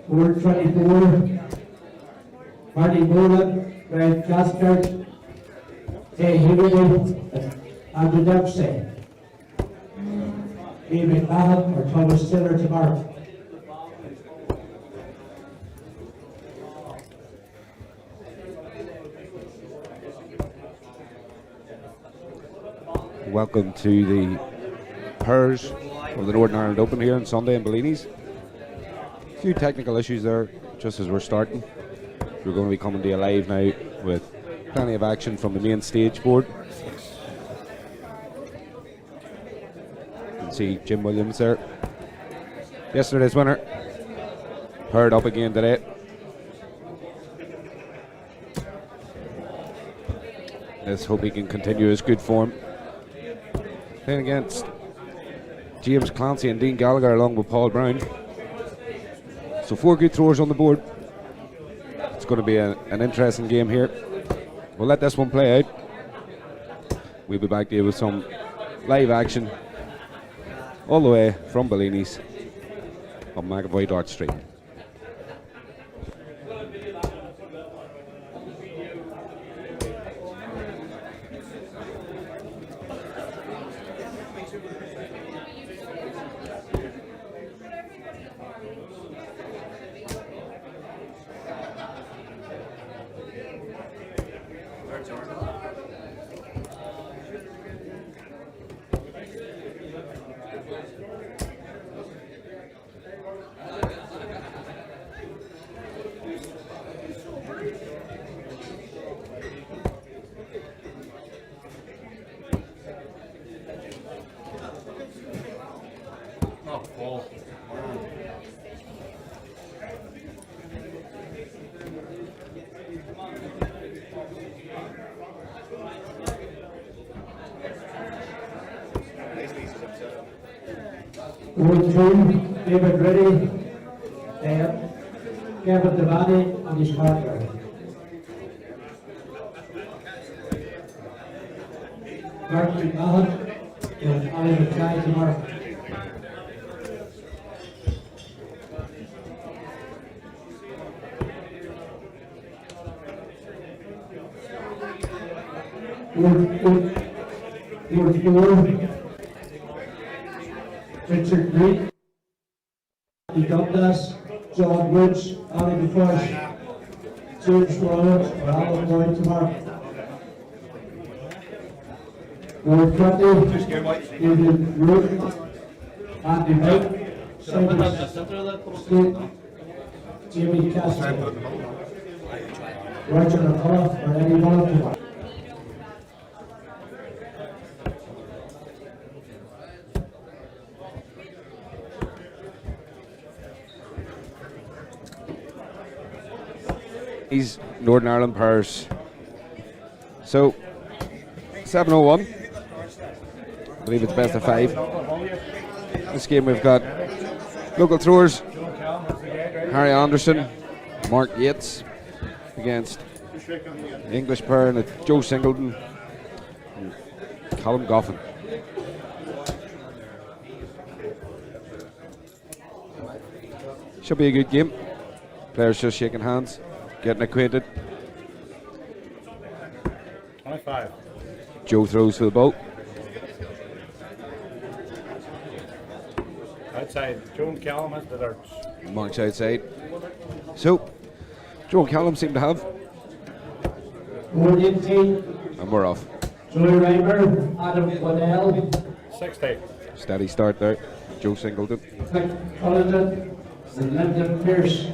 Board 24, Marty Molan, Gamecaster, Andrew Dempsey, Ian McMahon or Thomas Stiller to mark. Welcome to the pairs of the Northern Ireland Open here on Sunday in Bellini's. A few technical issues there just as we're starting. We're going to be coming to you live now with plenty of action from the main stage board. You can see Jim Williams there. Yesterday's winner. Paired up again today. Let's hope he can continue his good form. Playing against James Clancy and Dean Gallagher along with Paul Brown. So 4 good throwers on the board. It's going to be an interesting game here. We'll let this one play out. We'll be back to you with some live action all the way from Bellini's on McAvoy Dart Street. Board 2, David Reddy, Gavin Devani and his partner. Mark McMahon and Ali McKay to mark. Board 4, Richard Reed, Andy Dundas, John Woods, Ali McFush, James Rollins, and Alan Boyd to mark. Board 20, David Root, Andy Knight, Simon Jamie Castle, Roger McCullough, or Eddie Mullen to mark. These Northern Ireland pairs. So 7:01. I believe it's best of 5. This game we've got local throwers Harry Anderson, Mark Yates against the English pair and Joe Singleton and Callum Goffin. Should be a good game. Players just shaking hands, getting acquainted. 25. Joe throws for the ball. Outside, Joe and Callum has the darts. Marks outside. So, Joe and Callum seem to have. Board 18, And we're off. Joey Reimer, Adam Waddell, 60. Steady start there. Joe Singleton. Mick Cullinan, and Lyndon Pearce.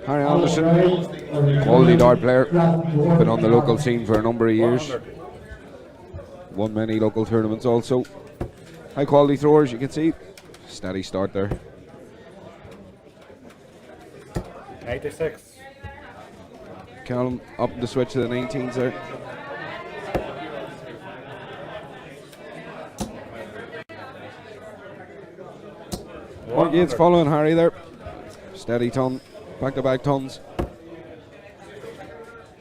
Harry Anderson, quality dart player, been on the local scene for a number of years. 100. Won many local tournaments also. High quality throwers, you can see. Steady start there. 86. Callum up the switch to the 19s there. Mark Yates following Harry there. Steady ton, back to back tons.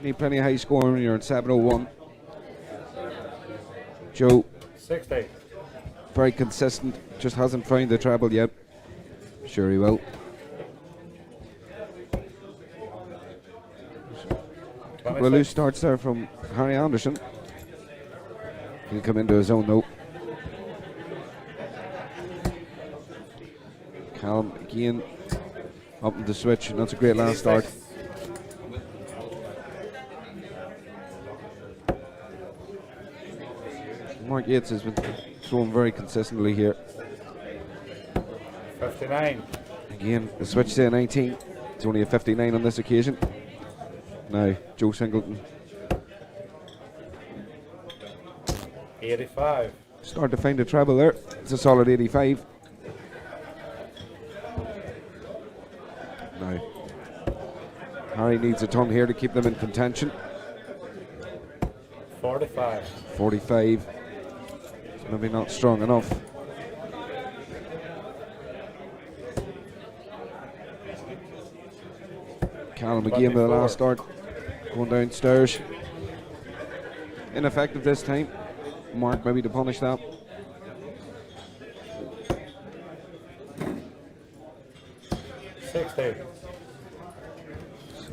Need plenty of high scoring when you're at 701. Joe, 60. very consistent, just hasn't found the treble yet. Sure he will. Couple of loose starts there from Harry Anderson. He'll come into his own though. Callum again up in the switch, and that's a great last start. Mark Yates has been throwing very consistently here. 59. Again, the switch to a 19. It's only a 59 on this occasion. Now, Joe Singleton. 85. Start to find a treble there. It's a solid 85. Now, Harry needs a ton here to keep them in contention. 45. 45. It's maybe not strong enough. Callum again with the last start. Going downstairs. Ineffective this time. Mark maybe to punish that.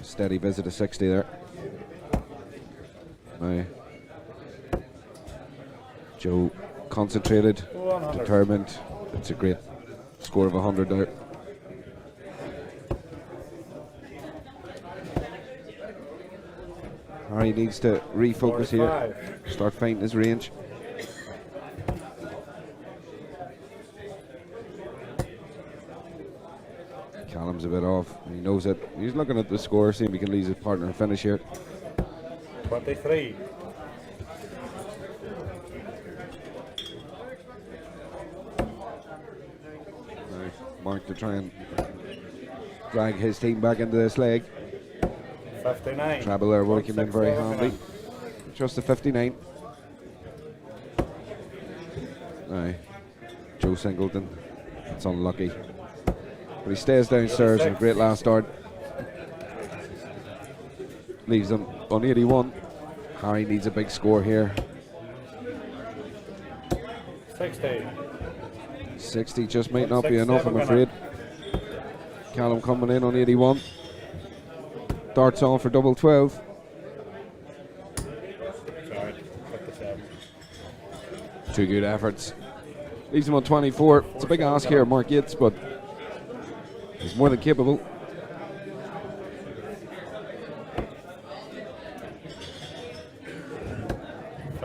Steady visit to 60 there. Now, Joe concentrated, 100. determined. It's a great score of 100 there. Harry needs to refocus 45. here, start finding his range. Callum's a bit off. He knows it. He's looking at the score, seeing if he can leave his partner and finish here. 23. Now, Mark to try and drag his team back into this leg. 59. Treble there would have come in very handy. Just a 59. Now, Joe Singleton. It's unlucky. But he stays downstairs in a great last start. Leaves them on 81. Harry needs a big score here. 60. 60 just might not be enough, I'm afraid. Callum coming in on 81. Darts on for double 12. Sorry, 57. Two good efforts. Leaves him on 24. It's a big ask here, Mark Yates, but he's more than capable.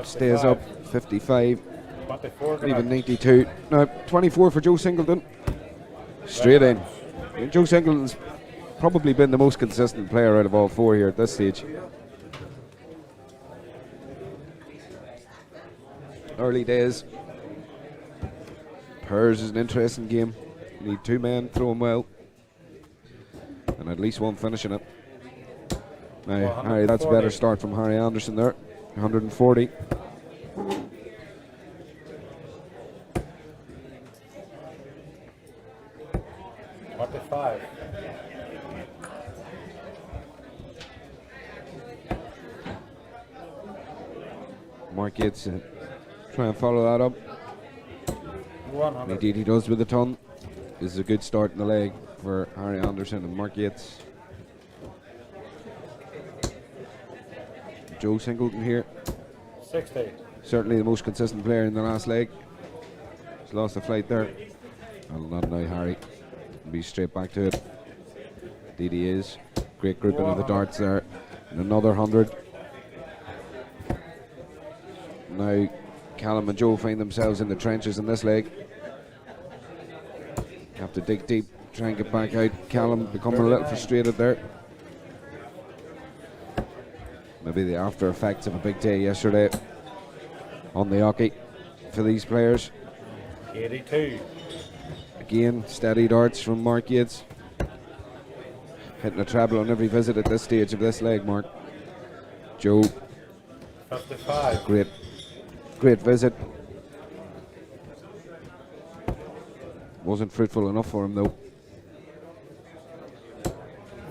Stays up, 55. 24. Even 92. Now, 24 for Joe Singleton. Straight in. And Joe Singleton's probably been the most consistent player out of all four here at this stage. Early days. Pairs is an interesting game. You need two men throwing well, and at least one finishing it. Now, Harry, that's a better start from Harry Anderson there. 140. Mark Yates try and follow that up. 100. Indeed he does with a ton. This is a good start in the leg for Harry Anderson and Mark Yates. Joe Singleton here. 60. Certainly the most consistent player in the last leg. He's lost the flight there. Well, not now, Harry. Be straight back to it. Indeed he is. Great grouping of the darts there. And another 100. Now Callum and Joe find themselves in the trenches in this leg. Have to dig deep, try and get back out. Callum becoming a little frustrated there. be the after effects of a big day yesterday on the hockey for these players. 82. Again, steady darts from Mark Yates. Hitting a treble on every visit at this stage of this leg, Mark. Joe, 55. great visit. Wasn't fruitful enough for him though.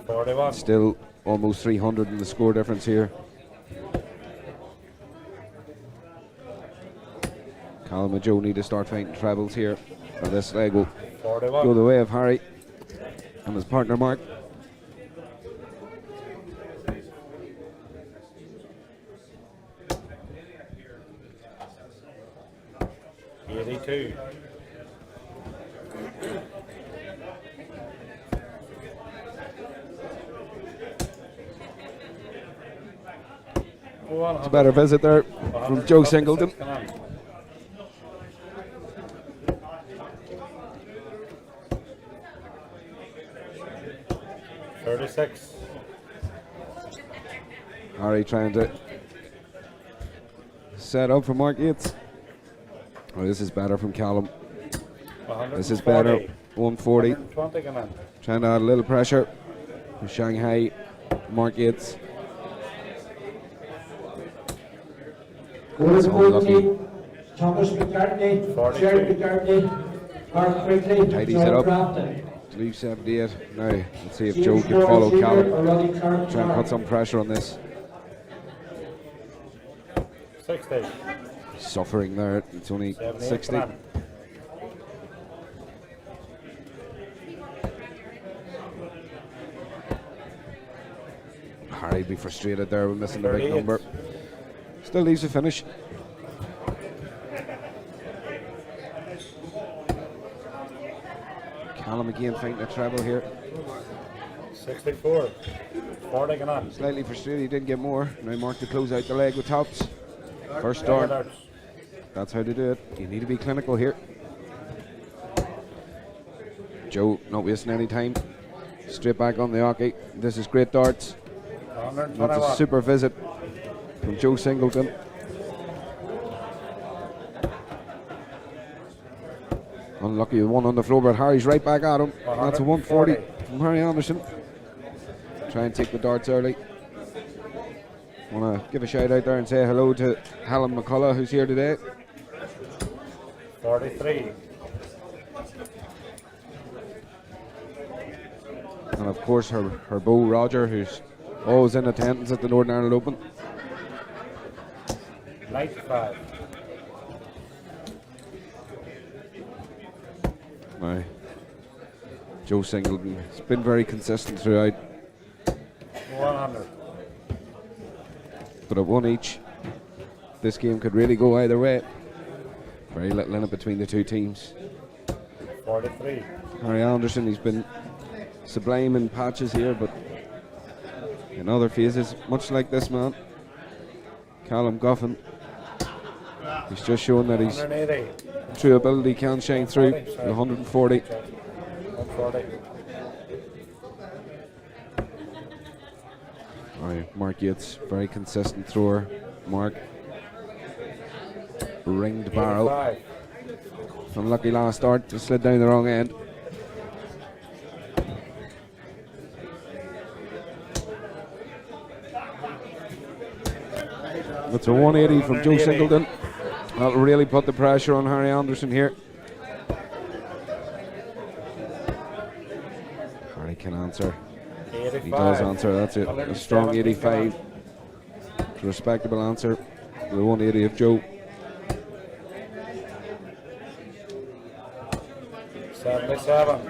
41. Still almost 300 in the score difference here. Callum and Joe need to start fighting trebles here, or this leg will 41. go the way of Harry and his partner Mark. It's a better visit there from Joe Singleton. 36. Harry trying to set up for Mark Yates. Oh, this is better from Callum. This is better. 140. 120 come in. Trying to add a little pressure from Shanghai. Mark Yates. Goal is Unlucky. 14. Thomas McCartney, 42. Sherry McCartney, Mark Quigley, Tidies John it up. Crafton. To leave 78. Now, let's see if James Joe can Moore, follow senior, Callum. or Roddy Clark, Try and put some pressure on this. 60. Suffering there. It's only 78 60. come in. Harry be frustrated there with missing the big 38. number. Still needs to finish. Callum again finding a treble here. 64. 40 come in. Slightly frustrated he didn't get more. Now Mark to close out the leg with tops. First start. That's how to do it. You need to be clinical here. Joe not wasting any time. Straight back on the hockey. This is great darts. That's a 121. super visit from Joe Singleton. Unlucky with one on the floor, but Harry's right back at him. That's a 140 from Harry Anderson. Try and take the darts early. Want to give a shout out there and say hello to Helen McCullough, who's here today. 43. And of course her beau Roger, who's always in attendance at the Northern Ireland Open. 95. Now, Joe Singleton has been very consistent throughout, 100. but at one each, this game could really go either way. Very little in it between the two teams. 43. Harry Anderson, he's been sublime in patches here, but in other phases, much like this man, Callum Goffin, he's just shown that his 180. true ability can shine through. 140. 140. Right, Mark Yates, very consistent thrower. Mark, ringed barrel. 85. Unlucky last start, just slid down the wrong end. That's a 180 from Joe 180. Singleton. That'll really put the pressure on Harry Anderson here. Harry can answer. 85. He does answer. That's it. A strong 85. It's a respectable answer. The 180 of Joe. 77.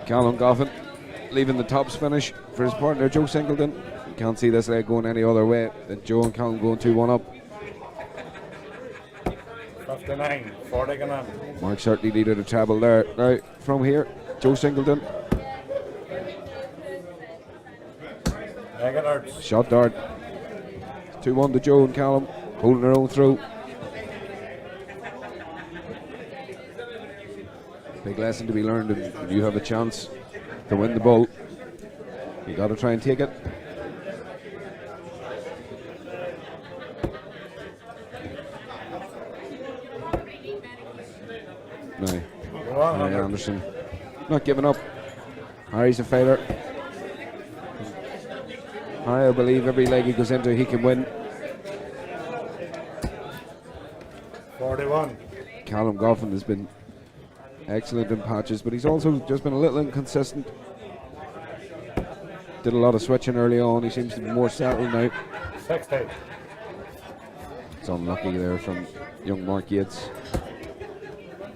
Callum Goffin leaving the tops finish for his partner Joe Singleton. You can't see this leg going any other way than Joe and Callum going 2-1 up. 59. 40 come in. Mark certainly needed a treble there. Now from here, Joe Singleton, Mega darts. shot dart. 2-1 to Joe and Callum, holding their own throw. Big lesson to be learned, and if you have a chance to win the ball, you got to try and take it. No. Harry 100. Anderson not giving up. Harry's a failure. Harry, I believe every leg he goes into, he can win. 41. Callum Goffin has been excellent in patches, but he's also just been a little inconsistent. Did a lot of switching early on. He seems to be more settled now. 60. It's unlucky there from young Mark Yates.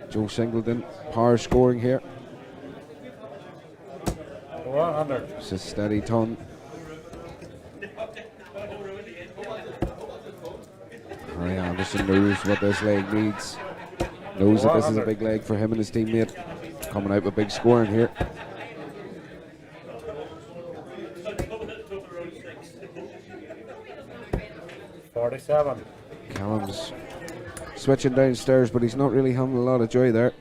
Joe Singleton, power scoring here. 100. It's a steady ton. Harry Anderson knows what this leg needs. Knows that this is a big leg for him and his teammate. Coming out with big scoring here. $47. Callum's switching downstairs, but he's not really having a lot of joy there.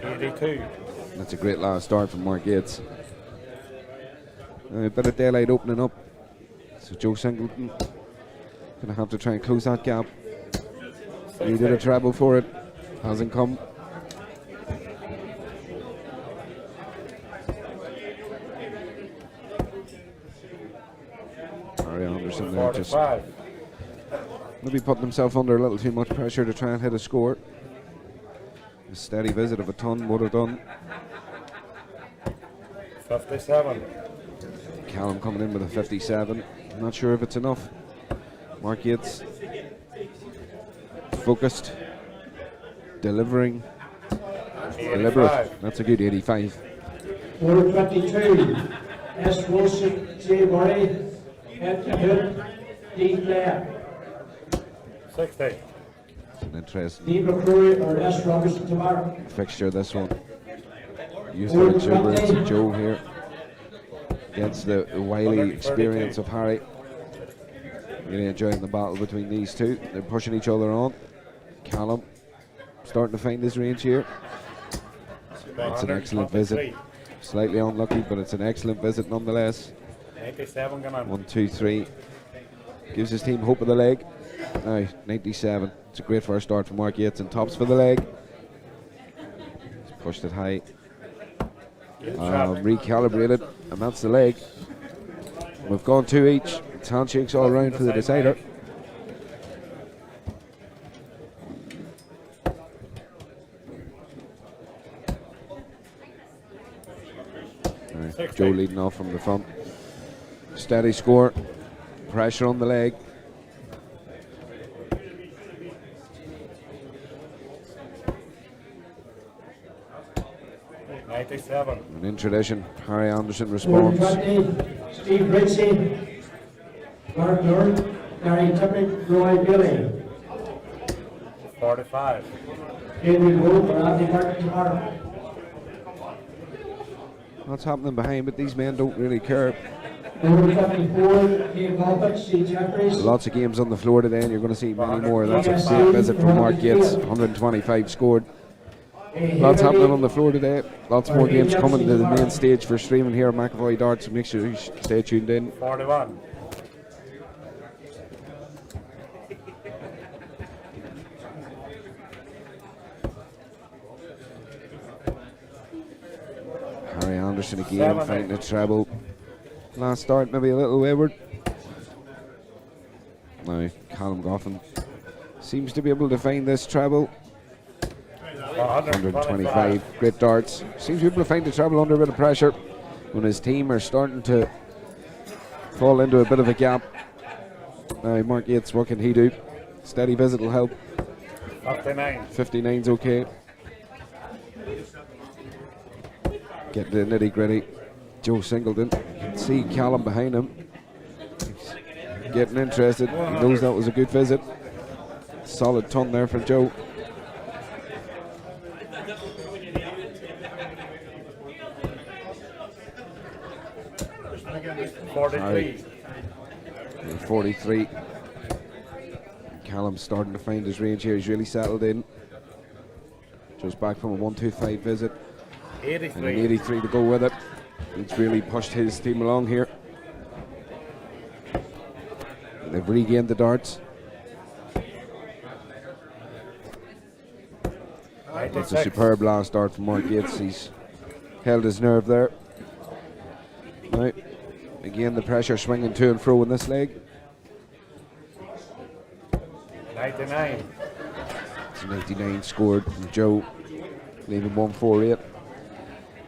$82. That's a great last start from Mark Yates. A bit of daylight opening up. So Joe Singleton gonna have to try and close that gap. Needed a treble for it. Hasn't come. Harry Anderson there just 45. maybe putting himself under a little too much pressure to try and hit a score. A steady visit of a ton would have done. 57. Callum coming in with a 57. I'm not sure if it's enough. Mark Yates focused, delivering, deliberate. 85. That's a good 85. Order 22, S. Wilson, J. Murray, Anthony Hood, D. Blair. 60. It's an interesting D. McCrory or S. Robinson tomorrow. fixture, this one. Use the exuberance of Joe here against the wily experience of Harry. Really enjoying the battle between these two. They're pushing each other on. Callum starting to find his range here. It's an excellent visit. Slightly unlucky, but it's an excellent visit nonetheless. 97 going on. 1, 2, 3. Gives his team hope of the leg. Now, 97. It's a great first start for Mark Yates and tops for the leg. He's pushed it high. Recalibrated, and that's the leg. We've gone 2 each. It's handshakes all around for the decider. Joe leading off from the front. Steady score. Pressure on the leg. And in tradition, Harry Anderson responds. 20, Steve Ritchie, Mark Norton, Gary Tippett, Roy Billy. 45. Henry Wolf or Andy Martin tomorrow. What's happening behind, but these men don't really care. Number 54, Dave Albert, C. Jeffries. Lots of games on the floor today, and you're going to see many more. That's a great visit from Mark Yates. 125 scored. Lots happening on the floor today. Lots more games coming to the main stage for streaming here at McAvoy Darts. Make sure you stay tuned in. 41. Harry Anderson again fighting a treble. Last start maybe a little wayward. Now Callum Goffin seems to be able to find this treble. 125, great darts. Seems to be able to find the treble under a bit of pressure when his team are starting to fall into a bit of a gap. Now Mark Yates, what can he do? Steady visit will help. 59. 59's okay. Get the nitty gritty. Joe Singleton. You can see Callum behind him. He's getting interested. He knows that was a good visit. Solid ton there for Joe. $43. 43. Callum's starting to find his range here. He's really settled in. Joe's back from a 125 visit. 83. And an 83 to go with it. It's really pushed his team along here. They've They've regained the darts. That's a 86. superb last dart from Mark Yates. He's held his nerve there. Right. Again, the pressure swinging to and fro in this leg. 99. It's 99 scored from Joe, leaving 148.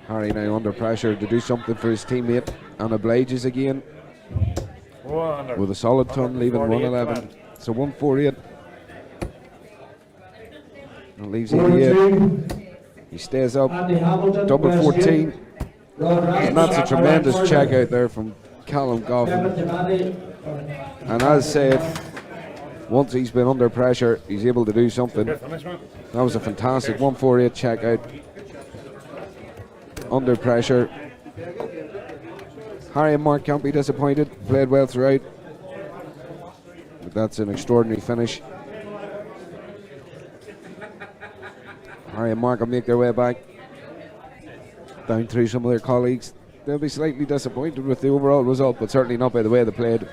Harry now under pressure to do something for his teammate and obliges again 100. with a solid ton, leaving 111. So 148. And leaves 88. 42, He stays up. Andy Hamilton. Double West 14. Hill. Rod And that's a Rasmussen, tremendous Furlong. check out there from Callum Goffin. Kevin Timmani. And as said, once he's been under pressure, he's able to do something. Good finish, man. That was a fantastic 148 check out. Under pressure. Harry and Mark can't be disappointed. Played well throughout. But that's an extraordinary finish. Harry and Mark will make their way back down through some of their colleagues. They'll be slightly disappointed with the overall result, but certainly not by the way they played.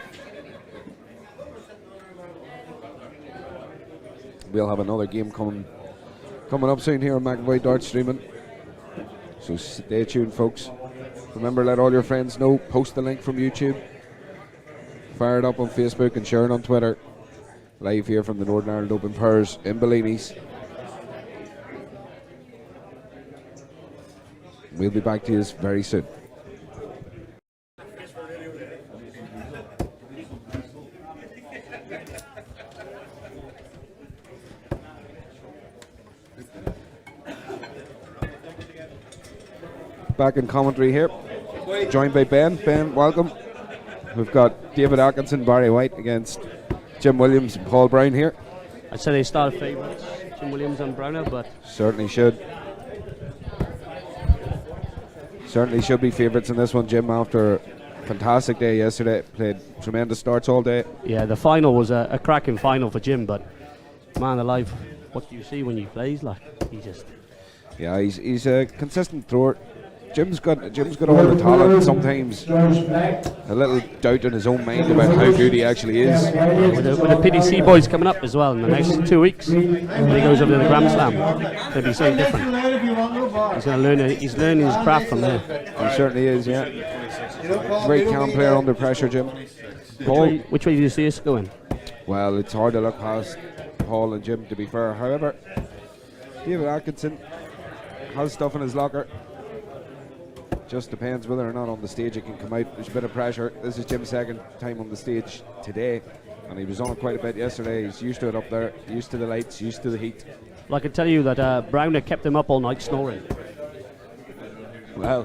We'll have another game coming up soon here on McAvoy Dart Streaming. So stay tuned, folks. Remember, let all your friends know. Post the link from YouTube. Fire it up on Facebook and share it on Twitter. Live here from the Northern Ireland Open Pairs in Bellini's. We'll be back to you very soon. Back in commentary here, joined by Ben. Ben, welcome. We've got David Atkinson, Barry White against Jim Williams and Paul Brown here. I'd say they start favourites, Jim Williams and Browner, but Certainly should be favourites in this one. Jim, after a fantastic day yesterday, played tremendous starts all day. yeah, the final was a cracking final for Jim. But man alive, what do you see when he plays? Like he just Yeah, he's a consistent thrower. Jim's got all the talent. Sometimes a little doubt in his own mind about how good he actually is. with the PDC boys coming up as well in the next 2 weeks. When he goes over to the Grand Slam, it'll be something different. He's going to learn. He's learning his craft from there. He certainly is. Yeah, great calm player under pressure, Jim. Paul, Which way do you see us going? well, it's hard to look past Paul and Jim, to be fair. However, David Atkinson has stuff in his locker. Just depends whether or not on the stage it can come out. There's a bit of pressure. This is Jim's second time on the stage today, and he was on it quite a bit yesterday. He's used to it up there, used to the lights, used to the heat. Well, I can tell you that Browner kept him up all night snoring. Well,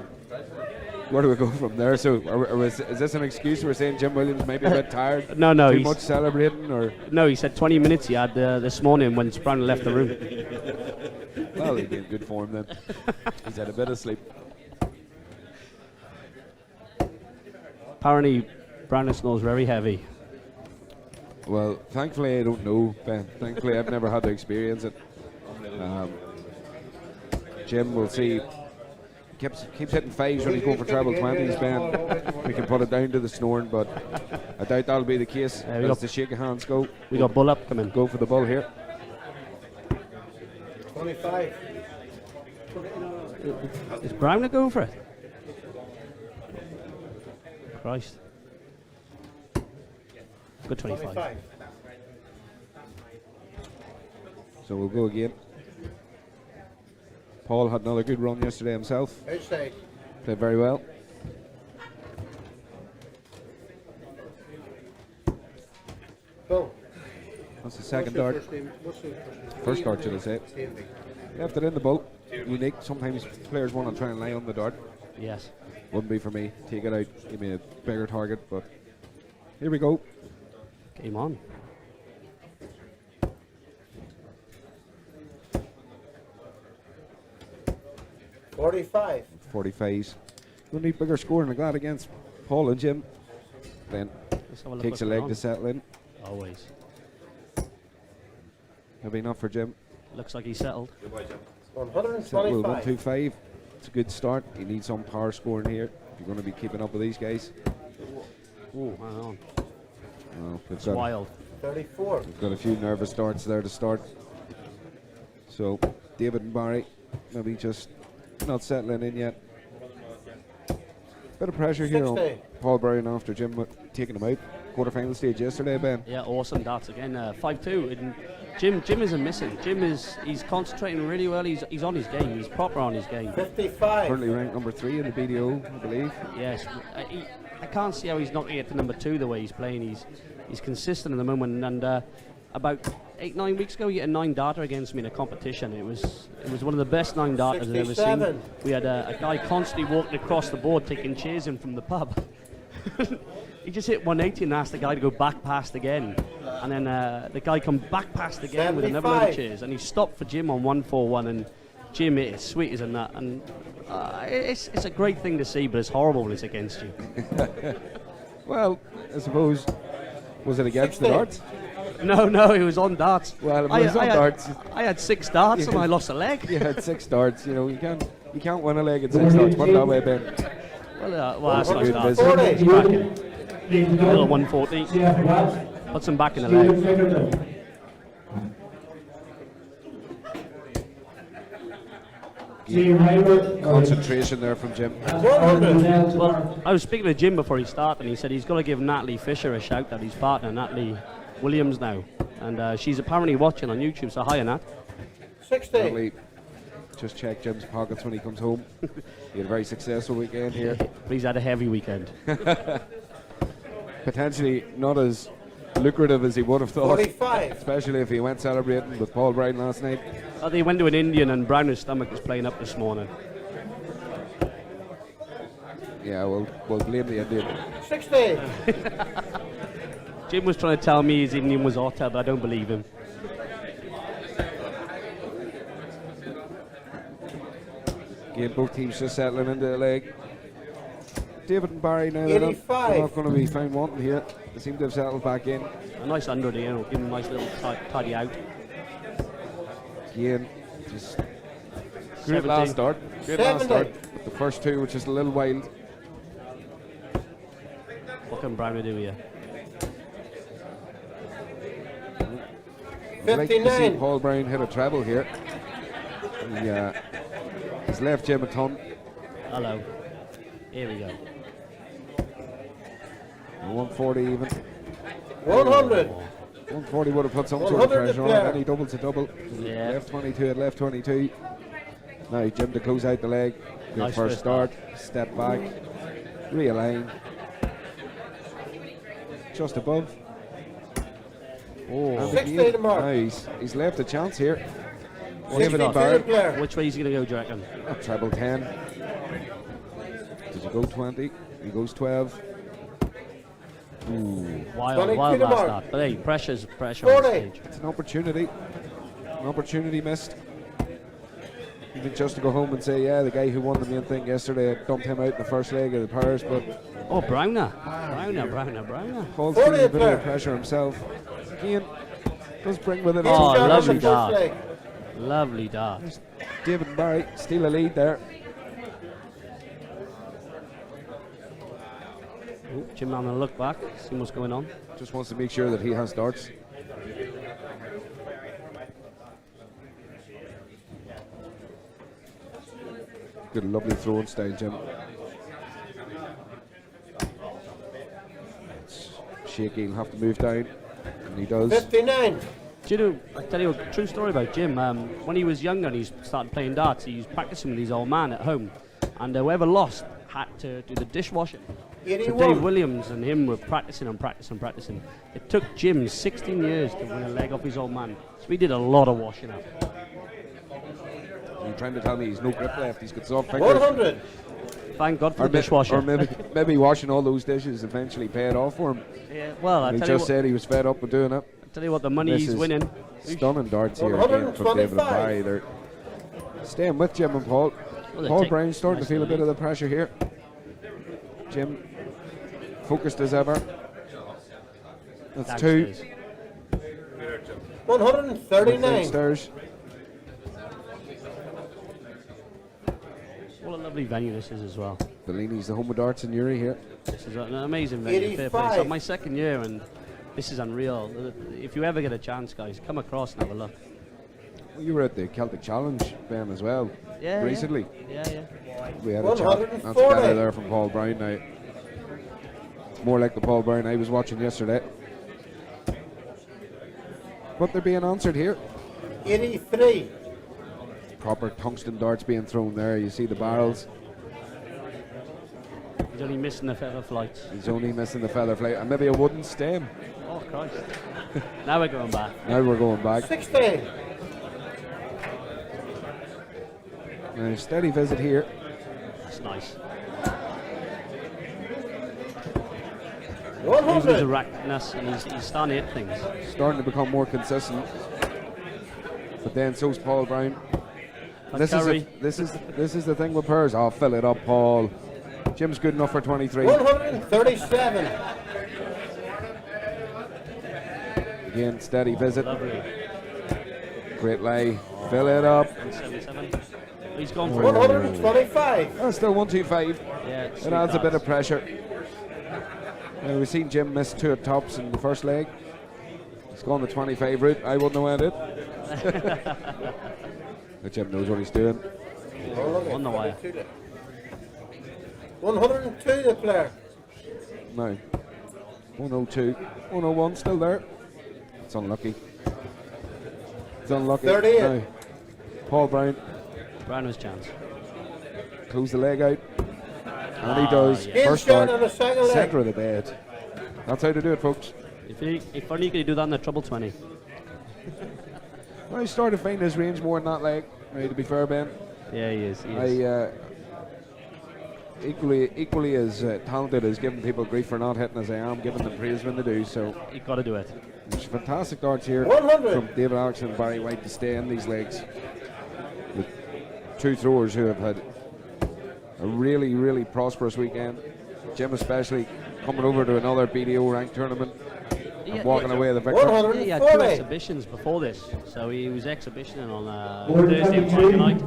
where do we go from there? So, is this an excuse? We're saying Jim Williams may be a bit tired? No, Too he's- much celebrating, or? No, he said 20 minutes he had this morning when Browner left the room. Well, he'd be in good form then. He's had a bit of sleep. Apparently, Browner snores very heavy. Well, thankfully I don't know, Ben. Thankfully I've never had to experience it. Jim, we'll see. Keeps hitting fives when he's going for treble 20s, Ben. We can put it down to the snoring, but I doubt that'll be the case. Yeah, we As got- the shake of hands go, We got Bull up coming. go for the bull here. 25. Is Browner going for it? Christ. Good 25. So we'll go again. Paul had another good run yesterday himself. Outside. Played very well. Go. That's the second dart. First dart, should I say. Left it in the bull. Unique. Sometimes players want to try and lay on the dart. Yes. Wouldn't be for me. Take it out. Give me a bigger target. But here we go. Game on. $45. 45s. We'll need bigger scoring than that against Paul and Jim. Then Let's have a look takes what's a going leg on. to settle in. Always. Maybe not for Jim. Looks like he's settled. Settle with 125. 125. It's a good start. You need some power scoring here if you're going to be keeping up with these guys. Oh, hang on. Oh, It's wild. 34. we've got a few nervous starts there to start. So, David and Barry maybe just not settling in yet. Bit of pressure here on 60. Paul Brown after Jim taking him out. Quarter-final stage yesterday, Ben. Yeah, awesome darts again. 5-2. And Jim isn't missing. He's concentrating really well. He's on his game. He's proper on his game. 55. Currently ranked number 3 in the BDO, I believe. Yes, I can't see how he's not get to number 2 the way he's playing. He's consistent at the moment. And about 8-9 weeks ago, he hit a 9 darter against me in a competition. It was one of the best 9 darters I've ever seen. 67. We had a guy constantly walking across the board taking chairs in from the pub. He just hit 180 and asked the guy to go back past again. And then the guy come back past again with another load of 75. chairs. And he stopped for Jim on 141. And Jim hit it as sweet as a nut. And it's a great thing to see, but it's horrible when it's against you. Well, I suppose, was it against the 60. darts? No, it was on darts. Well, it was on darts. I had 6 darts and I lost a leg. You had 6 darts. You know, you can't win a leg at 6 darts. Put it that way, Ben. Well, that's nice good darts. visit. It's cracking. Little 140. Puts him back in the leg. Concentration there from Jim. 100. Well, I was speaking to Jim before he started, and he said he's got to give Natalie Fisher a shout out, his partner, Natalie Williams now. And she's apparently watching on YouTube, so hi, Nat. 60. Probably just check Jim's pockets when he comes home. He had a very successful weekend here. But he's had a heavy weekend. Potentially not as lucrative as he would have thought. 45. Especially if he went celebrating with Paul Brown last night. They went to an Indian, and Brown's stomach was playing up this morning. Yeah, we'll blame the Indian. 60. Jim was trying to tell me his Indian was otter, but I don't believe him. Again, both teams just settling into the leg. David and Barry now, they're 85. not going to be found wanting here. They seem to have settled back in. A nice under there, give him a nice little tidy out. Again, just great 70. last start. Great last 70. start. But the first 2 were just a little wild. What can Brown do here? I'd like to see 59. Paul Brown hit a treble here. He's left Jim a ton. Hello. Here we go. 140 even. 100. 140 would have put some sort of 100 pressure on player. it. Any double to double. Yeah. Left 22 at left 22. Now Jim to close out the leg. Good Nice first first start. Step back. Realign. Just above. Oh. And 60 again, to mark. now he's left a chance here. 62 David and Barry. player. Which way is he going to go, do you reckon? Treble 10. Did you go 20? He goes 12. Ooh. Wild 22 last to mark. start. But hey, pressure's pressure on the 40. stage. It's an opportunity. An opportunity missed. Even just to go home and say, yeah, the guy who won the main thing yesterday dumped him out in the first leg of the Paris, but Oh, Browner. Paul's 40 feeling a bit player. of pressure himself. Again, does bring with it. Oh, John lovely on the first dart. leg. Lovely dart. David and Barry steal a lead there. Ooh, Jim on a look back, see what's going on. Just wants to make sure that he has darts. Good, lovely throwing style, Jim. It's shaky, he'll have to move down, and he does. 59. Do you know, I tell you a true story about Jim. When he was younger and he started playing darts, he was practicing with his old man at home. And whoever lost had to do the dishwashing. So 81. Dave Williams and him were practicing. It took Jim 16 years to win a leg off his old man. So he did a lot of washing up. You're trying to tell me he's no grip left, he's got soft fingers. 100. Thank God for Or, the dishwasher. or maybe washing all those dishes eventually paid off for him. Yeah, well, I He tell you just what, said he was fed up with doing it. tell you what, the money This he's is winning. Stunning darts here again from David and 125. Barry. They're staying with Jim and Paul. Well, they Paul take Brown's starting nice to feel a bit of lead. the pressure here. Jim focused as ever. That's Thanks, 2. Liz. 139. Stairs. What a lovely venue this is as well. Bellini's the home of darts in Uri here. This is an amazing venue. Fair play. 85. It's my second year, and This is unreal. If you ever get a chance, guys, come across and have a look. Well, you were at the Celtic Challenge, Ben, as well, Yeah. recently. Yeah. We had a chat. That's 140. better there from Paul Brown now. It's more like the Paul Brown I was watching yesterday. But they're being answered here. 83. Proper tungsten darts being thrown there. You see the barrels. He's only missing the feather flights. He's only missing the feather flight and maybe a wooden stem. Oh, Christ. Now we're going back. Now we're going back. 60. A steady visit here. That's nice. 100. He's a rackness and he's starting to hit things. Starting to become more consistent. But then so's Paul Brown. Like This is, Curry. this is the thing with pairs. Oh, fill it up, Paul. Jim's good enough for 23. 137. Again, steady visit. Lovely. Great lay. Fill it up. 177. He's gone for 125. Oh, still 125. Yeah, It adds a bit of pressure. We've seen Jim miss 2 at tops in the first leg. He's gone the 25 route. I wouldn't know it. But Jim knows what he's doing. on the wire. 102 the player. No. 102. 101 still there. It's unlucky. It's unlucky. 38. No. Paul Brown Brown's chance. close the leg out. And he does. Game First shot start. on the second leg. Centre of the bed. That's how to do it, folks. If only you could do that in the treble 20. Well, he started finding his range more in that leg. To be fair, Ben. Yeah, he is. He is. I equally as talented as giving people grief for not hitting as I am giving them praise when they do. So You've got to do it. there's fantastic darts here 100. from David Alex and Barry White to stay in these legs. With 2 throwers who have had a really, really prosperous weekend. Jim especially coming over to another BDO ranked tournament and walking away the victor. 100. Yeah, he had 2 40. exhibitions before this, so he was exhibitioning on More Thursday and 23. Friday night,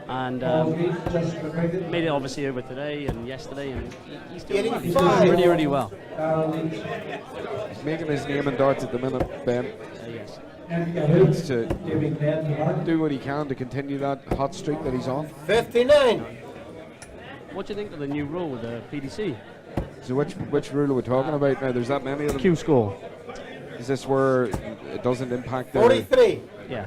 and Paul Reed just completed. made it obviously over today and yesterday, and he's doing 85. really, really well. Carol Leach. He's making his name in darts at the minute, Ben. Yes. And Needs to David Glenn to mark. do what he can to continue that hot streak that he's on. 59. What do you think of the new rule with the PDC? So which rule are we talking about now? There's that many of them. Q score. Is this where it doesn't impact the 43. Yeah.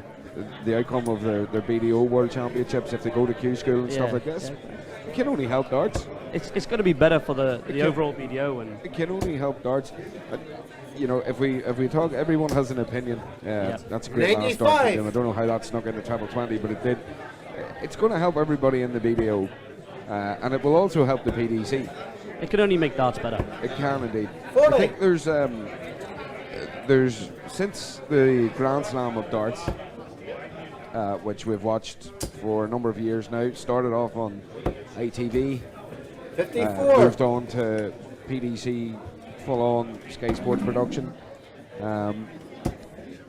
outcome of their BDO World Championships if they go to Q school and stuff Yeah, like this? yeah. It can only help darts. It's going to be better for the overall BDO, and It can only help darts. You know, if we talk, everyone has an opinion. Yep. That's a great last start. 95. I don't know how that snuck into treble 20, but it did. It's going to help everybody in the BDO, and it will also help the PDC. it can only make darts better. It can indeed. 40. I think there's since the Grand Slam of darts, which we've watched for a number of years now. Started off on ITV, 54. moved on to PDC, full-on Sky Sports production.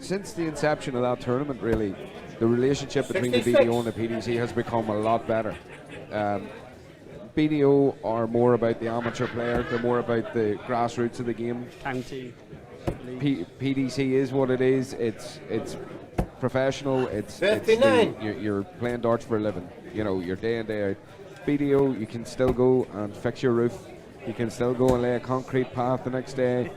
Since the inception of that tournament, really, the relationship between the 66. BDO and the PDC has become a lot better. BDO are more about the amateur player, they're more about the grassroots of the game. County. PDC is what it is. It's professional. It's 59. you're playing darts for a living. You know, you're day in day out. BDO, you can still go and fix your roof. You can still go and lay a concrete path the next day.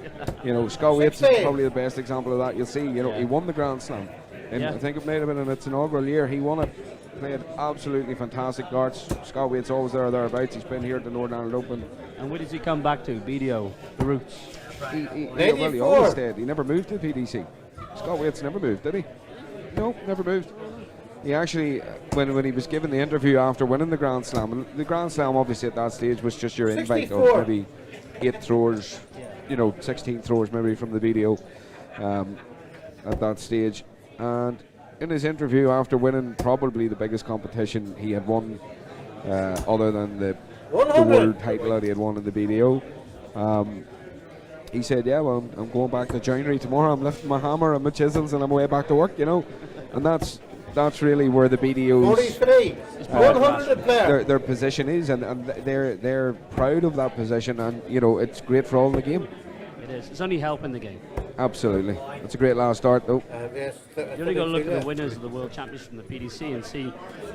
You know, Scott Waits is 60. probably the best example of that. You'll see. You know, he won the Grand Slam, and Yeah. I think it may have been in its inaugural year. He won it. Played absolutely fantastic darts. Scott Waits always there or thereabouts. He's been here at the Northern Ireland Open. And where does he come back to? BDO, the roots. He 84. always stayed. He never moved to PDC. Scott Waits never moved, did he? No, never moved. He actually, when he was given the interview after winning the Grand Slam, and the Grand Slam obviously at that stage was just your invite 64. of maybe 8 throwers, 16 throwers maybe from the BDO at that stage. And in his interview after winning probably the biggest competition he had won, other than the 100. world title that he had won in the BDO, he said, yeah, well, I'm going back to joinery tomorrow. I'm lifting my hammer and my chisels and I'm way back to work, you know. And that's really where the BDO's 43. 100 player. their position is, and they're proud of that position, and you know it's great for all in the game. It is. It's only helping the game. Absolutely. That's a great last start, though. Yes, You only got to look at the winners of the World Championships from the PDC and see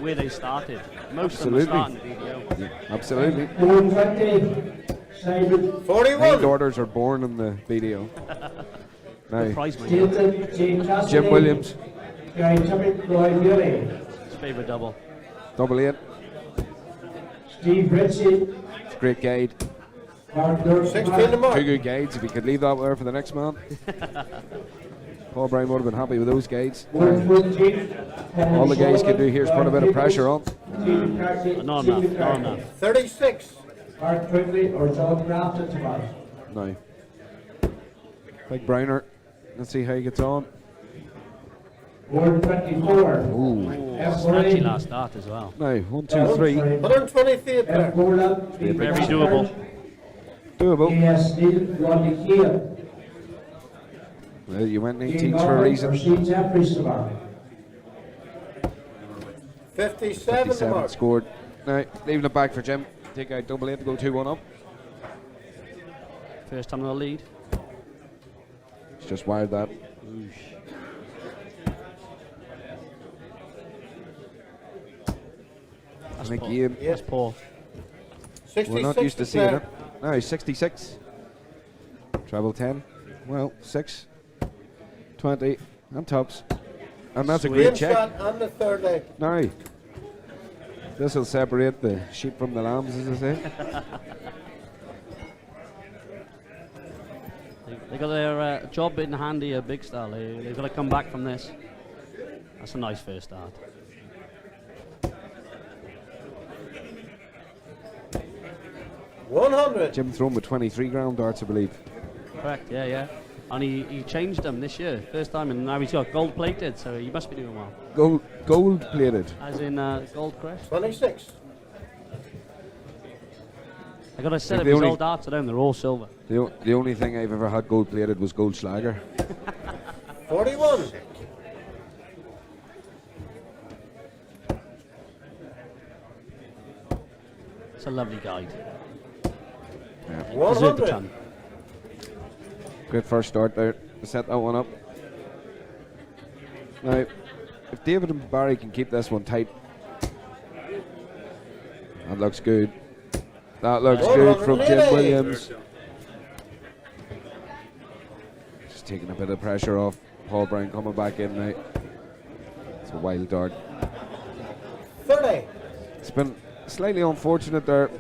where they started. Most Absolutely. of them are starting the BDO. Yeah, absolutely. Board 20, Simon 41. 9 daughters are born in the BDO. Now, Prize money. Stilton, Jane Cassidy, Jim Williams, Gary Tippett, Lloyd Murray, His favourite double. double 8. Steve Ritchie, It's a great guide. Mark Durst, 16 to mark. Two good guides. If you could leave that there for the next man. Paul Brown would have been happy with those guides. Board 14, All the guys can do here is put a bit of pressure on. Not enough, not enough. 36. Mark Quigley or John Grafton tomorrow. Now, Big Browner. Let's see how he gets on. Board 24, Ooh. Snatchy last start as well. Now, 1, 2, 3. 120 theatre. Very doable. Doable. A.S. Neil, Rodney Keane. Well, you went 18s for a reason. 57 to 57 mark. scored. Now, leaving it back for Jim. Take out double 8 to go 2-1 up. First time in the lead. It's just wired that. I think Ian, That's poor. 66 we're not used to seeing Clare. it. Now, 66. Treble 10. Well, 6. 20. And tops. And that's a Game great check. shot on the third leg. Now, this will separate the sheep from the lambs, as I say. They got their job in hand here, big style. They've got to come back from this. That's a nice first start. $100. Jim thrown with 23 ground darts, I believe. Correct, yeah. And he changed them this year, first time, and now he's got gold plated, so he must be doing well. Gold plated. As in gold crest. 26. I got a set Like of the his only- old darts at home, they're all silver. The only thing I've ever had gold plated was gold Schlager. 41. It's a lovely guide. Yeah. Deserve the 100. ton. Great first start there to set that one up. Now, if David and Barry can keep this one tight, that looks good. That looks good from Jim Williams. Just taking a bit of pressure off. Paul Brown coming back in now. It's a wild dart. 30. It's been slightly unfortunate there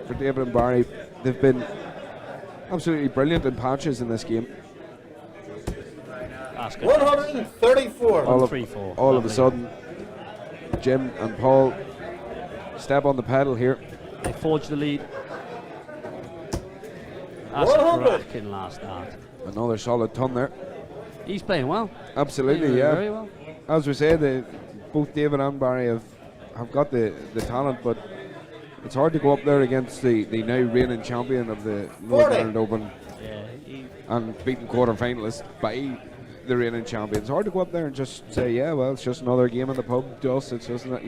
for David and Barry. They've been absolutely brilliant in patches in this game. That's good. 134. All of, 3-4. all of a Lovely. sudden, Jim and Paul step on the pedal here. They forged the lead. That's 100. cracking last start. Another solid ton there. He's playing well. Absolutely, Playing yeah. Very well. As we say, both David and Barry have got the talent, but it's hard to go up there against the now reigning champion of the Northern 40. Ireland Open Yeah, and beaten quarter-finalists by the reigning champion. It's hard to go up there and just say, yeah, well, it's just another game in the pub to us. It's just, getting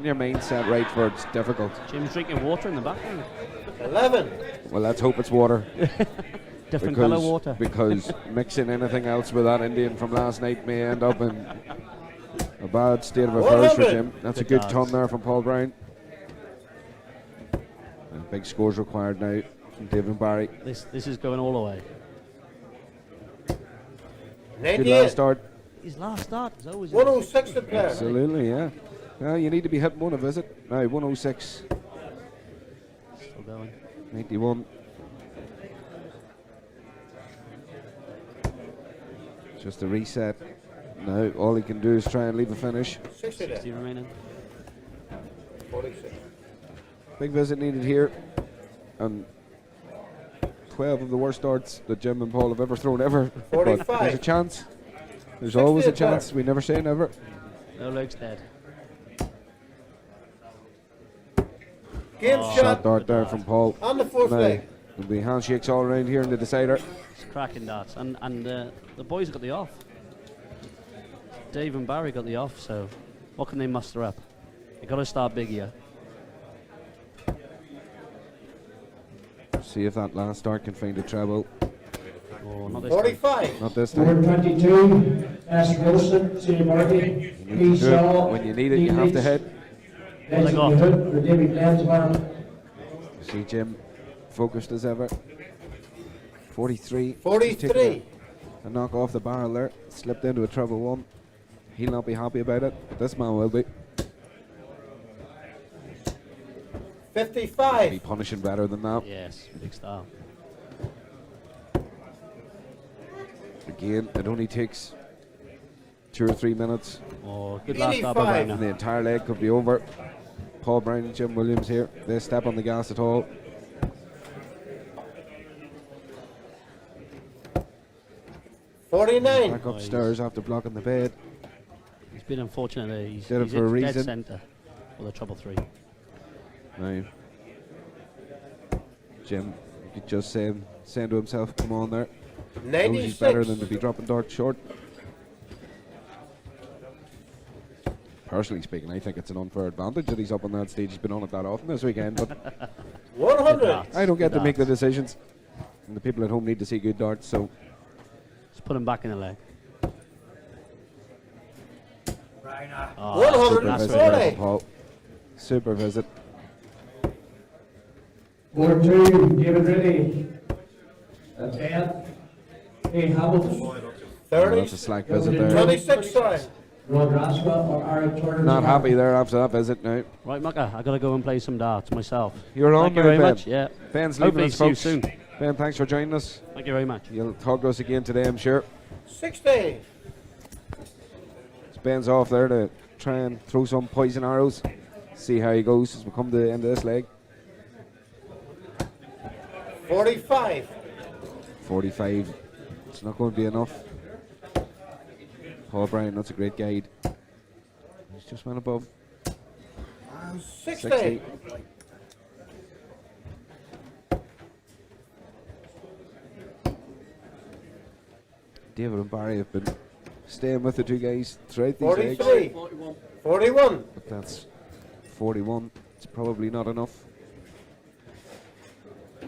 your mindset right for it's difficult. Jim's drinking water in the background. 11. Well, let's hope it's water. Different colour water. Because mixing anything else with that Indian from last night may end up in a bad state of affairs for 100. Jim. That's a Good good darts. ton there from Paul Brown. And big scores required now from David and Barry. This is going all the way. Good 98. last start. His last start is always 106 to play. Absolutely, yeah. Well, you need to be hitting one a visit. Now, 106, still going. 91. Just a reset. Now, all he can do is try and leave a finish. 60 there. 60 remaining. 46. Big visit needed here. And 12 of the worst darts that Jim and Paul have ever thrown ever. But 45. there's a chance. There's 60 always a at par. chance. We never say never. No legs dead. Game Shot shot dart there from Paul. on the fourth Now, leg. there'll be handshakes all around here in the decider. It's cracking darts. And the boys got the off. Dave and Barry got the off, so what can they muster up? They got to start big here. See if that last dart can find a treble. Oh, not this time. 45. Not this Number time. 22, S. Wilson, J. Murphy, You need P. to do it Shaw, when you need it, you have to head. What they got? For David Lensman. See Jim focused as ever. 43. 43. A knock off the barrel there. Slipped into a treble one. He'll not be happy about it, but this man will be. 55. Be punishing better than that. Yes, big style. Again, it only takes 2 or 3 minutes, Oh, good last stop by 85. and the Brown. entire leg could be over. Paul Brown and Jim Williams here. They step on the gas at all. 49. Back upstairs after blocking the bed. He's been unfortunate there. He's, Did it he's for a hit dead reason. centre for the treble 3. Now, Jim, you could just saying to himself, come on there. Knows he's better 96. than to be dropping darts short. Personally speaking, I think it's an unfair advantage that he's up on that stage. He's been on it that often this weekend, but 100. I don't get Good to make the darts. decisions. And the people at home need to see good darts, so Just put him back in the leg. Oh, 140. super visit there from Paul. Super visit. Number 2, David Ridley. And 10, A. Hamilton. Oh, 30. that's a slack visit there. 26. Sorry. Rod Raspa or Aaron Turner. Not happy there after that visit now. Right, Mucker, I got to go and play some darts myself. You're on Thank you now, very Ben. much. Yeah. Ben's leaving Hopefully us, see you folks. soon. Ben, thanks for joining us. Thank you very much. You'll talk to us again today, I'm sure. 60. Ben's off there to try and throw some poison arrows. See how he goes as we come to the end of this leg. 45. 45. It's not going to be enough. Paul Bryan, that's a great guide. He's just went above 60. 60. David and Barry have been staying with the two guys throughout these legs. 43. 41. But that's 41. It's probably not enough.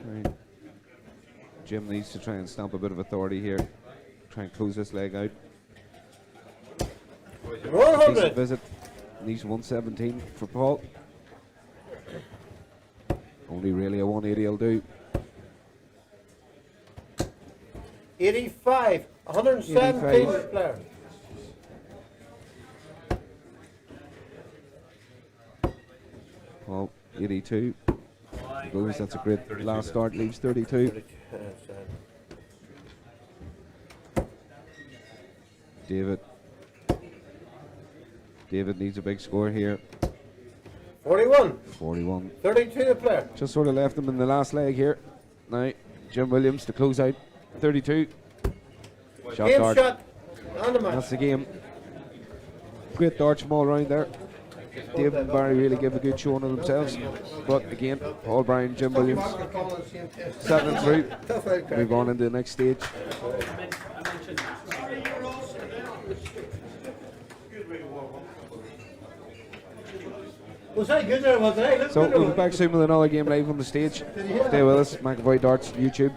Right. Jim needs to try and stamp a bit of authority here. Try and close this leg out. Decent 100. visit. Needs 117 for Paul. Only really a 180 will do. 85. 117 85. player. Paul, 82. Goes, that's a great last start, leaves 32. David. David needs a big score here. 41. 41. 32 player. Just sort of left him in the last leg here. Now, Jim Williams to close out. 32. Shot Game dart. shot. On the match. That's the game. Great darts from all round there. David and Barry really give a good showing of themselves. But again, Paul Bryan, Jim Williams setting it through. Move on into the next stage. Was that good there, was it? So we'll be back soon with another game live on the stage. Stay with us. McAvoy Darts YouTube.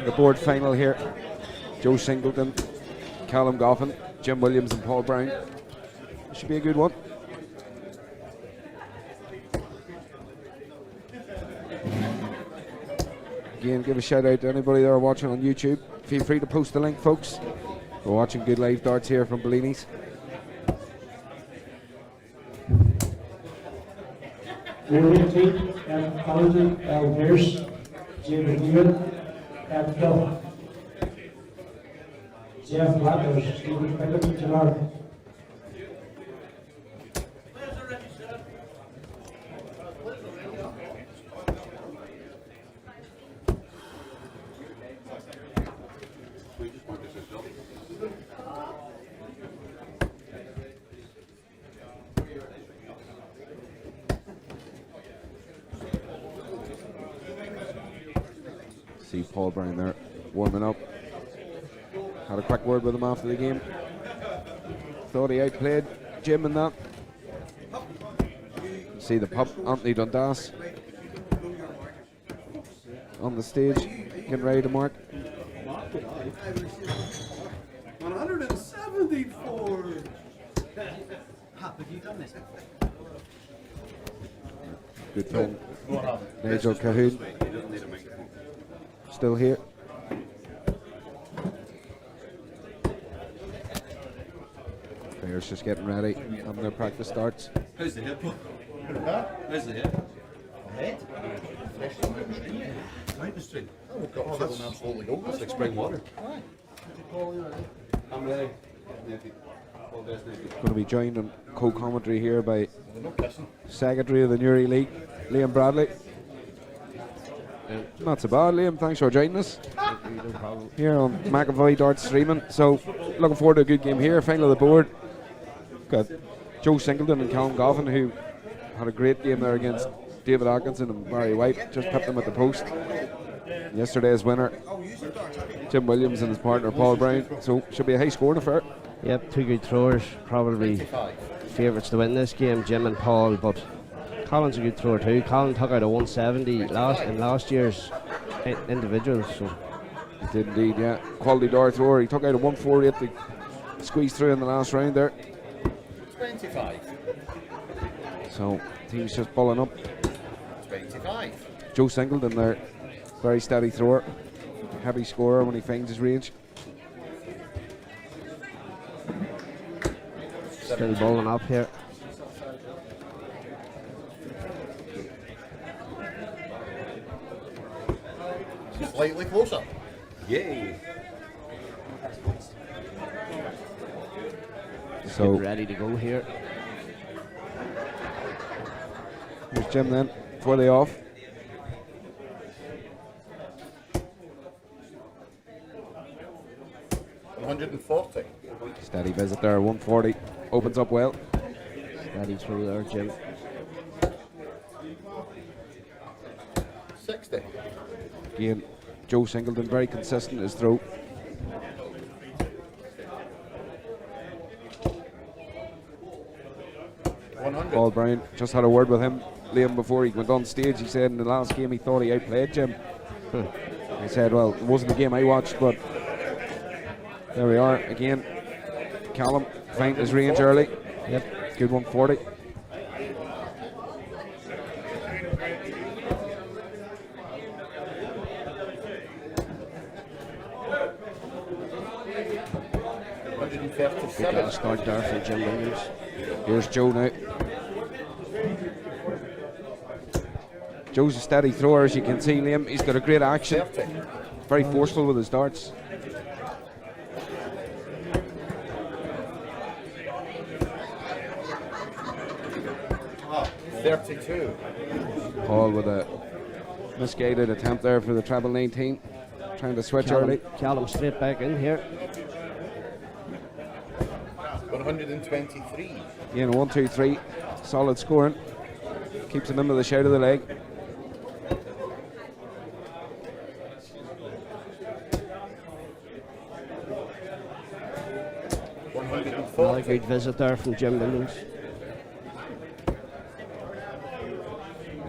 The board final here. Joe Singleton, Callum Goffin, Jim Williams and Paul Brown. Should be a good one. Again, give a shout out to anybody there watching on YouTube. Feel free to post the link, folks. We're watching good live darts here from Bellini's. Number 18, F. Collington, L. Pierce, David Newman, F. Hill. Jeff Blatters, Stephen Pickett, Gerard. See Paul Brown there warming up. Had a quick word with him after the game. Thought he outplayed Jim in that. See the pup, Anthony Dundas, on the stage, getting ready to mark. 174. Good friend, Nigel Cahoon, still here. Players just getting ready, having their practice starts. How's the hip? How's the hip? Head? Mountain Street. Oh, that's absolutely gold. That's like spring water. I'm ready. Going to be joined on co-commentary here by No kissing. Secretary of the Newry League, Liam Bradley. Not so bad, Liam. Thanks for joining us No problem. here on McAvoy Darts streaming. So, looking forward to a good game here. Final of the board. Got Joe Singleton and Callum Goffin, who had a great game there against David Atkinson and Barry White. Just pipped them at the post. Yesterday's winner, Jim Williams, and his partner Paul Brown. So, should be a high scoring affair. Yep, two good throwers, probably favourites to win this game, Jim and Paul, but Colin's a good thrower too. Colin took out a 170 in last year's individuals, so He did indeed, yeah. Quality dart thrower. He took out a 148 to squeeze through in the last round there. 25. So, team's just pulling up. 25. Joe Singleton there, very steady thrower, heavy scorer when he finds his range. still bowling up here. Slightly closer. Yay. So, Getting ready to go here. here's Jim then, before they off. $140. Steady visit there, 140. Opens up well. Steady throw there, Jim. 60. Again, Joe Singleton very consistent in his throw. Paul Brown, just had a word with him, Liam, before he went on stage. He said in the last game he thought he outplayed Jim. He said, well, it wasn't the game I watched, but there we are. Again, Callum found his range early. Yep, good 140. Good last start there for Jim Williams. Here's Joe now. Joe's a steady thrower, as you can see, Liam. He's got a great action. Very forceful with his darts. $32. Paul with a misguided attempt there for the treble 19. Trying to switch early. Callum straight back in here. 123. You know, 1, 2, 3. Solid scoring. Keeps him in with a shout of the leg. Another good visit there from Jim Williams.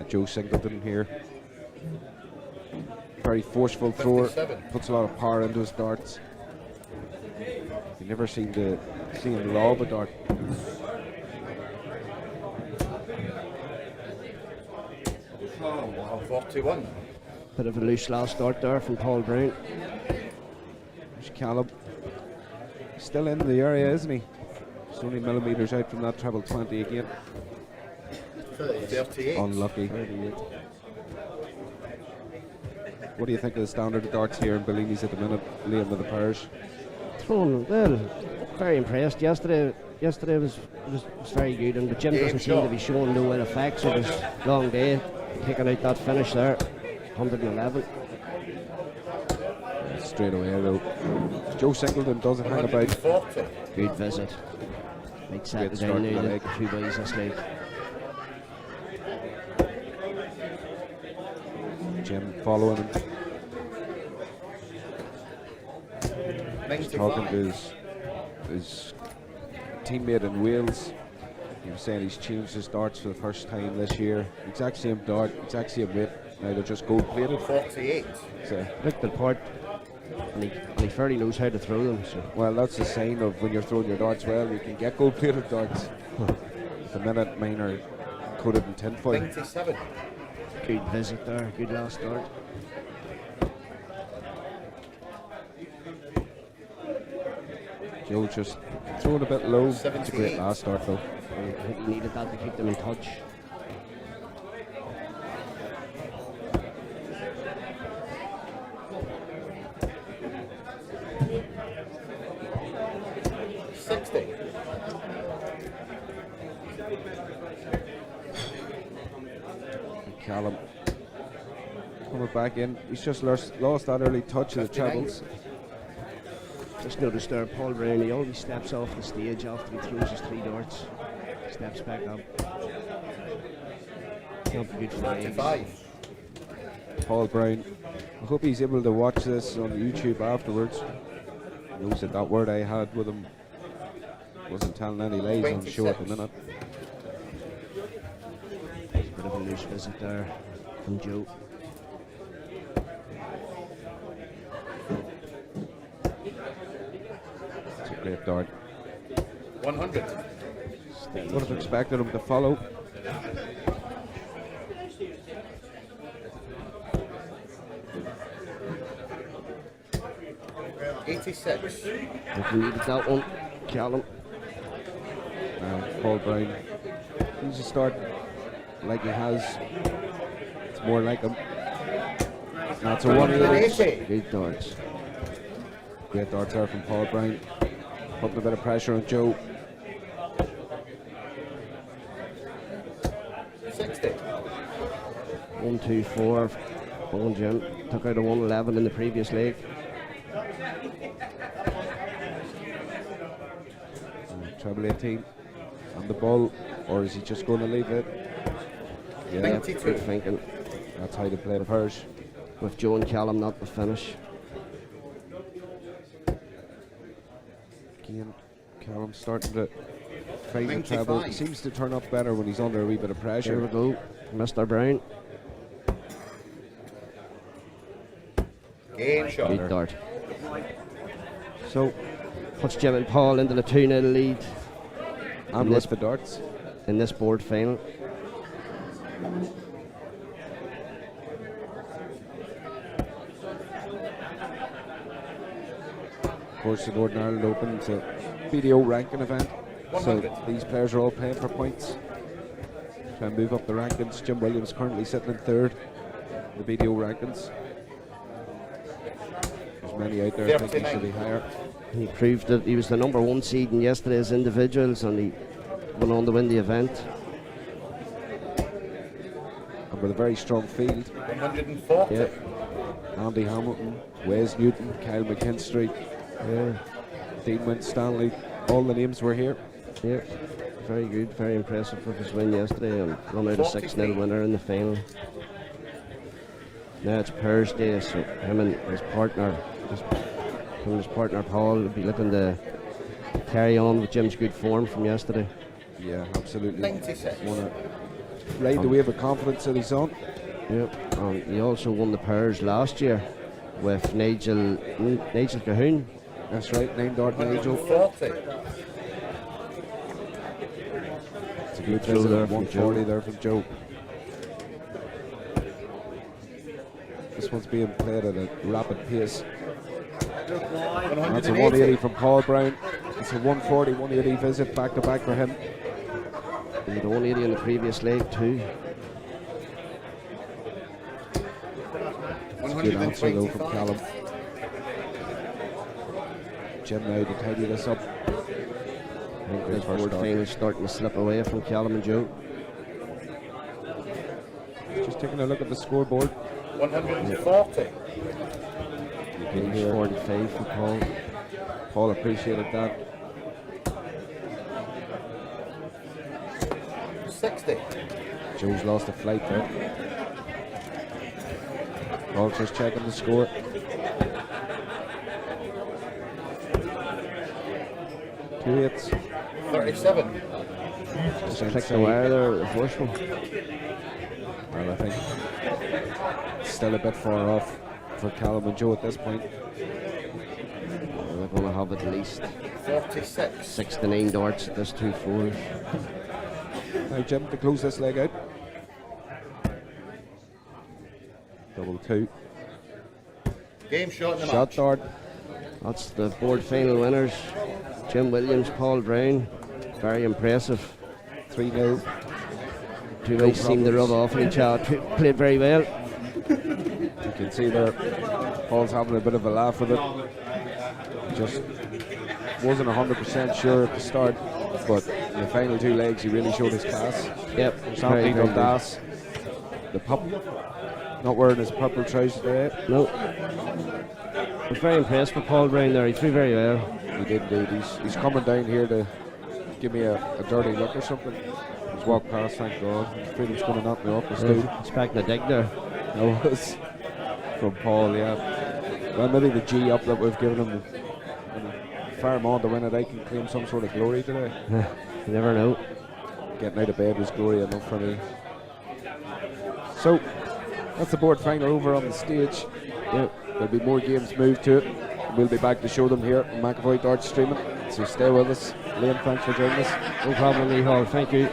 Joe Singleton here. Very forceful thrower. 57. Puts a lot of power into his darts. You never seem to see him lob a dart. Oh, wow. 41. Bit of a loose last start there from Paul Brown. There's Callum. Still in the area, isn't he? He's only millimetres out from that treble 20 again. 38. Unlucky. 38. What do you think of the standard of darts here in Bellini's at the minute, Liam, with the pairs? Thrown well. Very impressed. Yesterday was very good, and the Jim doesn't seem to be showing no ill effects of his long day. Taking out that finish there, 111. Straight away though. Joe Singleton doesn't hang about. 140. Good visit. Big Great setting start down to the now, leg. the two boys this league. Jim following him. was talking to his teammate in Wales. He was saying he's changed his darts for the first time this year. Exact same dart, exact same weight. Now they're just gold plated. 48. So, Ripped apart, and he fairly knows how to throw them. So. well, that's a sign of when you're throwing your darts well, you can get gold plated darts. At the minute, mine are coated in tinfoil. 97. Good visit there, good last start. Joe just throwing a bit low. It's a 78. great last start though. I think he needed that to keep them in touch. Callum coming back in. He's just lost that early touch of the trebles. Just noticed there, Paul Brown, he always steps off the stage after he throws his 3 darts. Steps back up. Not good for him. 95. Paul Brown. I hope he's able to watch this on YouTube afterwards. He knows that word I had with him wasn't telling any lies on the show at the minute. Bit of a loose visit there from Joe. It's a great dart. 100. Would have expected him to follow. '86. If we needed that one, Callum. Paul Brown. He's a start like he has. It's more like him. That's a 180. Good darts. Great darts there from Paul Brown. Putting a bit of pressure on Joe. 60. 1-2-4. Owen Jim took out a 111 in the previous leg. Treble 18 on the ball, or is he just going to leave it? Yeah, 92. Good thinking. That's how they play the pairs. With Joe and Callum not to finish. Again, Callum starting to find the 95. treble. Seems to turn up better when he's under a wee bit of Here we pressure. go, Mr. Brown. Game shot. Good dart. So, Puts Jim and Paul into the 2-0 lead and with the darts. in this board final. Of course, the Northern Ireland Open is a video ranking event. So 100. these players are all playing for points. Try and move up the rankings. Jim Williams currently sitting in 3rd in the video rankings. There's many out there I think he should be higher. He proved that he was the number 1 seed in yesterday's individuals, and he went on to win the event. And with a very strong field. 140. Yeah, Andy Hamilton, Wes Newton, Kyle McKinstry, yeah, Dean Winstanley, all the names were here. yeah. Very good, very impressive with his win yesterday, and run out a 6-0 winner in the final. Now it's pairs day, so him and his partner Paul will be looking to carry on with Jim's good form from yesterday. Yeah, absolutely. 96. Want to ride the wave of confidence that he's on. Yep. He also won the pairs last year with Nigel Cahoon. That's right, named Art Nigel. 140. It's a good throw throw there there, from 140 Joe. there from Joe. This one's being played at a rapid pace. That's a 180 from Paul Brown. It's a 140, 180 visit back to back for him. He had 180 in the previous leg too. Good answer though from Callum. Jim now to tidy this up. I think Great this first board start. final starting to slip away from Callum and Joe. Just taking a look at the scoreboard. 140. Page 45 for Paul. Paul appreciated that. 60. Joe's lost a flight there. Paul just checking the score. 2 hits. 37. Just clicked the wire there with the first one. Well, I think it's still a bit far off for Callum and Joe at this point. They're going to have at least 46. 6 to 9 darts at this 2-4. Now Jim to close this leg out. Double 2. Game shot in the Shot match. dart. That's the board final winners. Jim Williams, Paul Brown. Very impressive. 3-0. Two guys seemed to rub off each other. Played very well. You can see there, Paul's having a bit of a laugh with it. Just wasn't 100% sure at the start, but in the final 2 legs he really showed his class. Yep. Something on Das. The pup not wearing his purple trousers today. No. I was very impressed with Paul Brown there. He threw very well. He did indeed. He's coming down here to give me a dirty look or something. He's walked past, thank God. I was afraid he was going to knock me off the stool. Expecting a dig there. That was from Paul, yeah. Well, maybe the G up that we've given him, fire him on to win it, I can claim some sort of glory today. You never know. Getting out of bed was glory enough for me. So, that's the board final over on the stage. Yeah, there'll be more games moved to it. We'll be back to show them here on McAvoy Darts streaming. So stay with us. Liam, thanks for joining us. No problem, Lee Hall. Thank you.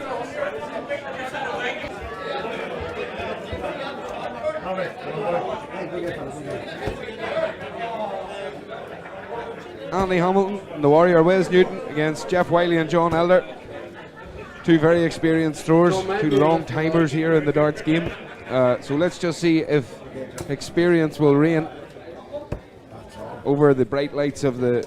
Andy Hamilton and the Warrior Wes Newton against Jeff Wiley and John Elder. 2 very experienced throwers, 2 long timers here in the darts game. So let's just see if experience will reign over the bright lights of the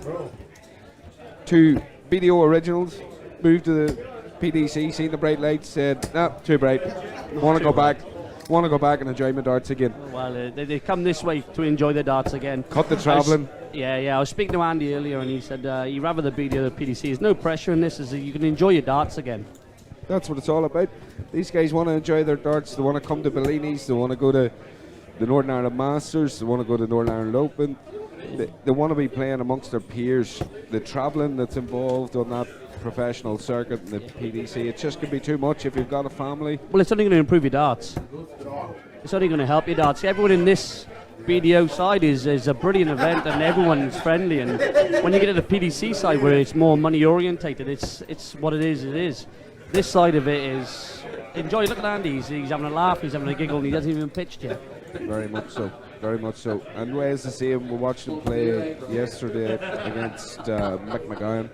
2 BDO originals. Moved to the PDC, seen the bright lights, said, nah, too bright. Want to go back and enjoy my darts again. Well, they come this way to enjoy the darts again. Cut the travelling. I was speaking to Andy earlier and he said he'd rather the BDO than the PDC. There's no pressure in this, you can enjoy your darts again. That's what it's all about. These guys want to enjoy their darts. They want to come to Bellini's. They want to go to the Northern Ireland Masters. They want to go to Northern Ireland Open. They want to be playing amongst their peers. The travelling that's involved on that professional circuit and the PDC, it just can be too much if you've got a family. Well, it's only going to improve your darts. It's only going to help your darts. Everyone in this BDO side is a brilliant event and everyone's friendly. And when you get to the PDC side where it's more money orientated, it's what it is. This side of it is enjoy. Look at Andy. He's having a laugh. He's having a giggle. And he hasn't even pitched yet. Very much so. Very much so. And Wes the same. We watched him play yesterday against Mick McGowan.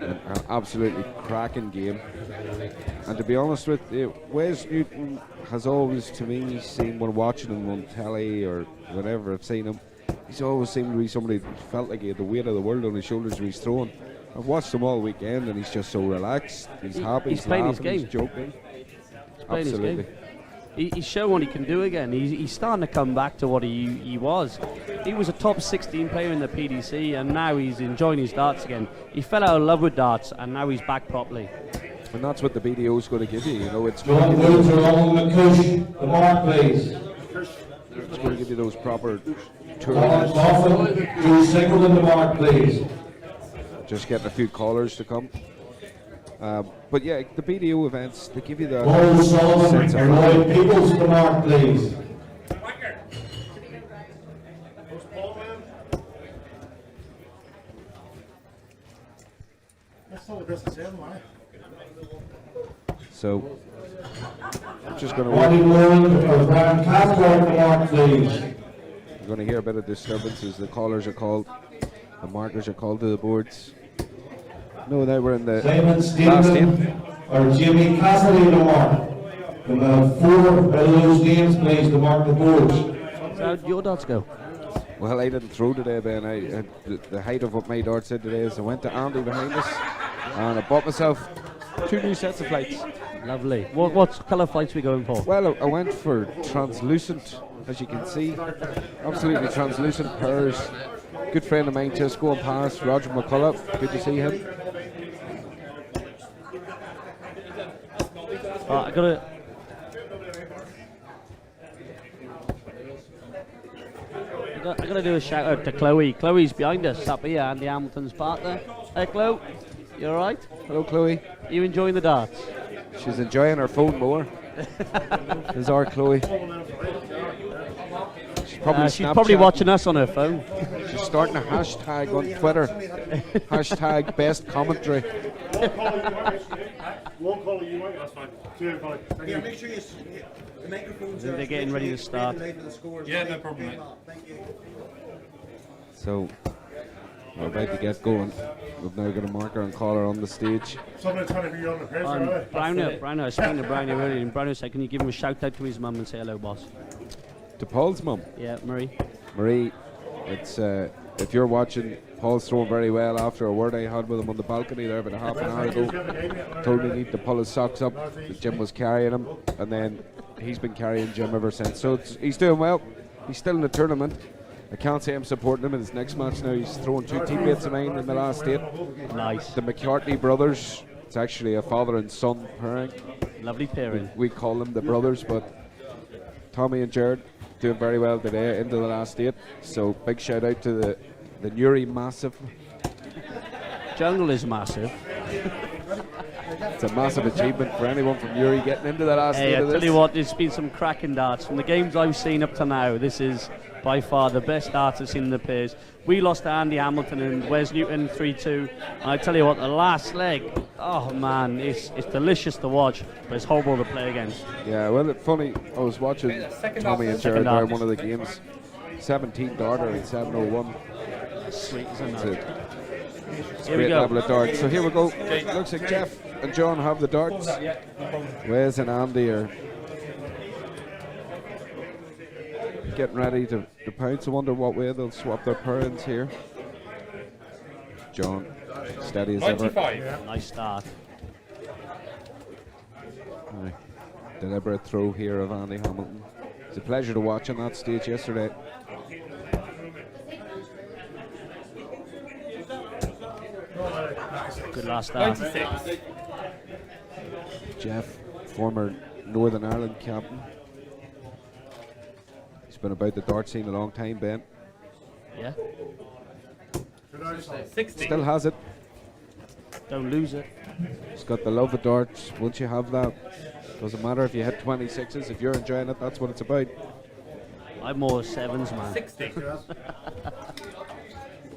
An absolutely cracking game. And to be honest with you, Wes Newton has always, to me, seemed when watching him on telly or whenever I've seen him, he's always seemed to be somebody that felt like he had the weight of the world on his shoulders when he's throwing. I've watched him all weekend and he's just so relaxed. He's happy, he's playing laughing, his he's game. joking. He's playing Absolutely. his game. He's showing what he can do again. He's starting to come back to what he was. He was a top 16 player in the PDC and now he's enjoying his darts again. He fell out of love with darts and now he's back properly. And that's what the BDO is going to give you. You know, it's John going to Woods along with Kush. The mark, please. give you those proper Thomas tours. Coffin, Drew Single in the mark, please. Just getting a few callers to come. But yeah, the BDO events, they give you the Paul Sullivan sense and of Lloyd Peoples in the mark, please. So, I'm just going to Ronnie Moran or Brian Casper in the mark, please. You're going to hear a bit of disturbance as the callers are called, the markers are called to the boards. No, now we're in the Simon last Stephen game. or Jimmy Cassidy in the mark. We'll have 4 of those names, please, to mark the boards. So how'd your darts go? Well, I didn't throw today, Ben. The height of what my darts did today is I went to Andy behind us and I bought myself 2 new sets of flights. Lovely. What colour flights are we going for? Well, I went for translucent, as you can see. Absolutely translucent pairs. Good friend of mine just going past, Roger McCullough. Good to see him. I gotta do a shout out to Chloe. Chloe's behind us up here, Andy Hamilton's partner. Hey, Chloe. You all right? Hello, Chloe. You enjoying the darts? She's enjoying her phone more. Is our Chloe. She's probably watching us on her phone. She's starting a hashtag on Twitter. Hashtag best commentary. One call you might. That's fine. Two, fine. Thank you. Make sure you the microphones They're getting ready to start. Yeah, no problem, mate. Thank you. So, we're about to get going. We've now got a marker and collar on the stage. Someone's trying to be on the pace, right? Browner, I was speaking to Browner earlier, and Browner said, can you give him a shout out to his mum and say hello, boss? To Paul's mum. Yeah, Marie. Marie, it's if you're watching, Paul's throwing very well after a word I had with him on the balcony there about a half an hour ago. Told me he need to pull his socks up. Jim was carrying him, and then he's been carrying Jim ever since. So he's doing well. He's still in the tournament. I can't say I'm supporting him in his next match now. He's throwing 2 teammates of mine in the last 8. Nice. The McCartney brothers. It's actually a father and son pairing. Lovely pairing. We call them the brothers, but Tommy and Jared doing very well today into the last 8. So big shout out to the Newry Massive. Jungle is massive. It's a massive achievement for anyone from Newry getting into the last 8 Hey, I of tell this. you what, there's been some cracking darts. From the games I've seen up to now, this is by far the best darts I've seen in the pairs. We lost to Andy Hamilton and Wes Newton 3-2. And I tell you what, the last leg, oh man, it's delicious to watch, but it's horrible to play against. Yeah, well, it's funny. I was watching Tommy and Jared there in one of the games. 17 darter and 701. Sweet, isn't It's it? a Here we great go. level of darts. So here we go. Looks like Jeff and John have the darts. Wes and Andy are getting ready to pounce. I wonder what way they'll swap their pairings here. John, steady as ever. Nice start. Aye. Deliberate throw here of Andy Hamilton. It's a pleasure to watch on that stage yesterday. Good last start. Jeff, former Northern Ireland captain. He's been about the dart scene a long time, Ben. Yeah, Still has it. don't lose it. He's got the love of darts. Once you have that, doesn't matter if you hit 26s. If you're enjoying it, that's what it's about. I'm more 7s, man.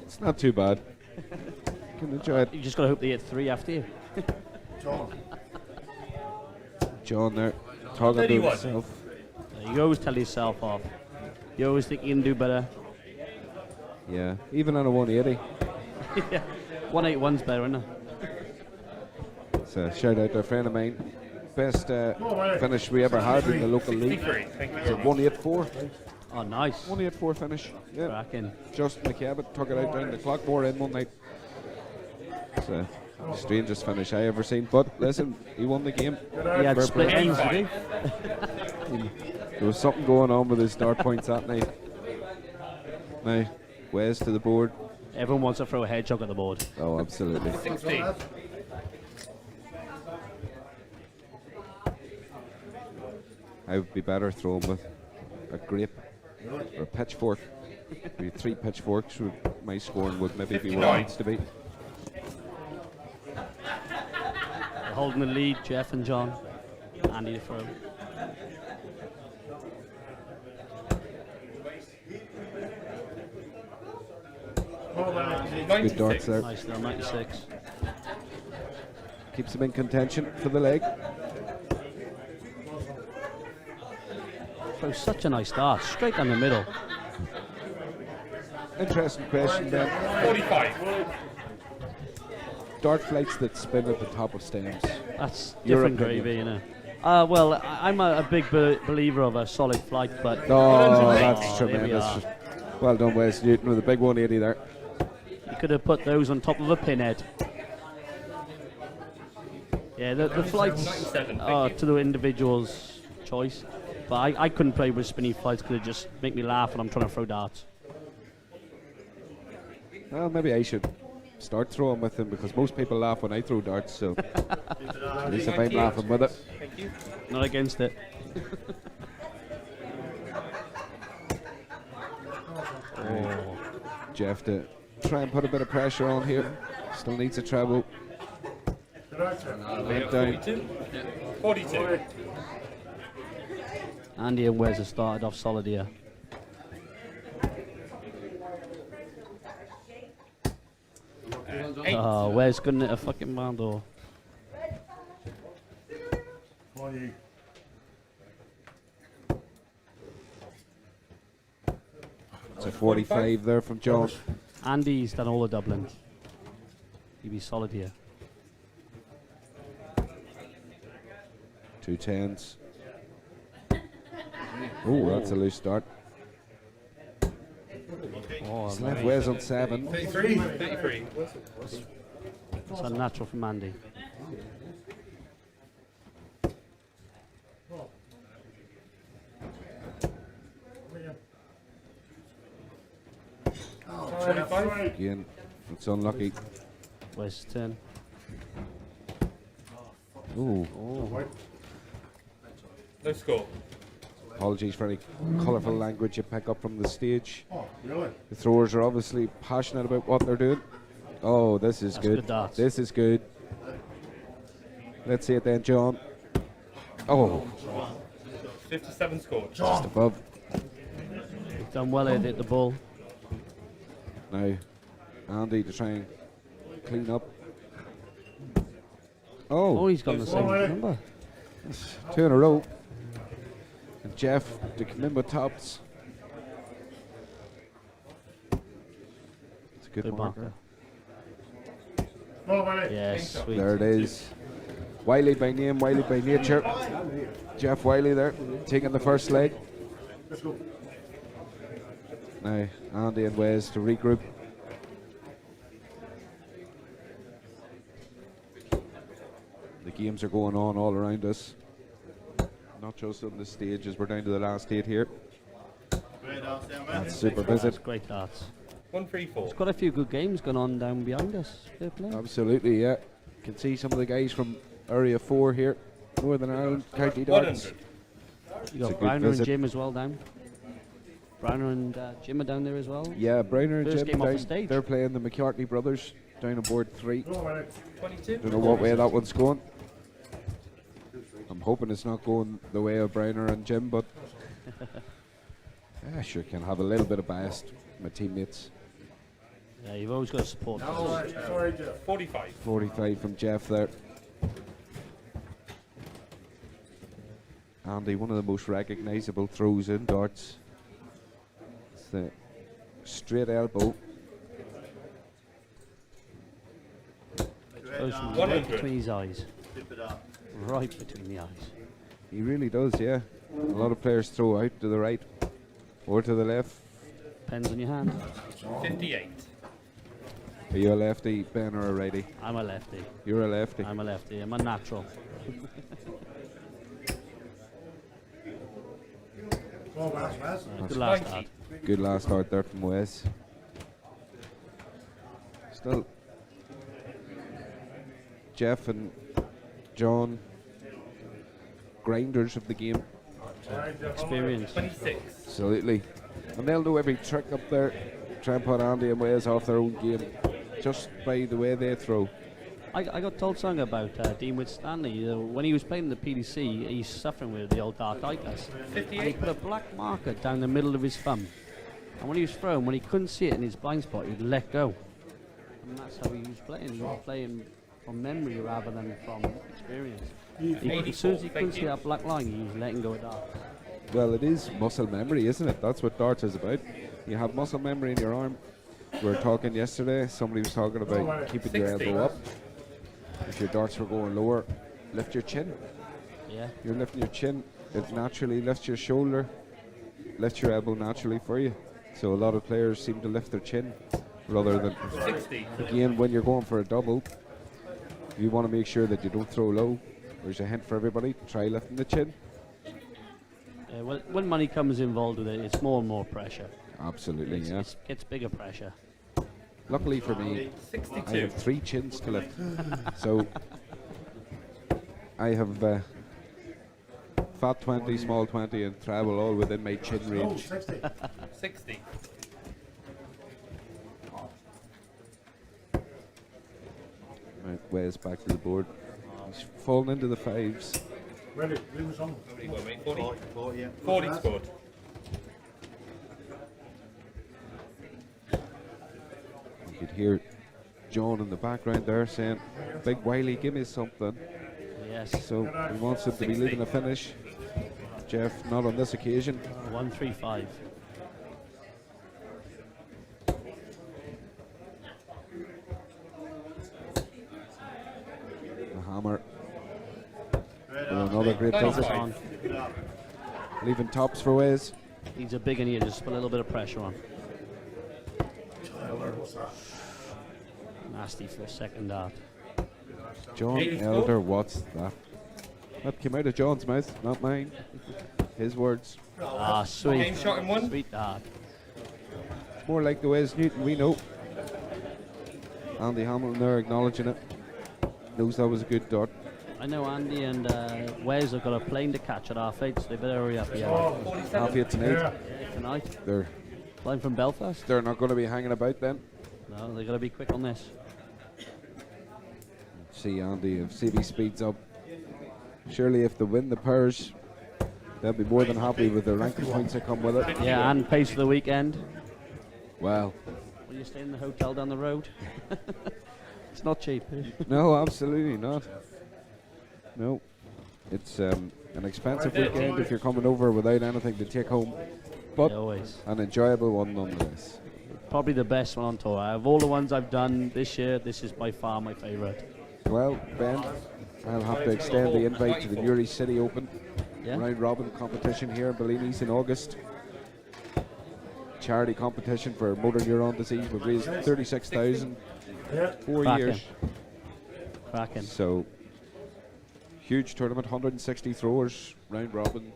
It's not too bad. You can enjoy it. You just got to hope they hit 3 after you. John there, talking to himself. You always tell yourself off. You always think you can do better. Yeah, even on a 180. 181's better, isn't it? So shout out to a friend of mine. Best finish we ever had in the local league. It's a 184. Oh, nice. 184 finish. Yeah. Cracking. Justin McCabe took it out down the clock more in one night. It's the strangest finish I ever seen. But listen, he won the game. He had Fair split play. ends, did he? There was something going on with his dart points that night. Now, Wes to the board. Everyone wants to throw a hedgehog at the board. Oh, absolutely. 16. I would be better thrown with a grape or a pitchfork. Maybe 3 pitchforks, my scoring would maybe be where it needs to be. They're holding the lead, Jeff and John. Andy to throw. Good darts there. Nice there, 96. Keeps him in contention for the leg. So such a nice start, straight down the middle. Interesting question then. 45. Dart flights that spin at the top of stems. That's Your different opinion. gravy, you know. Well, I'm a big believer of a solid flight, but Oh, that's there we tremendous. are. Well done, Wes Newton, with a big 180 there. You could have put those on top of a pinhead. Yeah, the flights are to the individual's choice, but I couldn't play with spinny flights because it just make me laugh when I'm trying to throw darts. Well, maybe I should start throwing with them because most people laugh when I throw darts, so at least if I'm laughing with it. Not against it. Jeff to try and put a bit of pressure on here. Still needs a treble. Bent down. 42. Andy and Wes have started off solid here. Oh, Wes couldn't hit a fucking man door. It's a 45 there from John. Andy's done all the doubling. He'd be solid here. 2 10s. Oh, that's a loose start. Oh, He's left Wes on 7. 33. it's unnatural from Andy. Again, it's unlucky. Wes' turn. Ooh, No score. apologies for any colourful language you pick up from the stage. The throwers are obviously passionate about what they're doing. Oh, this is That's good. good darts. This is good. Let's see it then, John. Oh, 57 scored. just above. He's done well at the ball. Now, Andy to try and clean up. Oh, Oh, he's got the same number. 2 in a row. And Jeff to come in with tops. It's a good Good marker. marker. Yes, sweet. There it is. Wiley by name, Wiley by nature. Jeff Wiley there, taking the first leg. Now, Andy and Wes to regroup. The games are going on all around us. Not just on the stage as we're down to the last 8 here. That's super That's visit. great darts. 134. There's quite a few good games going on down behind us. Fair play. Absolutely, yeah. Can see some of the guys from Area 4 here. Northern Ireland, County Darts. 100. You It's a got good Browner and visit. Jim as well down. Browner and Jim are down there as well. Yeah, Browner and First Jim game off the down, stage. they're playing the McCartney brothers down on board 3. 22. Don't know what way that one's going. I'm hoping it's not going the way of Browner and Jim, but I sure can have a little bit of bias with my teammates. Yeah, you've always got to support. 45. 45 from Jeff there. Andy, one of the most recognisable throws in darts. It's the straight elbow. Goes from 100. right between his eyes. Right between the eyes. He really does, yeah. A lot of players throw out to the right or to the left. Depends on your hand. 58. Are you a lefty, Ben, or a righty? I'm a lefty. You're a lefty. I'm a lefty. I'm a natural. Good last dart. Good last start there from Wes. Still, Jeff and John, grinders of the game. Experience. 26. Absolutely. And they'll do every trick up there, try and put Andy and Wes off their own game, just by the way they throw. I got told something about Dean Stanley. When he was playing the PDC, he's suffering with the old dartitis. And he 58. put a black marker down the middle of his thumb. And when he was throwing, when he couldn't see it in his blind spot, he'd let go. And that's how he was playing. He was playing from memory rather than from experience. As soon as he couldn't see that black line, he was letting go of darts. Well, it is muscle memory, isn't it? That's what darts is about. You have muscle memory in your arm. We were talking yesterday, somebody was talking about keeping your 60. elbow up. If your darts were going lower, lift your chin. Yeah. You're lifting your chin, it naturally lifts your shoulder, lifts your elbow naturally for you. So a lot of players seem to lift their chin rather than, 60. again, when you're going for a double, you want to make sure that you don't throw low. There's a hint for everybody, try lifting the chin. Well, when money comes involved with it, it's more and more pressure. Absolutely, yeah. It gets bigger pressure. Luckily for me, I 62. have 3 chins to lift. So I have fat 20, small 20 and travel all within my chin range. 60. Right, Wes back to the board. falling into the fives. Ready, leave us on. 40 scored. You could hear John in the background there saying, "Big Wiley, give me something." Yes. So he wants him to be leading a finish. Jeff, not on this occasion. 135. The hammer. With another great Focus double. on. Leaving tops for Wes. He's a big one here, just put a little bit of pressure on. Nasty for a second dart. John Elder, what's that? That came out of John's mouth, not mine. His words. Ah, sweet. Game shot in one. Sweet dart. It's more like the Wes Newton we know. Andy Hamilton there acknowledging it. Knows that was a good dart. I know Andy and Wes have got a plane to catch at half 8, so they better hurry up here. Half 8 tonight. Tonight, They're flying from Belfast. not going to be hanging about then. No, they got to be quick on this. See Andy, if CB speeds up, surely if they win the pairs, they'll be more than happy with the ranking points that come with it. Yeah, and pays for the weekend. Well, Will you stay in the hotel down the road? It's not cheap. no, absolutely not. No, it's an expensive weekend if you're coming over without anything to take home, but Always. an enjoyable one nonetheless. Probably the best one on tour. Out of all the ones I've done this year, this is by far my favourite. Well, Ben, I'll have to extend the invite to the Newry City Open Yeah? round robin competition here in Bellini's in August. Charity competition for motor neuron disease. We've raised 36,000 4 Cracking. years. Cracking. So huge tournament, 160 throwers, round robin,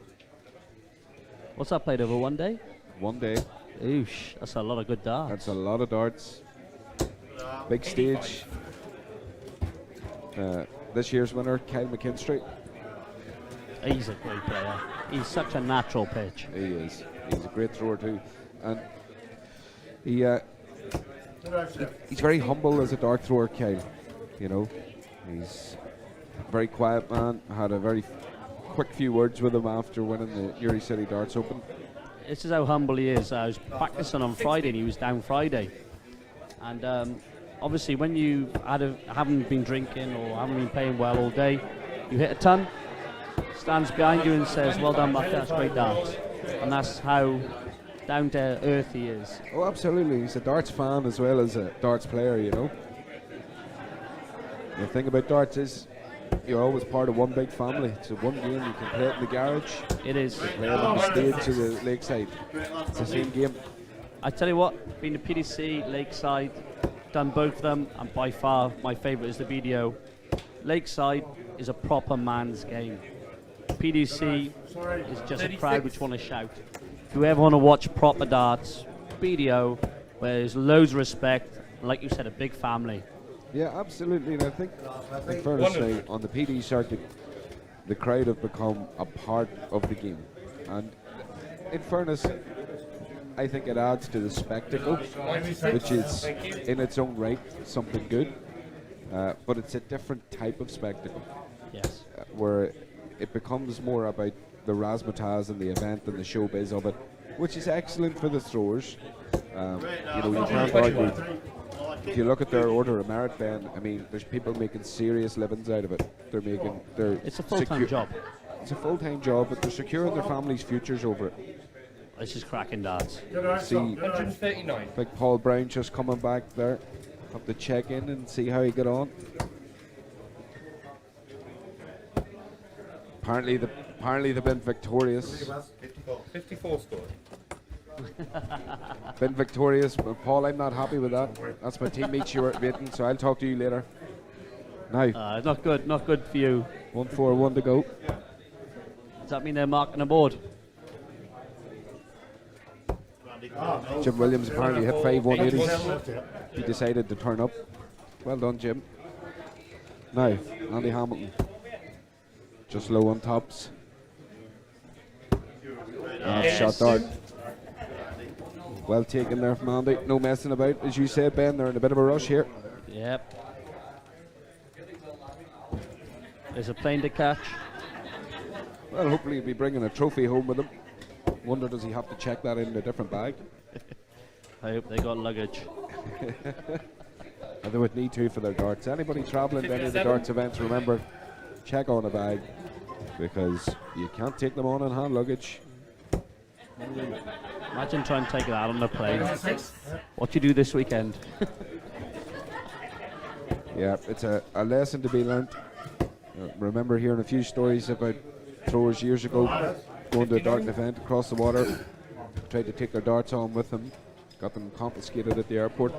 What's that played over one day? one day. Oosh, that's a lot of good darts. That's a lot of darts. Big stage. This year's winner, Kyle McKinstry. He's a great player. He's such a natural pitch. He is. He's a great thrower too, and he's very humble as a dart thrower, Kyle. You know, he's a very quiet man. I had a very quick few words with him after winning the Newry City Darts Open. This is how humble he is. I was practicing on Friday and he was down Friday. And obviously when you haven't been drinking or haven't been playing well all day, you hit a ton, stands behind you and says, "Well done, Buck, that's great darts." And that's how down to earth he is. Oh, absolutely. He's a darts fan as well as a darts player, you know. The thing about darts is you're always part of one big family. It's a one game. You can play it in the garage, It is. play it on the stage or the lakeside. It's the same game. I tell you what, been to PDC, Lakeside, done both of them, and by far my favourite is the BDO. Lakeside is a proper man's game. PDC is just a crowd which want to shout. If you ever want to watch proper darts, BDO, where there's loads of respect, like you said, a big family. Yeah, absolutely. And I think, in fairness, say, on the PD circuit, the crowd have become a part of the game. And in fairness, I think it adds to the spectacle, which is in its own right something good. But it's a different type of spectacle, Yes. where it becomes more about the razzmatazz and the event and the showbiz of it, which is excellent for the throwers. You know, you can't argue. If you look at their order of merit, Ben, I mean, there's people making serious livings out of it. It's a full-time job. It's a full-time job, but they're securing their families' futures over it. This is cracking darts. See, 139. like Paul Brown just coming back there. Have to check in and see how he got on. Apparently they've been victorious. 54 scored. Been victorious, but Paul, I'm not happy with that. That's my teammates you were rating, so I'll talk to you later. Now, Not good for you. 1-4-1 to go. Does that mean they're marking a board? Jim Williams apparently hit 5 180s. He decided to turn up. Well done, Jim. Now, Andy Hamilton. Just low on tops. Shot dart. Well taken there from Andy. No messing about. As you said, Ben, they're in a bit of a rush here. Yep. There's a plane to catch. Well, hopefully he'll be bringing a trophy home with him. Wonder does he have to check that in a different bag? I hope they got luggage. And they would need to for their darts. Anybody travelling to any of the darts events, remember, check on a bag, because you can't take them on in hand luggage. Imagine trying to take that on the plane. What you do this weekend? Yeah, it's a lesson to be learnt. Remember hearing a few stories about throwers years ago going to a dart event across the water, tried to take their darts on with them, got them confiscated at the airport,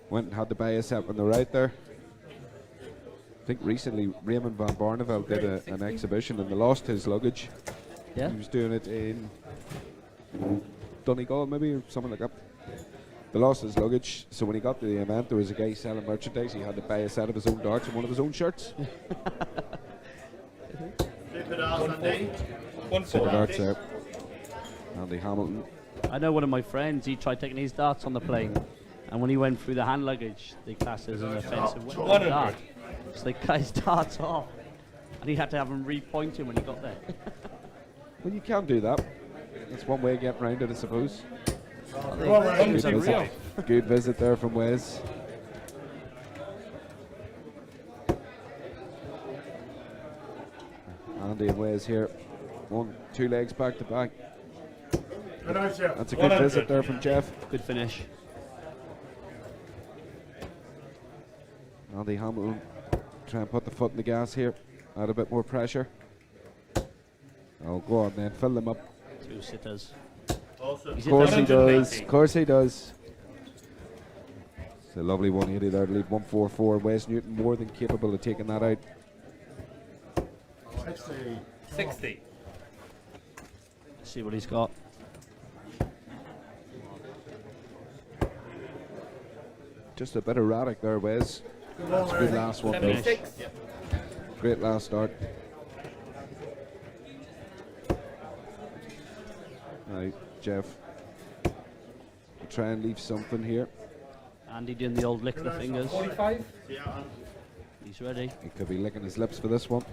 went and had to buy a set when they were out there. I think recently Raymond van Barneveld did an exhibition and they lost his luggage. Yeah. He was doing it in Donegal maybe, or something like that. They lost his luggage, so when he got to the event there was a guy selling merchandise. He had to buy a set of his own darts and one of his own shirts. Set of darts there. Andy Hamilton. I know one of my friends, he tried taking his darts on the plane, and when he went through the hand luggage, they classed it as an offensive dart. So they cut his darts off, and he had to have them repointed when he got there. Well, you can do that. That's one way of getting around it, I suppose. Good visit there from Wes. Andy and Wes here. 2 legs back to back. That's a good visit there from Jeff. Good finish. Andy Hamilton try and put the foot in the gas here. Add a bit more pressure. Oh, go on then, fill them up. 2 sitters. Of course he does. Of course he does. It's a lovely one hitty there to lead 144. Wes Newton more than capable of taking that out. 60. See what he's got. Just a bit erratic there, Wes. That's a good last one, though. 76. Great last start. Right, Jeff. Try and leave something here. Andy doing the old lick the fingers. 45. He's ready. He could be licking his lips for this one.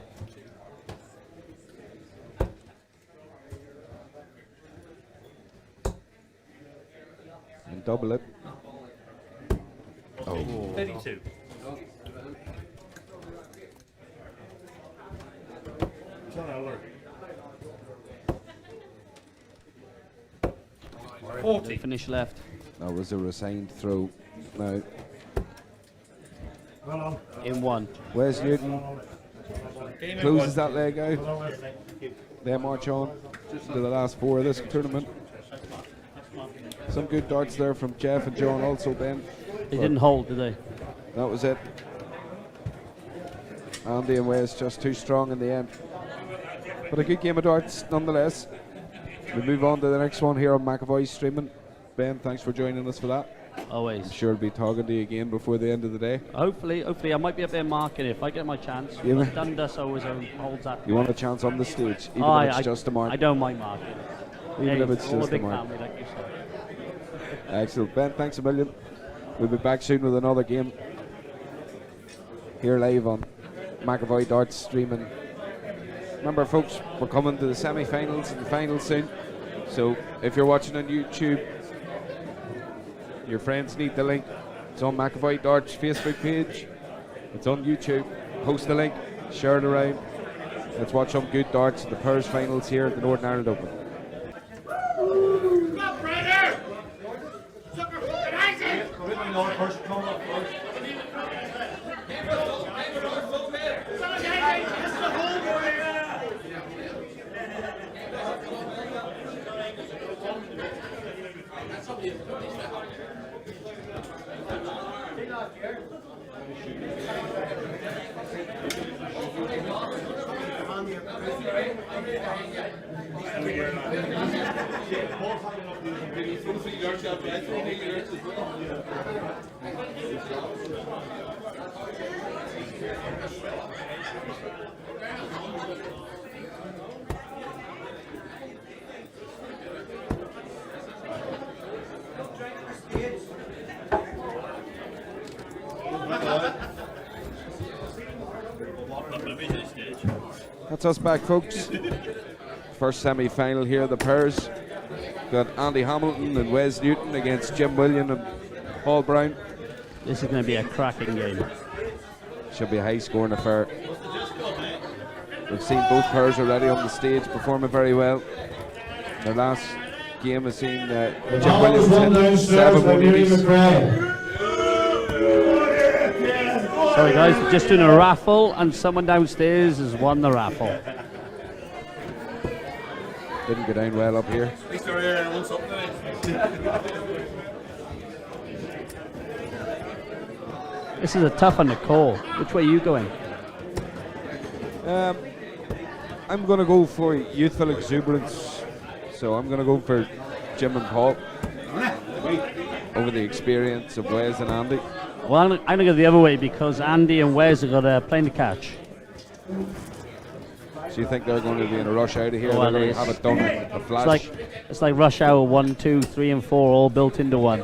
And double it. Oh. 32. No finish left. That was a resigned throw. Now, In 1. Wes Newton closes that leg out. They march on to the last 4 of this tournament. Some good darts there from Jeff and John also, Ben. They didn't hold, did they? That was it. Andy and Wes just too strong in the end. But a good game of darts nonetheless. We move on to the next one here on McAvoy streaming. Ben, thanks for joining us for that. Always. I'm sure I'll be talking to you again before the end of the day. Hopefully I might be up there marking it if I get my chance. Yeah, Dundas always holds that. You want a chance on the stage, even if it's just a mark. I don't mind marking. Even if it's all just a big a mark. family, like you said. Excellent. Ben, thanks a million. We'll be back soon with another game here live on McAvoy Darts streaming. Remember, folks, we're coming to the semi-finals and the finals soon. So if you're watching on YouTube, your friends need the link. It's on McAvoy Darts Facebook page. It's on YouTube. Post the link, share it around. Let's watch some good darts in the Pairs finals here at the Northern Ireland Open. That's us back, folks. First semi-final here, the pairs. Got Andy Hamilton and Wes Newton against Jim William and Paul Brown. This is going to be a cracking game. Should be a high-scoring affair. We've seen both pairs already on the stage performing very well. Their last game has seen Jim Williams hit 7 180s. Sorry guys, we're just doing a raffle and someone downstairs has won the raffle. Didn't go down well up here. At least they're here and won something. This is a tough one to call. Which way are you going? I'm going to go for youthful exuberance. So I'm going to go for Jim and Paul over the experience of Wes and Andy. Well, I'm going to go the other way because Andy and Wes have got a plane to catch. So you think they're going to be in a rush out of here? Well, They're going to have it done in a flash? It's like Rush Hour 1, 2, 3 and 4 all built into one.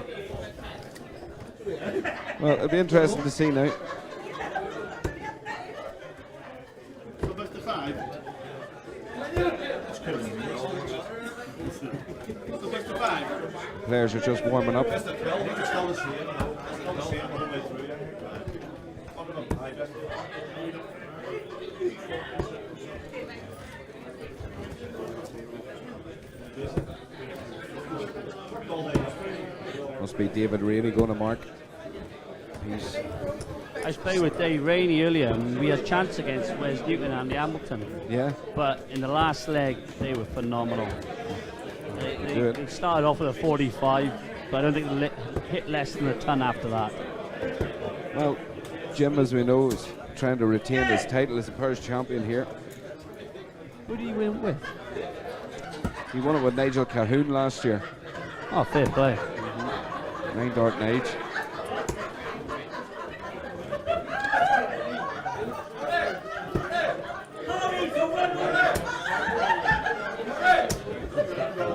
Well, it'll be interesting to see now. Best of 5. Best of 5. Players are just warming up. Best of 12. It's still the same. All the way through. Must be David Rainey going to mark. I was playing with Dave Rainey earlier and we had a chance against Wes Newton and Andy Hamilton. Yeah. But in the last leg, they were phenomenal. They started off with a 45, but I don't think they hit less than a ton after that. Well, Jim, as we know, is trying to retain his title as the Pairs champion here. Who did he win with? He won it with Nigel Calhoun last year. Oh, fair play. 9 Dart Nige.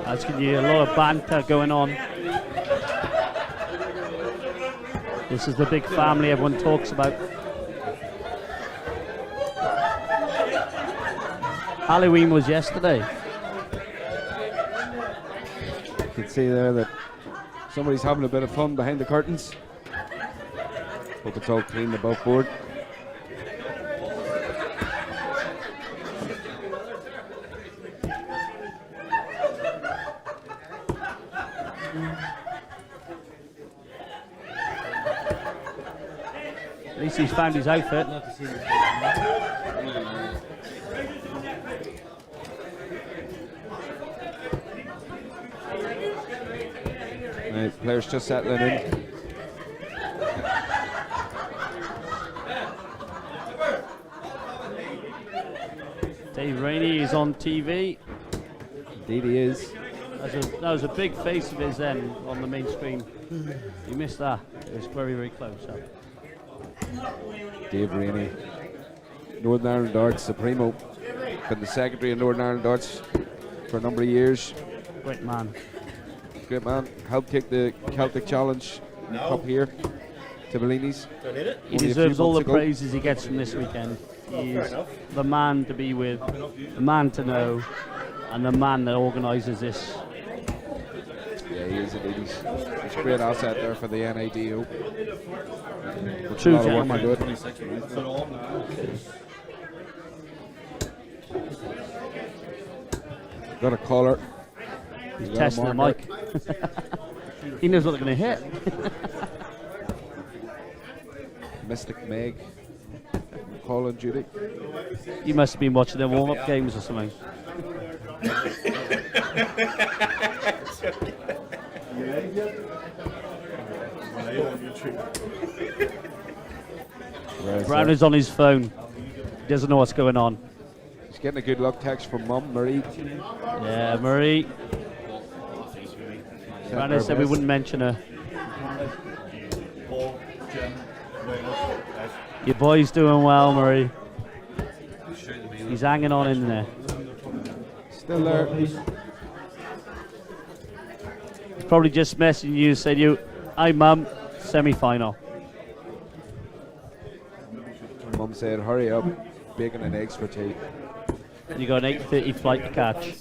That's going to be a lot of banter going on. This is the big family everyone talks about. Halloween was yesterday. You can see there that somebody's having a bit of fun behind the curtains. Hope it's all clean above board. At least he's found his outfit. Right, players just settling in. Dave Rainey is on TV. Indeed he is. That was a big face of his then on the main screen. You missed that. It was very, very close up. Dave Rainey, Northern Ireland Darts Supremo. Been the secretary of Northern Ireland Darts for a number of years. Great man. Great man. Helped take the Celtic Challenge Cup here to Bellini's. He deserves all the praises he gets from this weekend. He is the man to be with, the man to know, and the man that organises this. Yeah, he is indeed. He's a great asset there for the NIDO. True A lot of work gentleman. to do. Got a caller. He's got a testing the marker. mic. He knows what they're going to hit. Mystic Meg. Call on duty. You must have been watching their warm-up games or something. Brown is on his phone. He doesn't know what's going on. He's getting a good luck text from Mum, Marie. Yeah, Marie. Brandon said we wouldn't mention her. Your boy's doing well, Marie. He's hanging on in there. Still there. He's probably just messaging you, said you, hi Mum, semi-final. Mum said, hurry up, bacon and eggs for tea. You got an 8:30 flight to catch.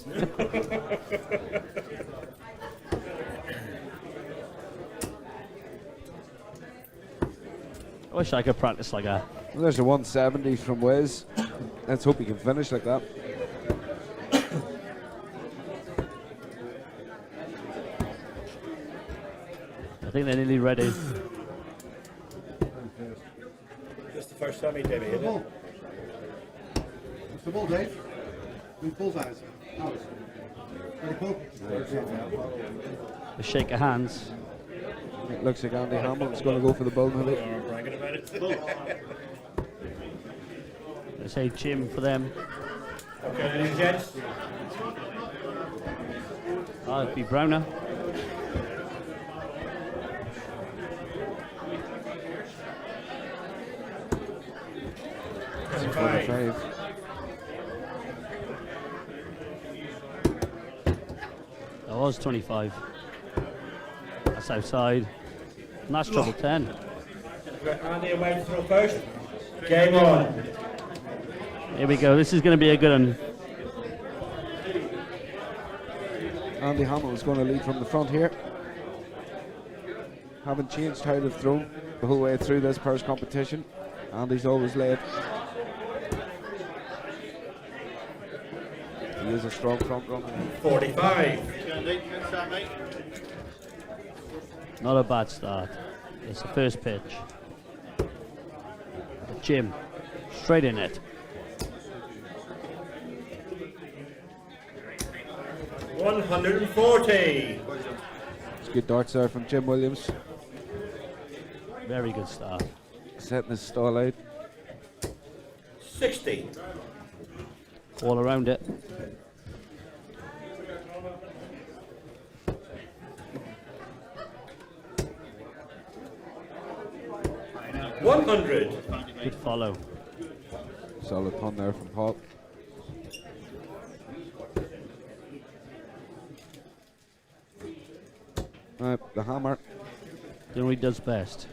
I wish I could practice like that. Well, there's a 170 from Wes. Let's hope he can finish like that. I think they're nearly ready. Just the first time he did it, isn't it? What's the ball, Dave? Who pulls eyes? Alex. Ready, pull? A shake of hands. It looks like Andy Hamilton's going to go for the ball maybe. They say Jim for them. Okay, ladies and gents. Oh, it'd be Browner. Five. That was 25. That's outside. And that's trouble 10. Andy away to throw first. Game on. Here we go. This is going to be a good one. Andy Hamilton's going to lead from the front here. Haven't changed how they've thrown the whole way through this purse competition. Andy's always led. He is a strong front runner. 45. Not a bad start. It's the first pitch. Jim, straight in it. 140. It's good darts there from Jim Williams. Very good start. Setting his stall out. 60. All around it. $100. Good follow. Solid pun there from Paul. The hammer. Doing what he does best.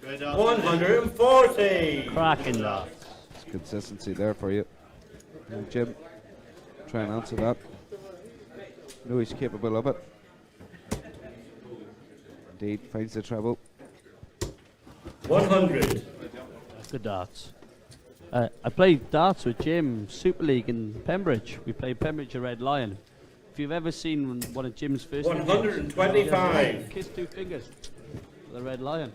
140. Cracking that. It's consistency there for you. And Jim, try and answer that. Know he's capable of it. Indeed, finds the treble. 100. Good darts. I played darts with Jim, Super League in Pembridge. We played Pembridge a Red Lion. If you've ever seen one of Jim's first 125. kiss two fingers. The Red Lion.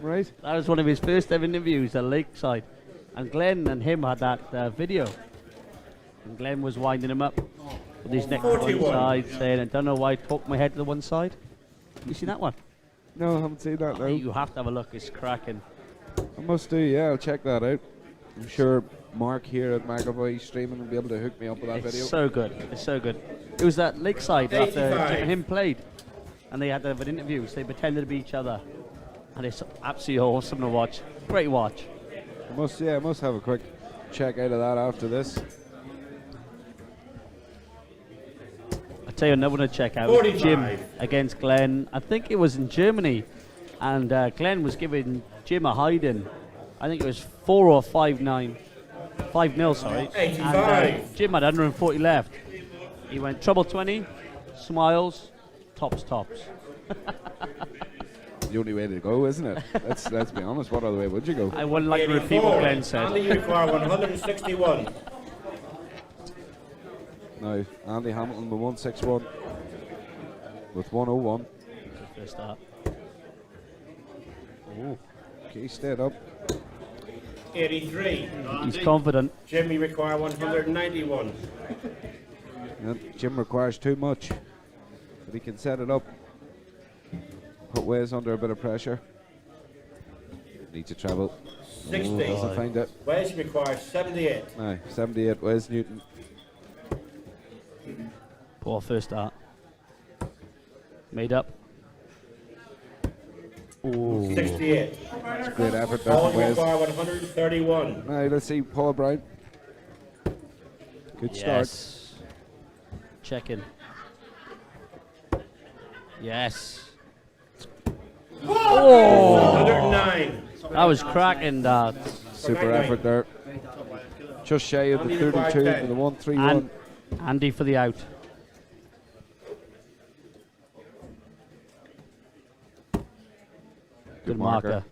Right. That was one of his first ever interviews at Lakeside. And Glenn and him had that video. And Glenn was winding him up with his neck to one 41. side, saying, I don't know why I talked my head to the one side. You seen that one? No, I haven't seen that now. You have to have a look, it's cracking. I must do, yeah, I'll check that out. I'm sure Mark here at McAvoy Streaming will be able to hook me up with that It's video. so good, it's so good. It was at Lakeside after 85. Jim and him played. And they had to have an interview, so they pretended to be each other. And it's absolutely awesome to watch. Great watch. I must have a quick check out of that after this. I'll tell you another one to check out. 45. Jim against Glenn. I think it was in Germany. And Glenn was giving Jim a hiding. I think it was 4 or 5-9. 5-0, sorry. 85. And Jim had 140 left. He went treble 20, smiles, tops. The only way to go, isn't it? Let's be honest. What other way would you go? I wouldn't like to repeat what Glenn said. Andy, you require 161. Now, Andy Hamilton with 161 with 101. First start. Oh, okay, stayed up. 83. He's confident. Jimmy require 191. And Jim requires too much, but he can set it up. Put Wes under a bit of pressure. Needs a treble. 60. Doesn't find it. Wes requires 78. Aye, 78. Wes Newton. Poor first start. Made up. Ooh. 68. It's a great effort there Paul from Wes. require 131. Now let's see Paul Brown. Good start. Yes. Checking. Yes. 109. That was cracking that. Super effort there. Just shy of the Andy required 32 10. for the 1-3-1. Andy for the out. Good marker.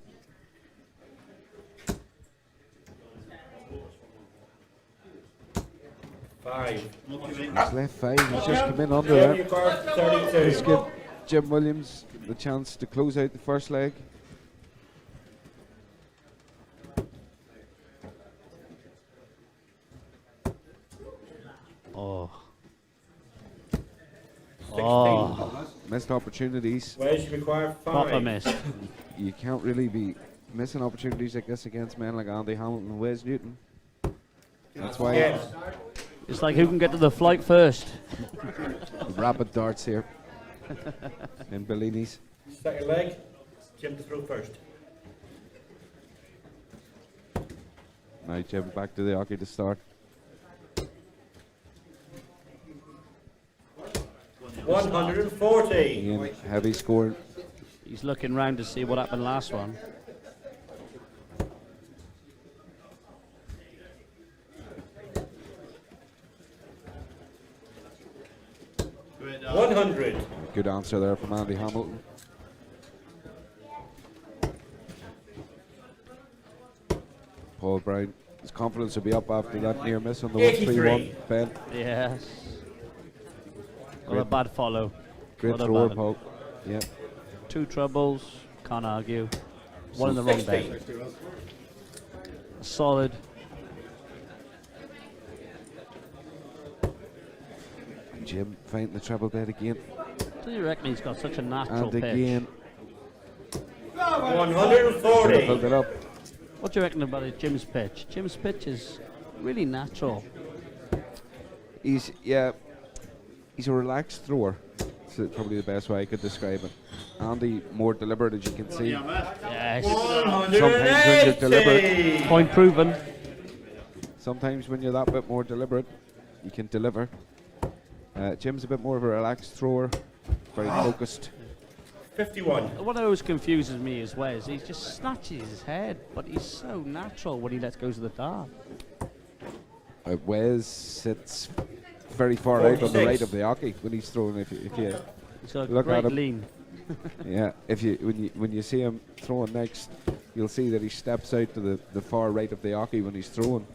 Five. He's left 5. He's just come in under Jim there. required Let's 32. give Jim Williams the chance to close out the first leg. Oh. 16. Oh. Missed opportunities. Wes, you require Proper 5. miss. You can't really be missing opportunities, I guess, against men like Andy Hamilton and Wes Newton. That's why Yes. It's like who can get to the flight first. rapid darts here in Bellini's. Second leg. Jim to throw first. Now Jim back to the hockey to start. 140. Again, heavy score. He's looking round to see what happened last one. Good. 100. Good answer there from Andy Hamilton. Paul Brown, his confidence will be up after that near miss on the 1-3-1. Ben, Yes. What a Great. bad follow. great What a thrower, bad Paul. Yeah, 2 troubles. Can't argue. One in the wrong 60. bed. Solid. Jim finding the treble bed again. Do you reckon he's got such a natural And pitch? again, 140. build it up. What do you reckon about Jim's pitch? Jim's pitch is really natural. He's a relaxed thrower. That's probably the best way I could describe it. Andy, more deliberate, as you can see. Yes. Sometimes when you're deliberate, 180. Point proven. sometimes when you're that bit more deliberate, you can deliver. Jim's a bit more of a relaxed thrower, very focused. 51. What always confuses me is Wes. He just snatches his head, but he's so natural when he lets go to the dart. Wes sits very far out on the 46. right of the hockey when he's throwing. If you He's got a Look at great him. lean. yeah, when you see him throwing next, you'll see that he steps out to the far right of the hockey when he's throwing.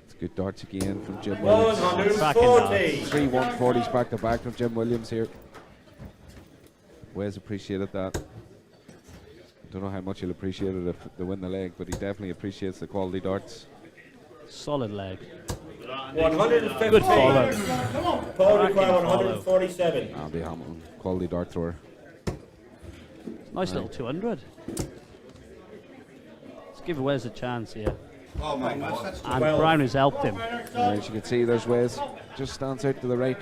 It's good darts again from Jim Williams. 140. 3 140s back to back from Jim Williams here. Wes appreciated that. Don't know how much he'll appreciate it if they win the leg, but he definitely appreciates the quality darts. Solid leg. 150. Good follow. Paul required Cracking follow. 147. Andy Hamilton, quality dart thrower. Nice little 200. Let's give Wes a chance here. Oh my gosh, that's And 12. Brown has helped him. As you can see, there's Wes. Just stands out to the right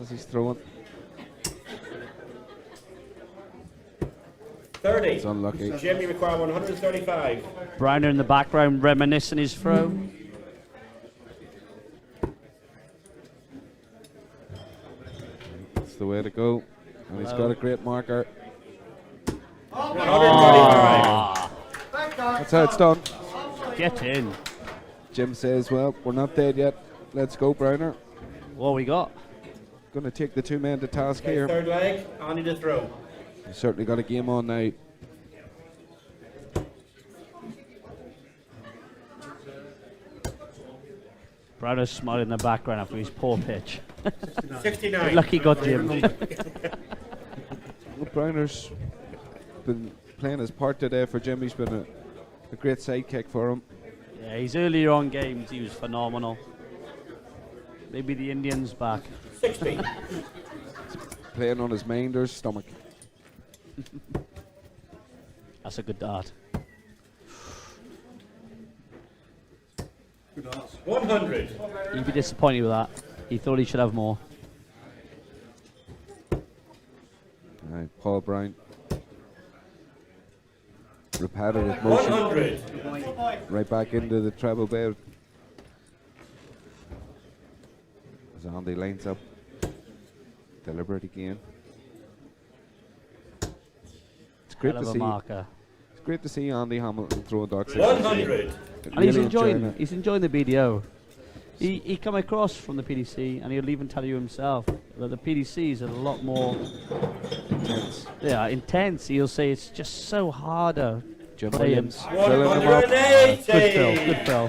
as he's throwing. 30. It's unlucky. Jim, you require 135. Browner in the background reminiscing his throw. That's the way to go. And he's got a great marker. 135. That's how it's done. Get in. Jim says, well, we're not dead yet. Let's go, Browner. What we got? Going to take the 2 men to task Okay, here. third leg. Andy to throw. He's certainly got a game on now. Browner's smiling in the background after his poor pitch. 69. Lucky got Jim. Well, Browner's been playing his part today for Jim. He's been a great sidekick for him. Yeah, his earlier on games, he was phenomenal. Maybe the Indians back. 60. Playing on his mind or his stomach. That's a good dart. good arts. 100. He'd be disappointed with that. He thought he should have more. Right, Paul Brown. Repetitive motion. 100. Right back into the treble bed. As Andy lines up. Deliberate again. It's great Hell to of a see. marker. It's It's great to see Andy Hamilton throwing darts. 100. And he's enjoying the BDO. He come across from the PDC, and he'll even tell you himself that the PDCs are a lot more intense. Yeah, intense. He'll say it's just so harder. Jim playing. Williams filling them up. 180. Good Phil.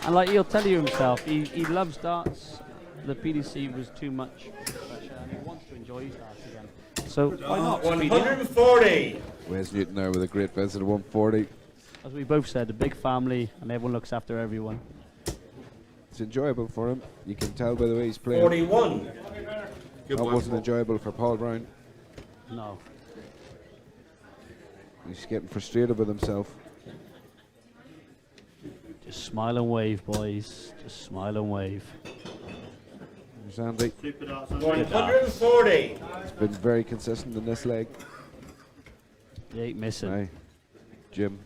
And like he'll tell you himself, he loves darts. The PDC was too much pressure, and he wants to enjoy his darts again. So why not? 140. Wes Newton there with a great visit at 140. As we both said, a big family, and everyone looks after everyone. It's enjoyable for him. You can tell by the way he's playing. 41. That wasn't enjoyable for Paul Brown. No. He's getting frustrated with himself. Just smile and wave, boys. Just smile and wave. There's Andy. 140. He's been very consistent in this leg. He ain't missing. Aye. Jim.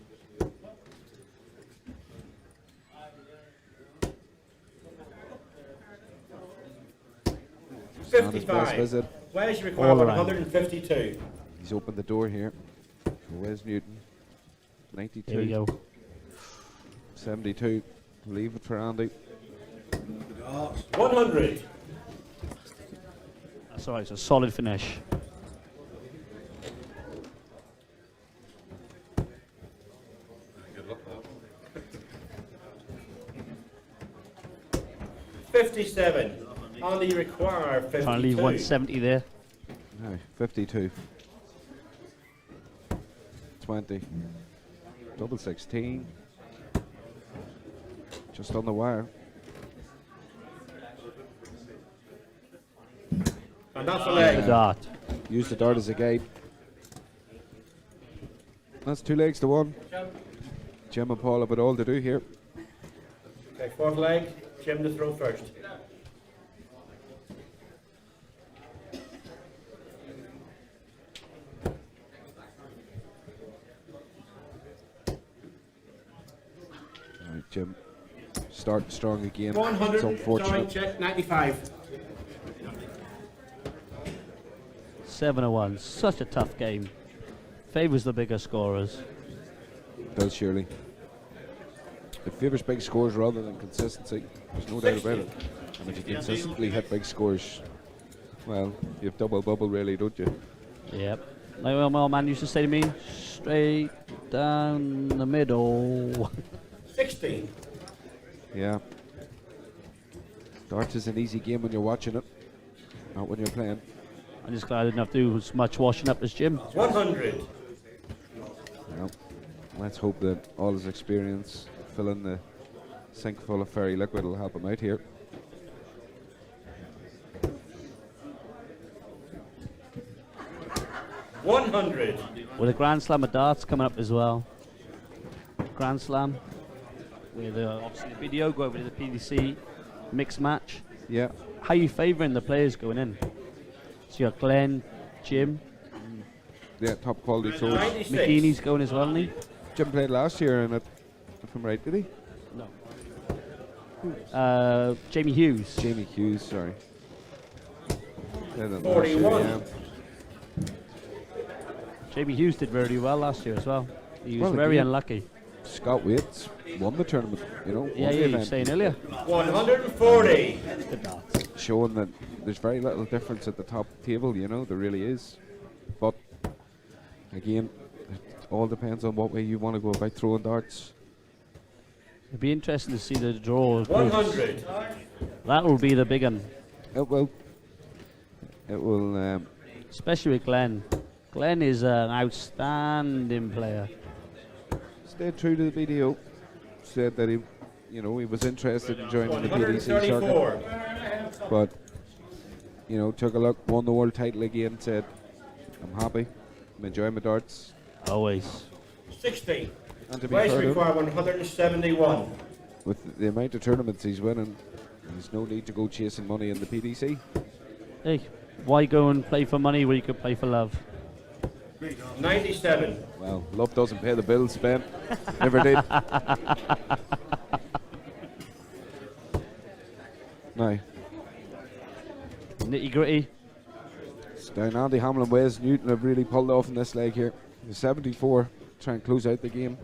55. Where's your requirement? 152. He's opened the door here. Wes Newton. 92. Here we go. 72. Leave it for Andy. 100. That's alright, it's a solid finish. $57. Only require 52. Trying to leave 170 there. No, 52. 20. Double 16. Just on the wire. And that's a leg. The dart. Use the dart as a guide. That's 2 legs to 1. Jim and Paul have it all to do here. Okay, 4th leg. Jim to throw first. Right, Jim. Starting strong again. 100. It's unfortunate. Sorry, check. 95. 7-1. Such a tough game. Favours the bigger scorers. Does surely. It favours big scores rather than consistency. There's no doubt about it. And if you consistently hit big scores, well, you have double bubble really, don't you? Yep. Like my old man used to say to me, straight down the middle. 16. Yeah. Darts is an easy game when you're watching it, not when you're playing. I'm just glad I didn't have to do as much washing up as Jim. 100. Well, let's hope that all his experience filling the sink full of fairy liquid will help him out here. $100. With a Grand Slam of darts coming up as well. Grand Slam. With obviously the video, go over to the PDC mixed match. Yeah. How are you favouring the players going in? So you got Glenn, Jim, Yeah, top quality throws. 96. McGeeney's going as well, isn't he? Jim played last year in it, if I'm right, did he? Jamie Hughes. Jamie Hughes, sorry. Yeah, that last 41. year, Jamie Hughes did very well last year as well. He was Well, very again, unlucky. yeah. Scott Waits won the tournament, you know. Yeah, won the you were event, saying earlier. 140. Good darts. showing that there's very little difference at the top table, you know, there really is. But again, it all depends on what way you want to go about throwing darts. It'd be interesting to see the draw. 100. That will be the big one, It will. It will. especially with Glenn. Glenn is an outstanding player. Stayed true to the BDO. Said that he, you know, he was interested in joining the PDC circuit, 134. but you know, took a look, won the world title again. Said, "I'm happy. I'm enjoying my darts." Always. 60. And to be West fair to him, require 171. with the amount of tournaments he's winning, there's no need to go chasing money in the PDC. Hey, why go and play for money when you could play for love? 97. Well, love doesn't pay the bills, Ben. Never did. No. Nitty gritty. It's down Andy Hamlin, Wes Newton have really pulled off in this leg here. 74. try and close out the game.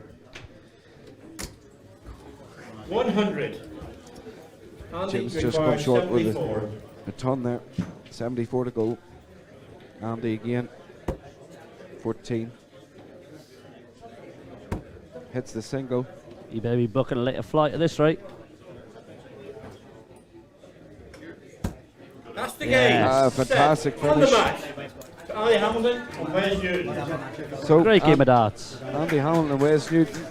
100. Andy Jim's just come requires short with 74. a ton there. 74 to go. Andy again. 14. Hits the single. You better be booking a later flight at this rate. That's the Yes. game. Fantastic Set. On the finish. match. To Andy Hamilton and Wes Newton. So Great game of darts. Andy Hamilton and Wes Newton,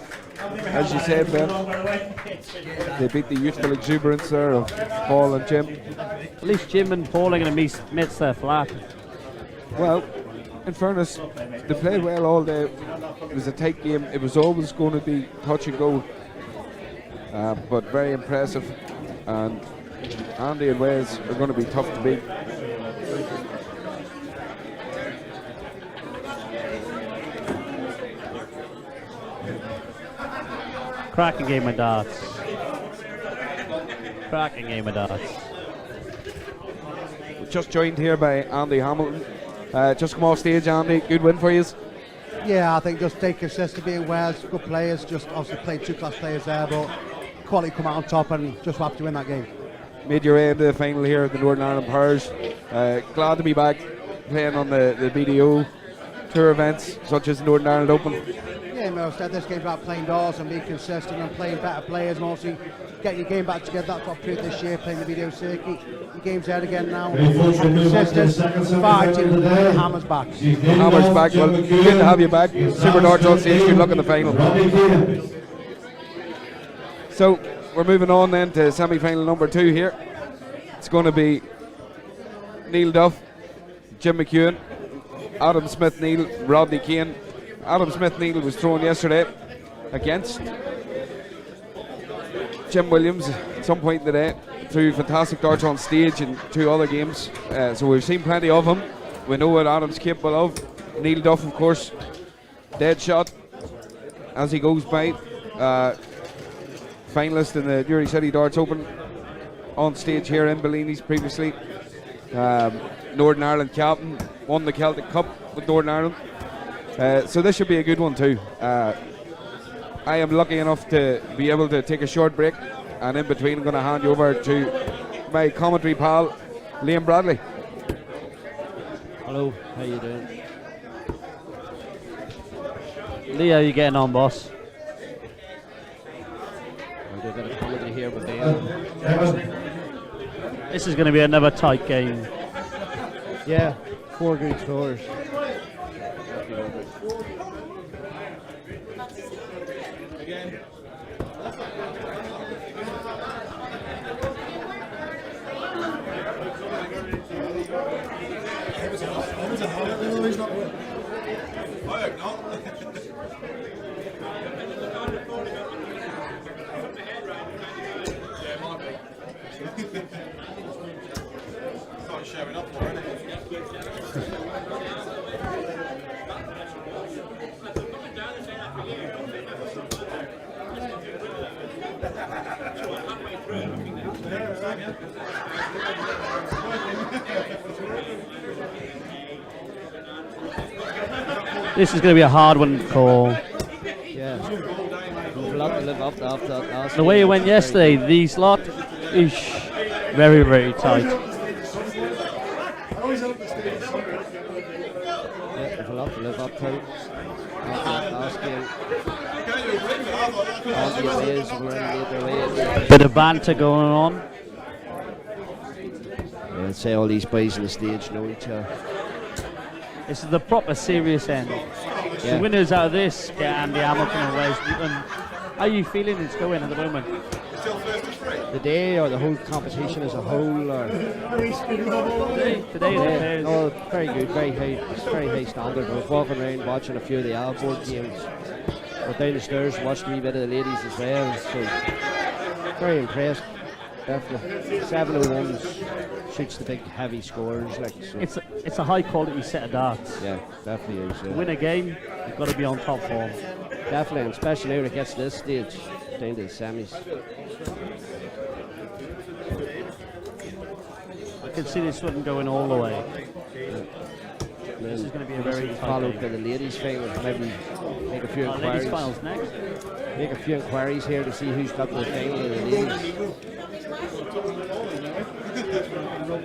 as you said, Ben, they beat the youthful exuberance there of Paul and Jim. At least Jim and Paul are going to meet their flat. Well, in fairness, they played well all day. It was a tight game. It was always going to be touch and go, but very impressive. And Andy and Wes are going to be tough to beat. Cracking game of darts. Cracking game of darts. Just joined here by Andy Hamilton. Just come off stage, Andy. Good win for you. Yeah, I think just stay consistent, being Wales, good players, just obviously played two class players there, but quality come out on top and just happy to win that game. Made your way into the final here at the Northern Ireland Powers. Glad to be back playing on the BDO tour events such as Northern Ireland Open. Yeah, most said this game's about playing doors and being consistent and playing better players and also getting your game back together. That's what proved this year, playing the video circuit. Your game's there again now. Consistent, fighting, and the hammer's back. Hammer's back. Well, good to have you back. Super Darts on stage. Good luck in the final. So we're moving on then to semi-final number 2 here. It's going to be Neil Duff, Jim McEwen, Adam Smith-Neil, Rodney Kane. Adam Smith-Neil was thrown yesterday against Jim Williams at some point today through fantastic darts on stage in 2 other games. So we've seen plenty of him. We know what Adam's capable of. Neil Duff, of course, dead shot as he goes by. Finalist in the Newry City Darts Open on stage here in Bellini's previously. Northern Ireland captain, won the Celtic Cup with Northern Ireland. So this should be a good one too. I am lucky enough to be able to take a short break, and in between I'm going to hand you over to my commentary pal, Liam Bradley. Hello, how you doing? Lee, how you getting on, boss? I'll do a bit of commentary here with Ben. This is going to be another tight game. Yeah, 4 good scores. This is going to be a hard one to call. Yeah, we've a lot to live up to after that last The way it game. went yesterday, these lot is very, very tight. Yeah, we've a lot to live up to after that last game. Andy and Liz were in their way. Bit of banter going on. Yeah, I'd say all these boys on the stage know each other. This is the proper serious end. Yeah. The winners out of this get Andy Hamilton and Wes Newton. How are you feeling it's going at the moment? The day or the whole competition as a whole? Or Today it appears. no, very good, very high, it's very high standard. We're walking around watching a few of the outboard games. We're down the stairs watching a wee bit of the ladies as well. So very impressed. Definitely. 701s shoots the big heavy scores. Like so. It's a high quality set of darts. Yeah, definitely is. To win a game, you've got to be on top form. Definitely, and especially now when it gets to this stage, down to the semis. I can see this one going all the way. This is going to be a very tight followed by game. the ladies' final. Maybe make a few Ladies' inquiries. finals next. Make a few inquiries here to see who's got the final of the ladies.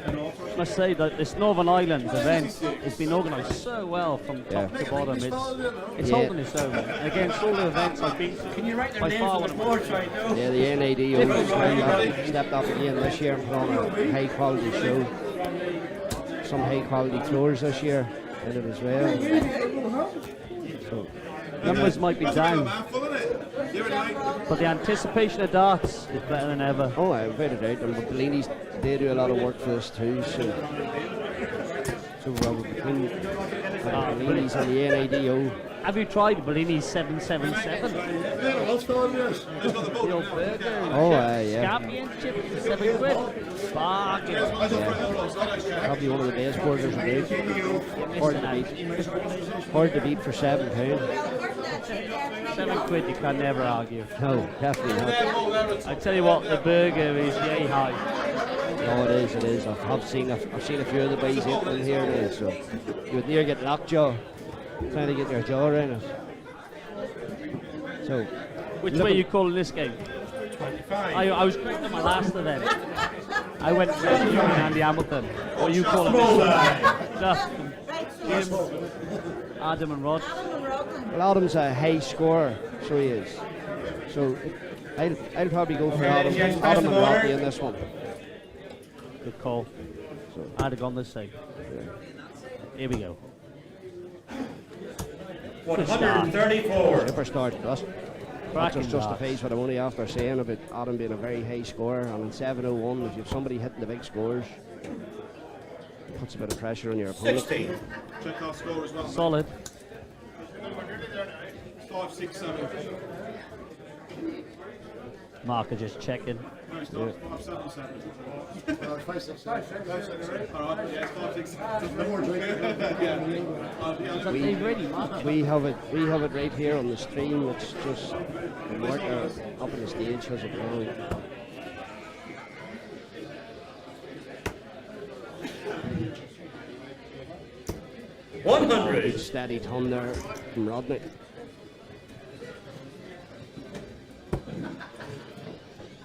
I must say that this Northern Ireland event has been organised so well from top to bottom. It's holding its own. And against all the events I've been to, Can you write their by names far on one the of my board so I know? Yeah, the NIDO stepped up again this year and put on a high quality show. Some high quality throwers this year in it as well. So, numbers might be down, but the anticipation of darts is better than ever. oh, I invited out them, but the ladies, they do a lot of work for this too. So between the ladies and the NIDO, Have you tried Bellini's 777? The old burger. oh, yeah. Scorpion chip for £7. Bargain. Probably one of the best burgers about. Hard to beat. Hard to beat for £7. £7 you can never argue. No, definitely not. I tell you what, the burger is yay high. No, it is, it is. I've seen a few of the boys in here now, so you would near get lockjaw trying to get your jaw around it. So, Which way are you calling this game? 25. I was correct on my last event. I went to Andy Hamilton. What are you calling this? Justin, Jim, Adam and Rod. well, Adam's a high scorer, so he is. So, I'll probably go for Adam and Rocky in this one. Good call. I'd have gone this side. Here we go. 134. Super start, that Cracking just justifies what I'm only after saying about Adam being a very high scorer. And in 701, if you have somebody hitting the big scores, it puts a bit of pressure on your opponent. 60. Check our score as well. Solid. 5, 6, 7. Mark are just checking. No, it's not. 5, 7, 7. 5, 6, 7. Alright, yeah, 5, 6, 7. Is that Dave ready, Mark? We have it right here on the stream. It's just Martha up on the stage has it wrong. Big 100. steady ton there from Rodney.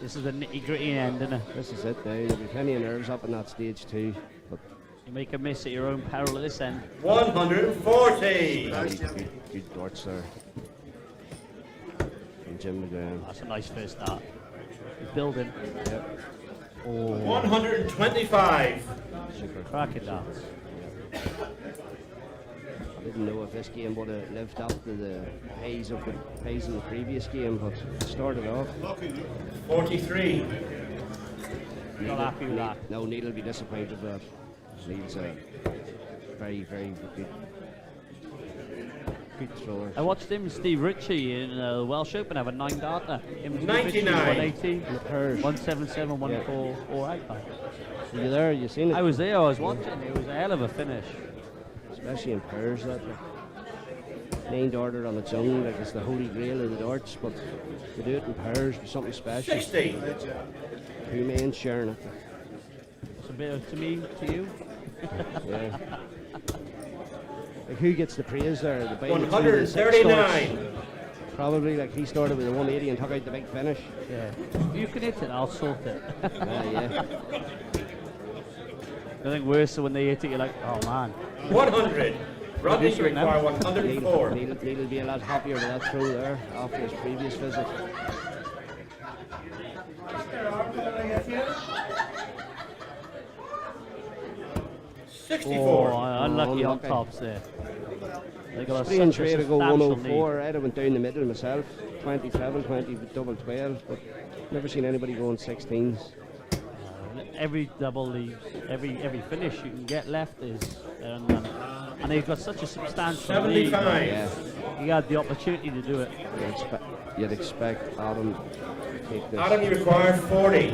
This is the nitty gritty end, isn't it? This is it now. There'll be plenty of nerves up in that stage too. But You make a miss at your own peril at this end. 140. good darts there. From Jim McGrath. That's a nice first start. He's building. Yep. 125. Super. Cracking darts. I didn't know if this game would have lived up to the highs of the previous game, but it started off. 43. Not happy with that. No, Neil will be disappointed with that. Neil's a very, very good thrower. I watched him and Steve Ritchie in the Welsh Open have a 9-darter. 99. 180, And the pairs. 177, 144 out. So you there? You seen it? I was there, I was watching. It was a hell of a finish. Especially in pairs. That 9-darter on its own, like it's the holy grail of the darts, but to do it in pairs with something special. 60. Two men sharing it. It's a bit of, to me, to you. Yeah. Like who gets the praise there? The guy that's doing the 6 starts. 139. Probably like he started with a 180 and took out the big finish. Yeah. You can hit it, I'll sort it. Yeah. Nothing worse than when they hit it, you're like, oh man. 100. Rodney to require Neil 104. will be a lot happier with that throw there after his previous visit. Oh, 64. unlucky on Unlucky. tops there. They got Strange such a way to go substantial 104. I'd have went down the middle myself. 20 treble, 20 double 12, but never seen anybody going 16s. lead. Every double leaves, every finish you can get left is and they've got such a substantial lead. 75. Yeah, You had the opportunity to do it. you'd expect Adam to take this. Adam, you require 40.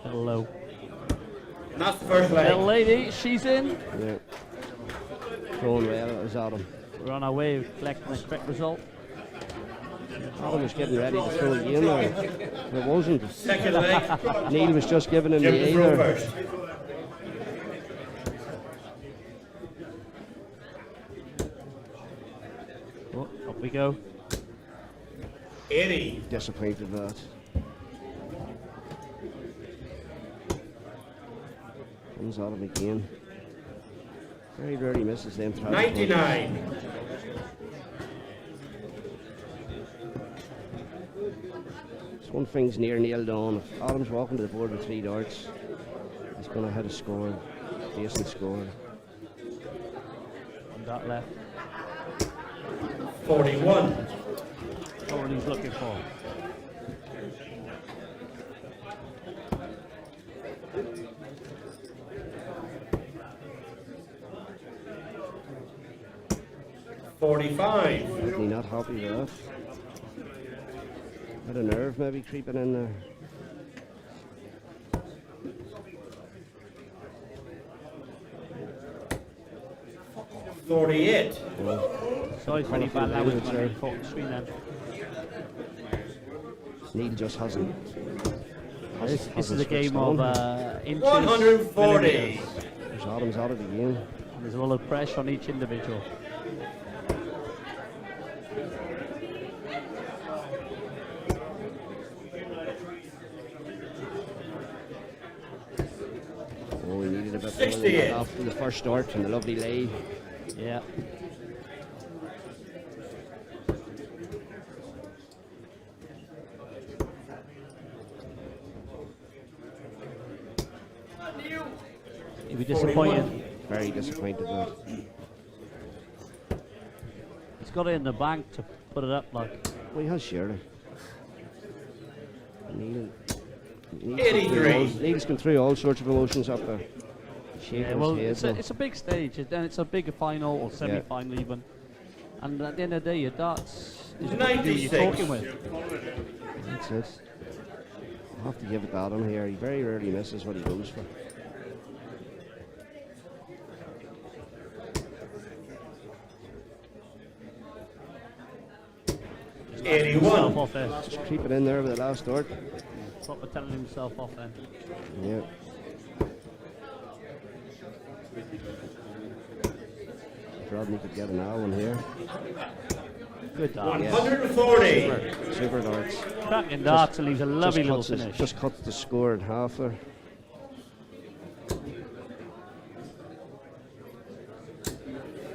Little low. And that's the first Little leg. lady, she's in. Yeah. Throwing well as Adam. We're on our way of collecting the correct result. Adam was getting ready to throw again now. It wasn't. Second leg. Neil was just giving him Jim the to A throw there. first. we go. 80. Disappointed with that. Comes out of again. Very rarely misses them. 99. This one thing's near nailed on. If Adam's walking to the board with 3 darts, he's going to hit a score, decent score. On that left. 41. Not what he's looking for. $45. Certainly not happy with that. Bit of nerve maybe creeping in there. $48. Sorry for any bad language when I caught the screen then. Neil just hasn't. This is a game of inches. 140. millimetres. There's Adam's out of the game. There's a lot of pressure on each individual. Oh, we needed a bit more than 68. that after the first start and the lovely lay. Yeah. You'd be disappointed. Very disappointed with that. He's got it in the bank to put it up like. Well, he has surely. Neil's gone through all sorts of emotions up there. Shaking Yeah, well, his head. it's a big stage, and it's a big final or semi-final even. And at the end of the day, your darts is what you do, you're 96. talking with. That's it. I have to give it to Adam here. He very rarely misses what he goes for. $81. Off there. Just creeping in there with the last dart. Proper telling himself off then. Yeah. Rodney could get an hour one here. Good dart. 140. Super darts. Cracking darts and leaves a lovely little finish. Just cuts the score in half there.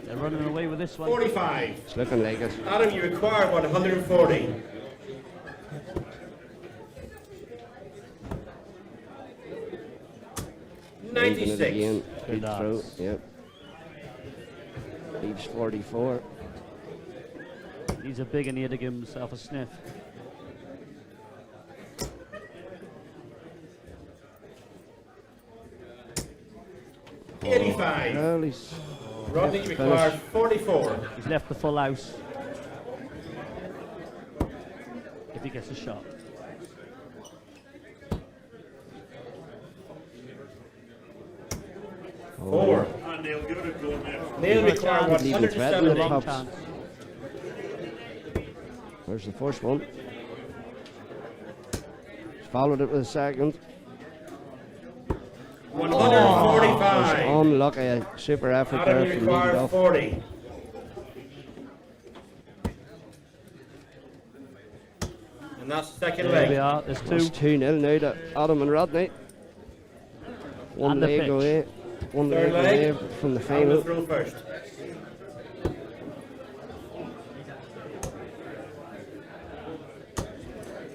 They're running away with this one. 45. It's looking like it. Adam, you require 140. Making it 96. again. Good Good throw. darts. Yep. Leaves 44. He's a big and he had to give himself a sniff. $85. Well, he's Rodney finish. requires 44. He's left the full house. If he gets a shot. Four. And Neil, give it a go, mate. Neil requires Leave the thread in the 170. Long tops. chance. There's the first one. Followed it with a second. 145. Unlucky. Super effort Adam, there you from require NIDO. 40. And that's the second There we leg. are. There's It's two. 2-0 now to Adam and Rodney. One And the leg pitch. away. One Third leg leg. away from the Adam final. will throw first.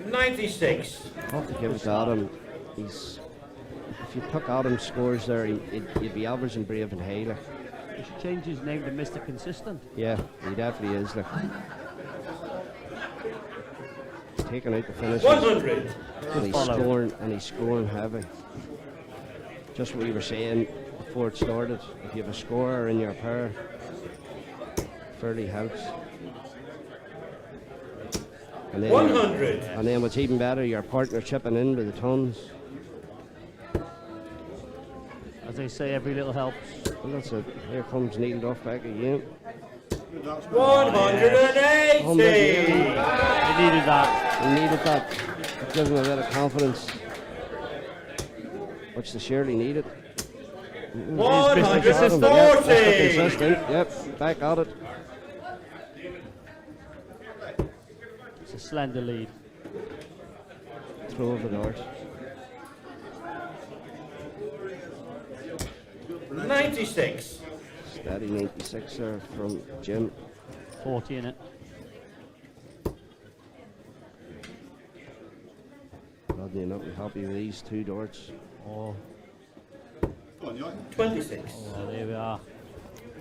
$96. I have to give it to Adam. He's, if you took Adam's scores there, he'd be averaging Brave and Haley. He should change his name to Mr. Consistent. Yeah, he definitely is. Like, he's taking out the finishes. 100. And he's scoring heavy. Just what we were saying before it started. If you have a scorer in your pair, fairly helps. And then, 100. and then what's even better, your partner chipping in with the tons. As they say, every little helps. Well, that's it. Here comes Neil Duff back again. 180. He needed that. He needed that. It gives him a bit of confidence, which they surely needed. 140. Mr. Consistent. Yep, back at it. It's a slender lead. Throw of the dart. 96. Steady 96 there from Jim. 40 in it. Rodney not be happy with these 2 darts. Oh, Go on, you 26. oh, there we are.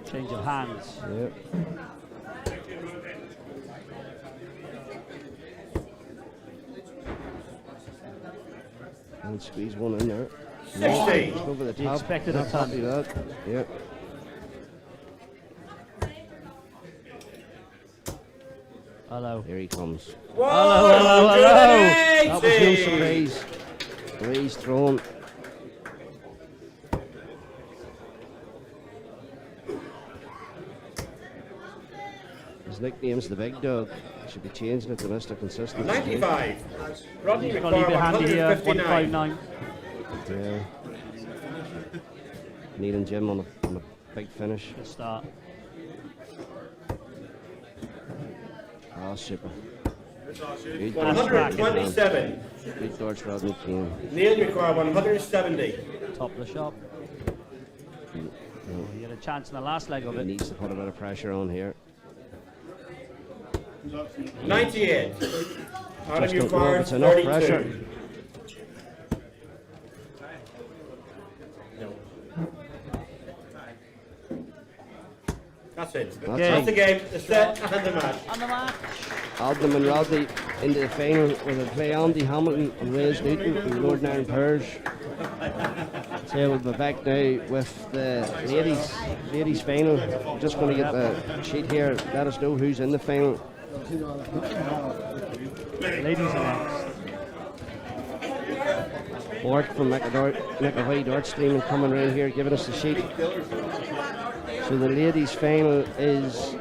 Change of hands. Yep. And squeeze one in there. 60. Just over the He top. expected a Not ton. happy with that. Yep. Hello. Here he comes. Hello, hello, hello. That was no 180. surprise. The way he's thrown. His nickname's the Big Dog. Should be changing it to Mr. Consistency. 95. Rodney Got to leave it require handy here. 159. 159. Yeah. Needing Jim on a big finish. Good start. Ah, super. Good 127. Good darts, Rodney Keane. Neil require 170. Top of the shop. Oh, he had a chance in the last leg of He it. needs to put a bit of pressure on here. 98. Adam Just don't know if requires it's enough 32. pressure. No. That's it. That's That's it. the game, the set, and the match. On the match. Alden and Rodney into the final with a play Andy Hamilton and Reyes Newton from the Northern Ireland Pairs. So we'll be back now with the ladies final. I'm just going to get the sheet here. Let us know who's in the final. Ladies are next. Mark from McAvoy Dart Streaming coming around here giving us the sheet. So the ladies final is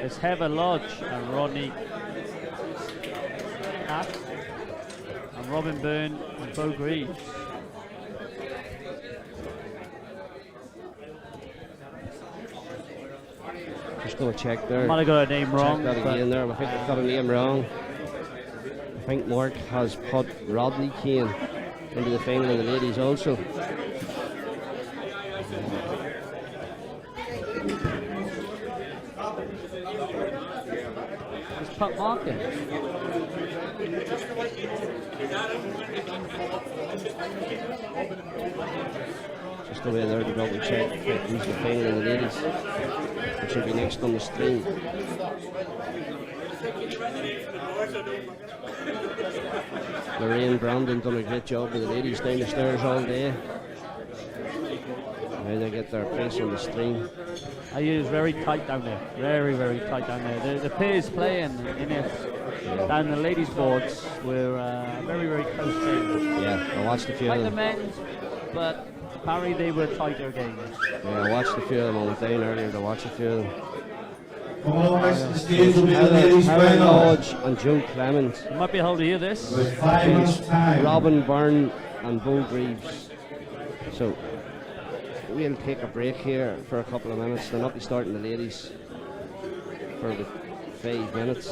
It's Heather Lodge and Rodney Catt and Robin Byrne and Bo Greaves. just going to check there. Might have got her name wrong. Check that but again there. I think I've got a name wrong. I think Mark has put Rodney Keane into the final of the ladies also. it's Pat Markin. Just away there to double check who's the final of the ladies. It should be next on the stream. Lorraine Brandon done a great job with the ladies down the stairs all day. Now they get their place on the stream. I use very tight down there. Very, very tight down there. The pairs playing in it down the ladies' boards were very, very close games. Yeah, I watched a few Like of the them. men's, but apparently they were tighter games. Yeah, I watched a few of them. I went down earlier to watch a few of them. Come on, next to the stage will be the ladies' Helen final. Lodge and Joe Clemens. You might be able to hear this. With 5 minutes time. Robin Byrne and Bo Greaves. So we'll take a break here for a couple of minutes. They'll not be starting the ladies for the 5 minutes.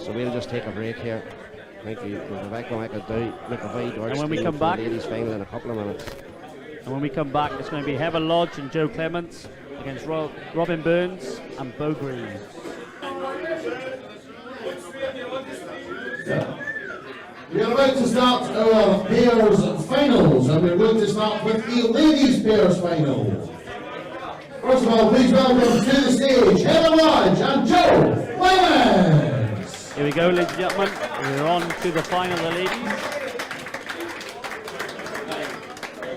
So we'll just take a break here. Thank you. We'll be back on McAvoy Dart And when we Stream come for back- the ladies final in a couple of minutes. And when we come back, it's going to be Heather Lodge and Joe Clements against Robin Burns and Bo Greaves. We are about to start our pairs finals, and we're going to start with the ladies' pairs final. First of all, please welcome to the stage Heather Lodge and Joe Clemens. Here we go, ladies and gentlemen. We're on to the final of the ladies.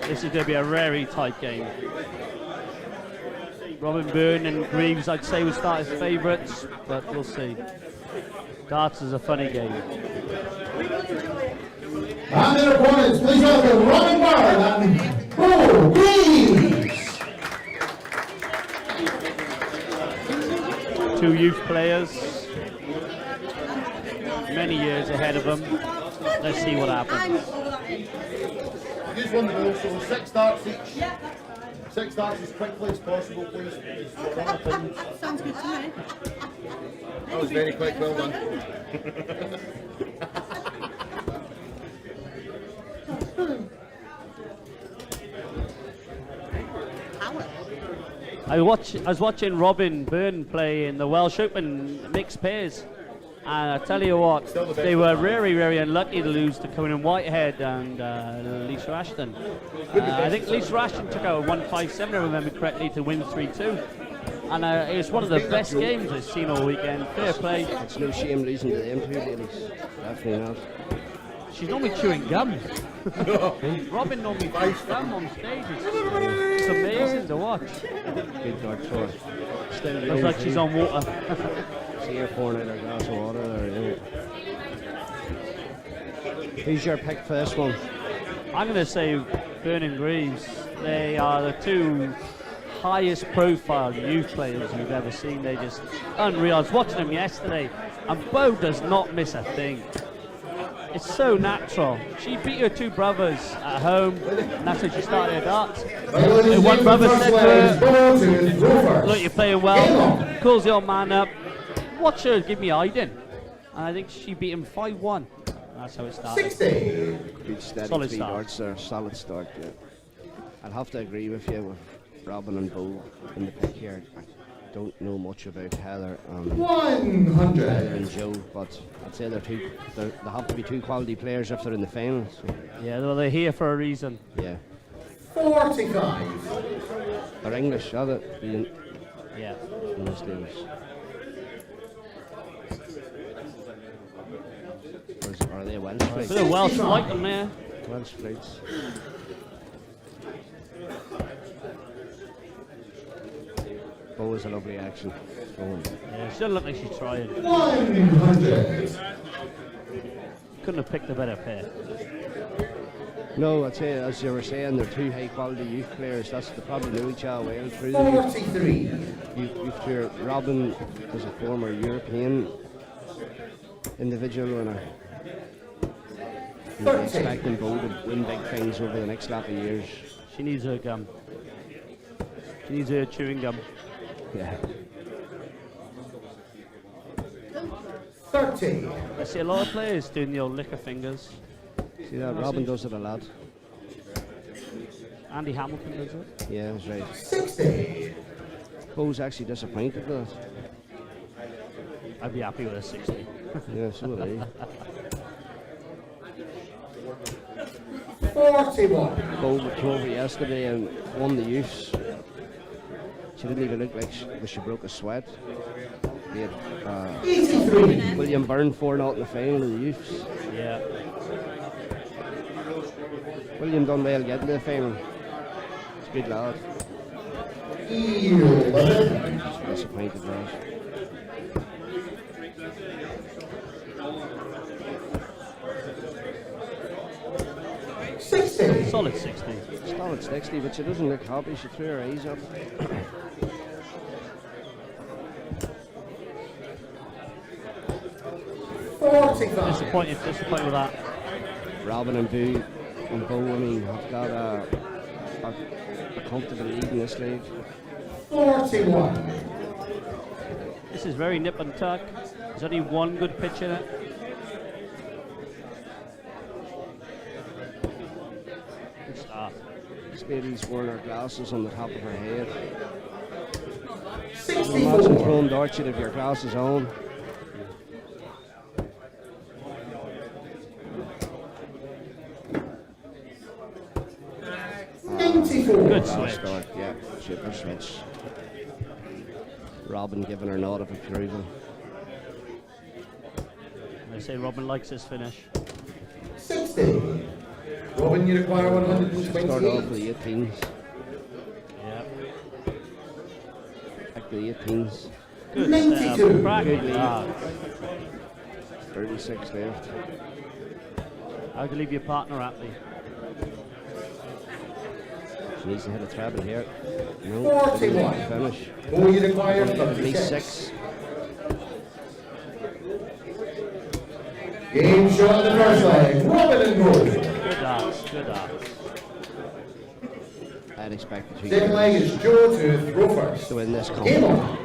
This is going to be a very tight game. Robin Byrne and Greaves, I'd say, will start as favourites, but we'll see. Darts is a funny game. And their opponents, please welcome Robin Byrne and Bo Greaves. Two youth players, many years ahead of them. Let's see what happens. Use one to go, so 6 darts each. 6 darts as quickly as possible, please. Because we're on time. Sounds good to me. That was very quick, well done. I was watching Robin Byrne play in the Welsh Open mixed pairs, and I tell you what, they were very, very unlucky to lose to Conan Whitehead and Lisa Ashton. I think Lisa Ashton took out a 1-5-7, if I remember correctly, to win 3-2. And it was one of the best games I've seen all weekend. Fair play. It's no shame losing to them two ladies. Definitely not. She's normally chewing gum. Robin normally chews gum on stage. It's amazing to watch. Good dart for her. Still Looks like she's on water. See her pouring out her glass of water there. Who's your pick for this one? I'm going to say Byrne and Greaves. They are the two highest profile youth players we've ever seen. They're just unreal. I was watching them yesterday, and Bo does not miss a thing. It's so natural. She beat her two brothers at home, and that's how she started her darts. And one brother said to her, look, you're playing well, calls the old man up, watch her give me hiding. And I think she beat him 5-1. That's how it started. 60. Good steady Solid three start. darts there, solid start, yeah. I'd have to agree with you with Robin and Bo in the pick here. I don't know much about Heather and 100. Heather and Joe, but I'd say they have to be two quality players if they're in the final. So, Yeah, well, they're here for a reason. yeah. 45. They're English, are they? Yeah. English ladies. Or are they Welsh Bit flights? of Welsh flight on there. Welsh flights. Always a lovely action. Yeah, she doesn't look like she's trying. 100. Couldn't have picked a better pair. No, I'd say, as you were saying, they're two high quality youth players. They probably know each other well through the youth. 43. Youth player. Robin is a former European individual winner. We're expecting Bo to win big things over the next lap of years. She needs her gum. She needs her chewing gum. Yeah. 30. I see a lot of players doing the old lick of fingers. See that? Robin does it a lot. Andy Hamilton does it. Yeah, that's right. 60. Bo's actually disappointed with it. I'd be happy with a 60. Yeah, so would I. 41. Bo came over yesterday and won the youths. She didn't even look like she broke a sweat. We had 83. William Byrne 4-0 in the final of the youths. Yeah. William done well getting to the final. He's a good lad. 11. Just disappointed there. Solid 60. Solid 60, but she doesn't look happy. She threw her eyes up. Disappointed with that. Robin and Bo, I mean, have got a comfortable lead in this league. 41. This is very nip and tuck. There's only one good pitch in it. Good start. This lady's wearing her glasses on the top of her head. 64. Imagine throwing darts if your glasses on. Good switch. Start, yeah, super switch. Robin giving her nod of approval. I say Robin likes his finish. 60. Robin, you require Start off 128. with the 18s. Yeah. Back to the 18s. Good 92. setup. Crack. Good lead. Ah, 36 left. how do you leave your partner happy? She needs to hit a treble here. No, 41. finish. Oh, you require At least 36. 6. Game shot in the first leg. Robin and Gold. Good darts. Good darts. I'd expect the two Second leg girls is Joe to throw first. to win this Game competition. on.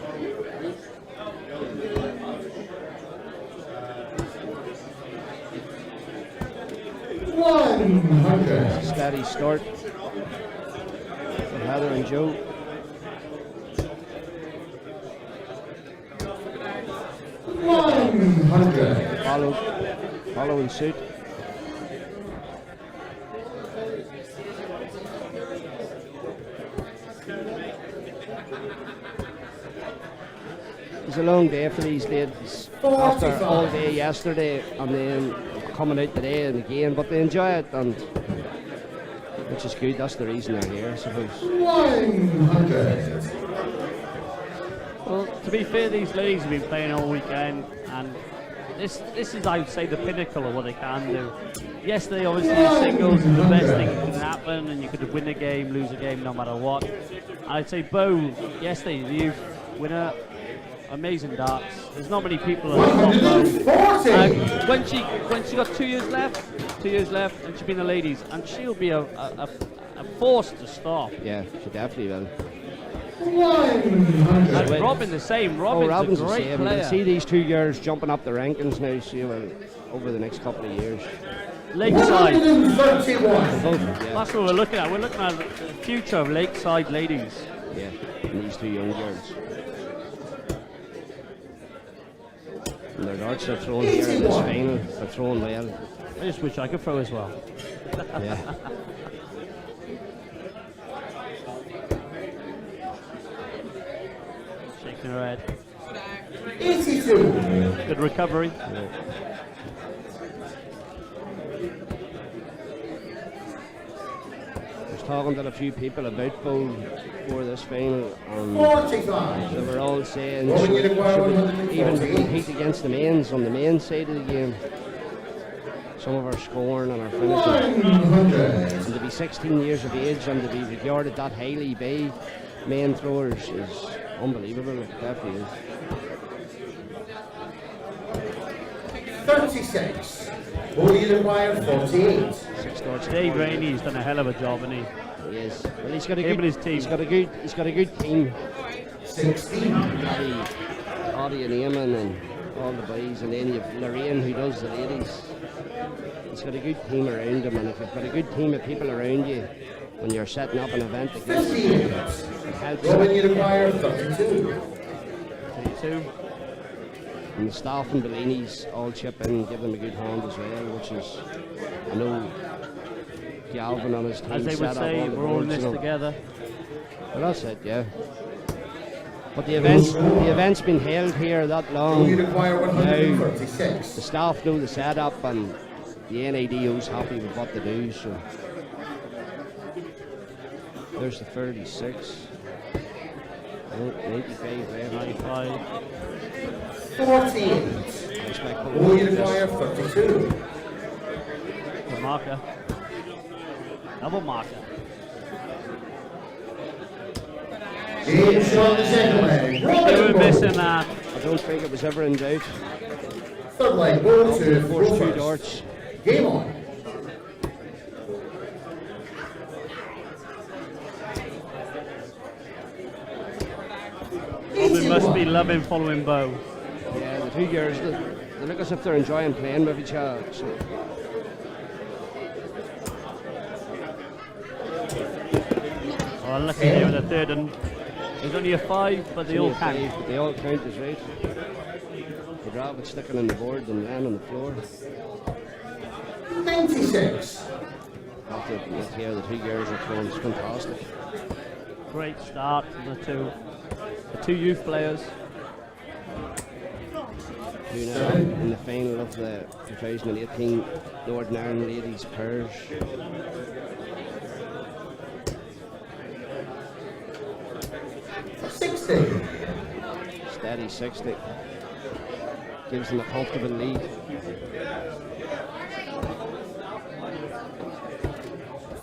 100. Steady start for Heather and Joe. Following suit. It was a long day for these ladies after all day yesterday and then coming out today and again, but they enjoy it, and which is good. That's the reason they're here, I suppose. 100. Well, to be fair, these ladies have been playing all weekend, and this is, I would say, the pinnacle of what they can do. Yesterday, obviously, the singles is the best thing that can happen, and you could win a game, lose a game, no matter what. And I'd say Bo, yesterday, the youth winner, amazing darts. There's not many people who have got Bo. When she got 2 years left, and she's been the ladies, and she'll be a force to stop. Yeah, she definitely will. 100. And Robin the same. Robin's a the great same. player. You can see these two girls jumping up the rankings now, see, well, over the next couple of years. Lakeside. 131. Both, yeah. That's what we're looking at. We're looking at the future of Lakeside ladies. Yeah, and these two young girls. And their darts are thrown here in this final. They're throwing well. I just wish I could throw as well. Yeah. Shaking her head. 82. Good recovery. I was talking to a few people about Bo before this final, and 45. they were all saying Well, we need to go out should we even 148. compete against the men's on the men's side of the game. Some of our scoring and our finishing. 100. And to be 16 years of age and to be regarded that highly by men throwers is unbelievable. It definitely is. 36. Only required 48. 6 darts. Dave Rainey's done a hell of a job, hasn't he? He is. Well, he's got a Him good and his team. He's got a good team. 16. Audie and Eamon and all the boys, and then you've Lorraine who does the ladies. He's got a good team around him, and if you've got a good team of people around you when you're setting up an event like this, 58. it helps. Only required 32. 32. And the staff and Bellini's all chip in and give them a good hand as well, which is, I know Galvin and his team As they set would up say, all the we're all in boards, this you know. together. Well, that's it, yeah. But the event's been held here that long. Only require Now, 136. the staff know the setup, and the NIDO's happy with what they do, so. There's the 36. 95 there. 95. 48. I expect Bo will Only get this. require 32. The marker. Double marker. Game shot the second leg. They were Robin missing Bo. that. I don't think it was ever in doubt. Third leg, Bo to throw Forced two first. darts. Game on. Robin must be loving following Bo. Yeah, the two girls, they look as if they're enjoying playing with each other. So. Oh, unlucky there with the third, and there's only a 5, but they all Only a count. five, but they all count as right. They'd rather it sticking on the board than laying on the floor. 96. Have to admit here, the two girls are throwing fantastic. Great start from the two youth players. Two now in the final of the 2018 Northern Ireland Ladies Pairs. Steady 60. Gives them a comfortable lead.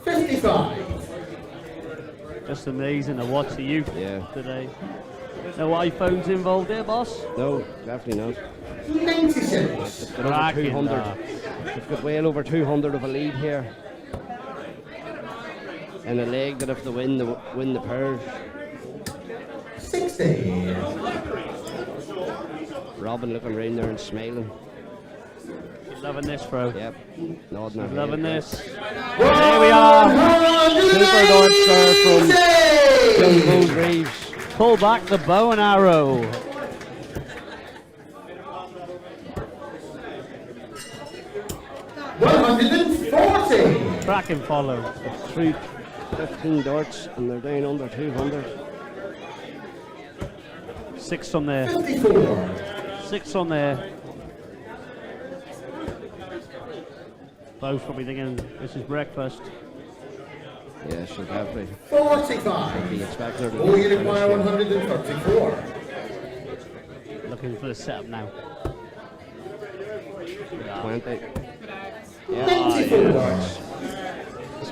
55. Just amazing to watch the youth Yeah. today. No iPhones involved there, boss? No, definitely not. 96. They've got over Cracking 200. darts. They've got well over 200 of a lead here. and a leg that if they win the pairs. 60. Robin looking round there and smiling. Loving this, bro. Yep. Nodding her head. Loving this. There we are. Super darts there from Young Bull Reeves. Pull back the bow and arrow. 140. Cracking follow. Through 15 darts and they're down under 200. 6 on there. 54. 6 on there. Both probably thinking this is breakfast. Yeah, she'll have to 45. be expected to Oh, you finish require here. 134. Looking for the setup now. 20. Yeah, 94.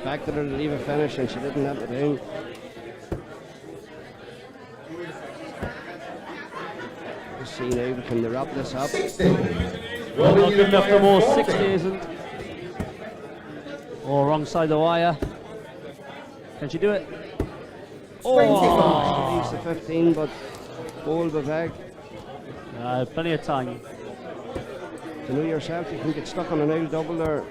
expected her to leave a finish and she didn't have it down. Let's see now, can they wrap this up? 60. Not good enough for more. 60 isn't. Oh, wrong side of the wire. Can she do it? She leaves the 15, but ball back. Plenty of time. You know yourself, you can get stuck on an old double there.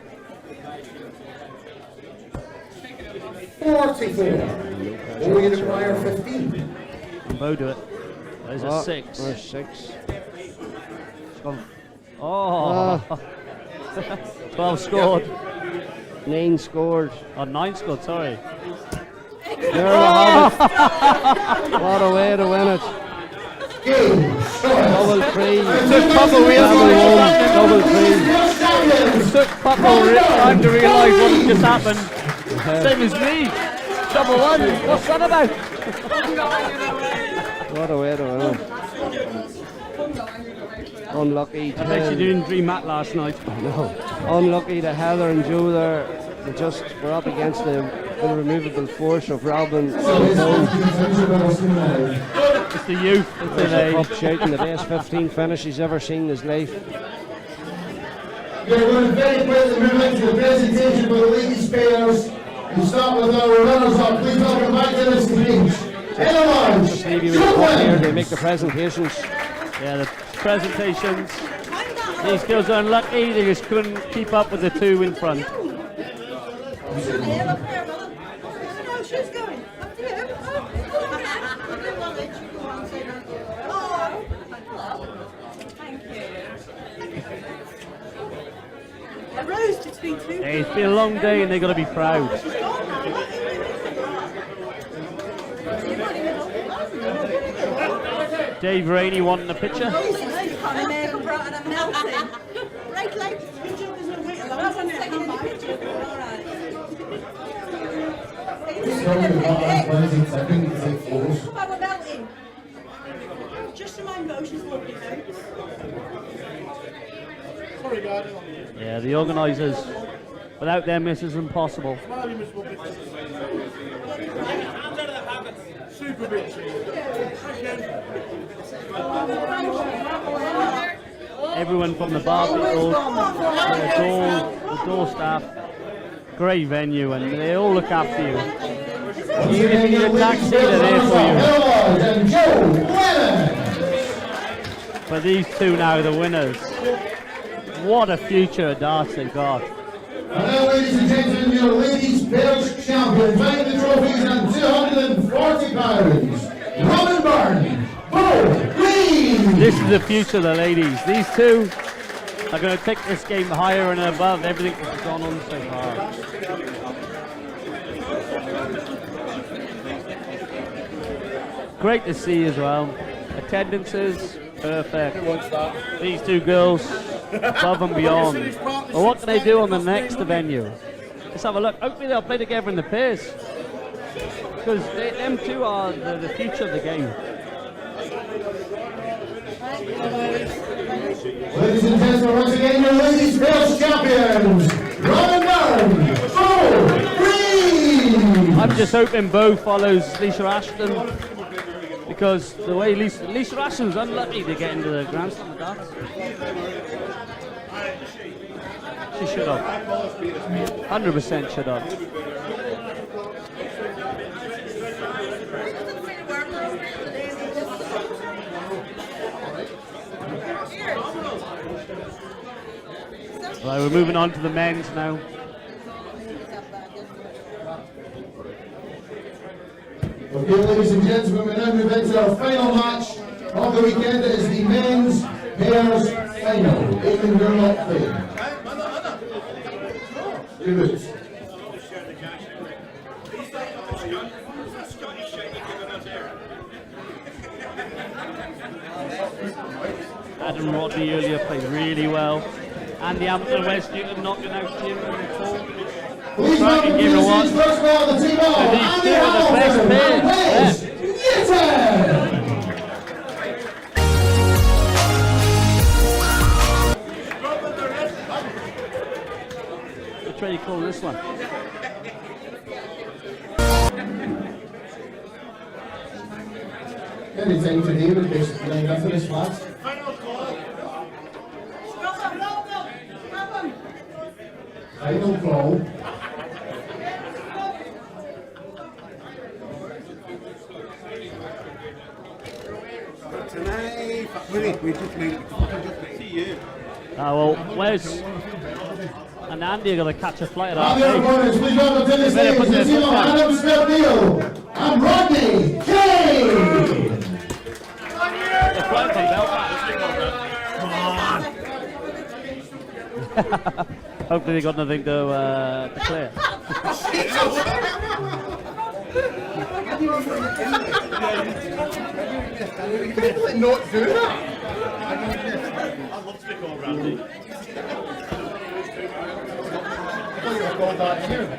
44. Oh, you require 15. Can Bo do it? There's a 6. There's 6. It's gone. Oh. 12 scored. 9 scored. Oh, 9 scored, sorry. There you have it. What a way to win it. Double 3. Took Papa Double 3. It took Papa time to realise what had just happened. Same as me. Double 1. What's that about? What a way to win it. Unlucky. I bet you didn't dream that last night. No. Unlucky to Heather and Joe there. They just were up against the removable force of Robin. It's the youth. Up shouting the best 15 finish he's ever seen in his life. We're going to very quickly move into the presentation for the ladies pairs. We start with our runners-up. Please welcome back to the stage. Just leave you with the up here, they make the presentations. Yeah, the presentations. These girls are unlucky, they just couldn't keep up with the 2 in front. Hey, it's been a long day and they've got to be proud. Dave Rainey wanting a picture. Yeah, the organisers. Without them, this is impossible. Super big Everyone from the bar people, the door staff, great venue, and they all look after you. Even if you need a taxi, they're there for you. But these two now, the winners. What a future of darts they've got. And now, ladies and gentlemen, your ladies pairs champions, winning the trophies and £240. Robin Byrne, Bo Green. This is the future of the ladies. These two are going to take this game higher and above everything that's gone on so far. Great to see as well. Attendances, perfect. These two girls, above and beyond. Well, what can they do on the next venue? Let's have a look. Hopefully they'll play together in the pairs. Because them two are the future of the game. Ladies and gentlemen, once again, your ladies pairs champions, Robin Byrne, Bo Green. I'm just hoping Bo follows Lisa Ashton. Because the way Lisa Ashton's unlucky to get into the Grand Slam of darts. She should have. 100% should have. Right, we're moving on to the men's now. Okay, ladies and gentlemen, we now move into our final match of the weekend. It is the men's pairs final. Eamon Gurlock playing. Reboot. Adam Rodney earlier played really well. Andy Hampton, West Newton knocking out Jim in the four. Please Right, welcome to give the her one. stage first of all the team of And these Andy two are the best Hamilton pairs. and Wes Newton. Which way you call this one? Anything to do with this line up for this match? Final call. Tonight, we just made it. See you. Well, Wes and Andy are going to catch a flight at Now our the stage. opponents, please welcome to the Better stage put the their team of foot down. Adam Smith Neal and Rodney Kane. The flight from Belfast. Hopefully they got nothing to declare. Not do that. I'd love to be called Randy. I thought you were called that anyway.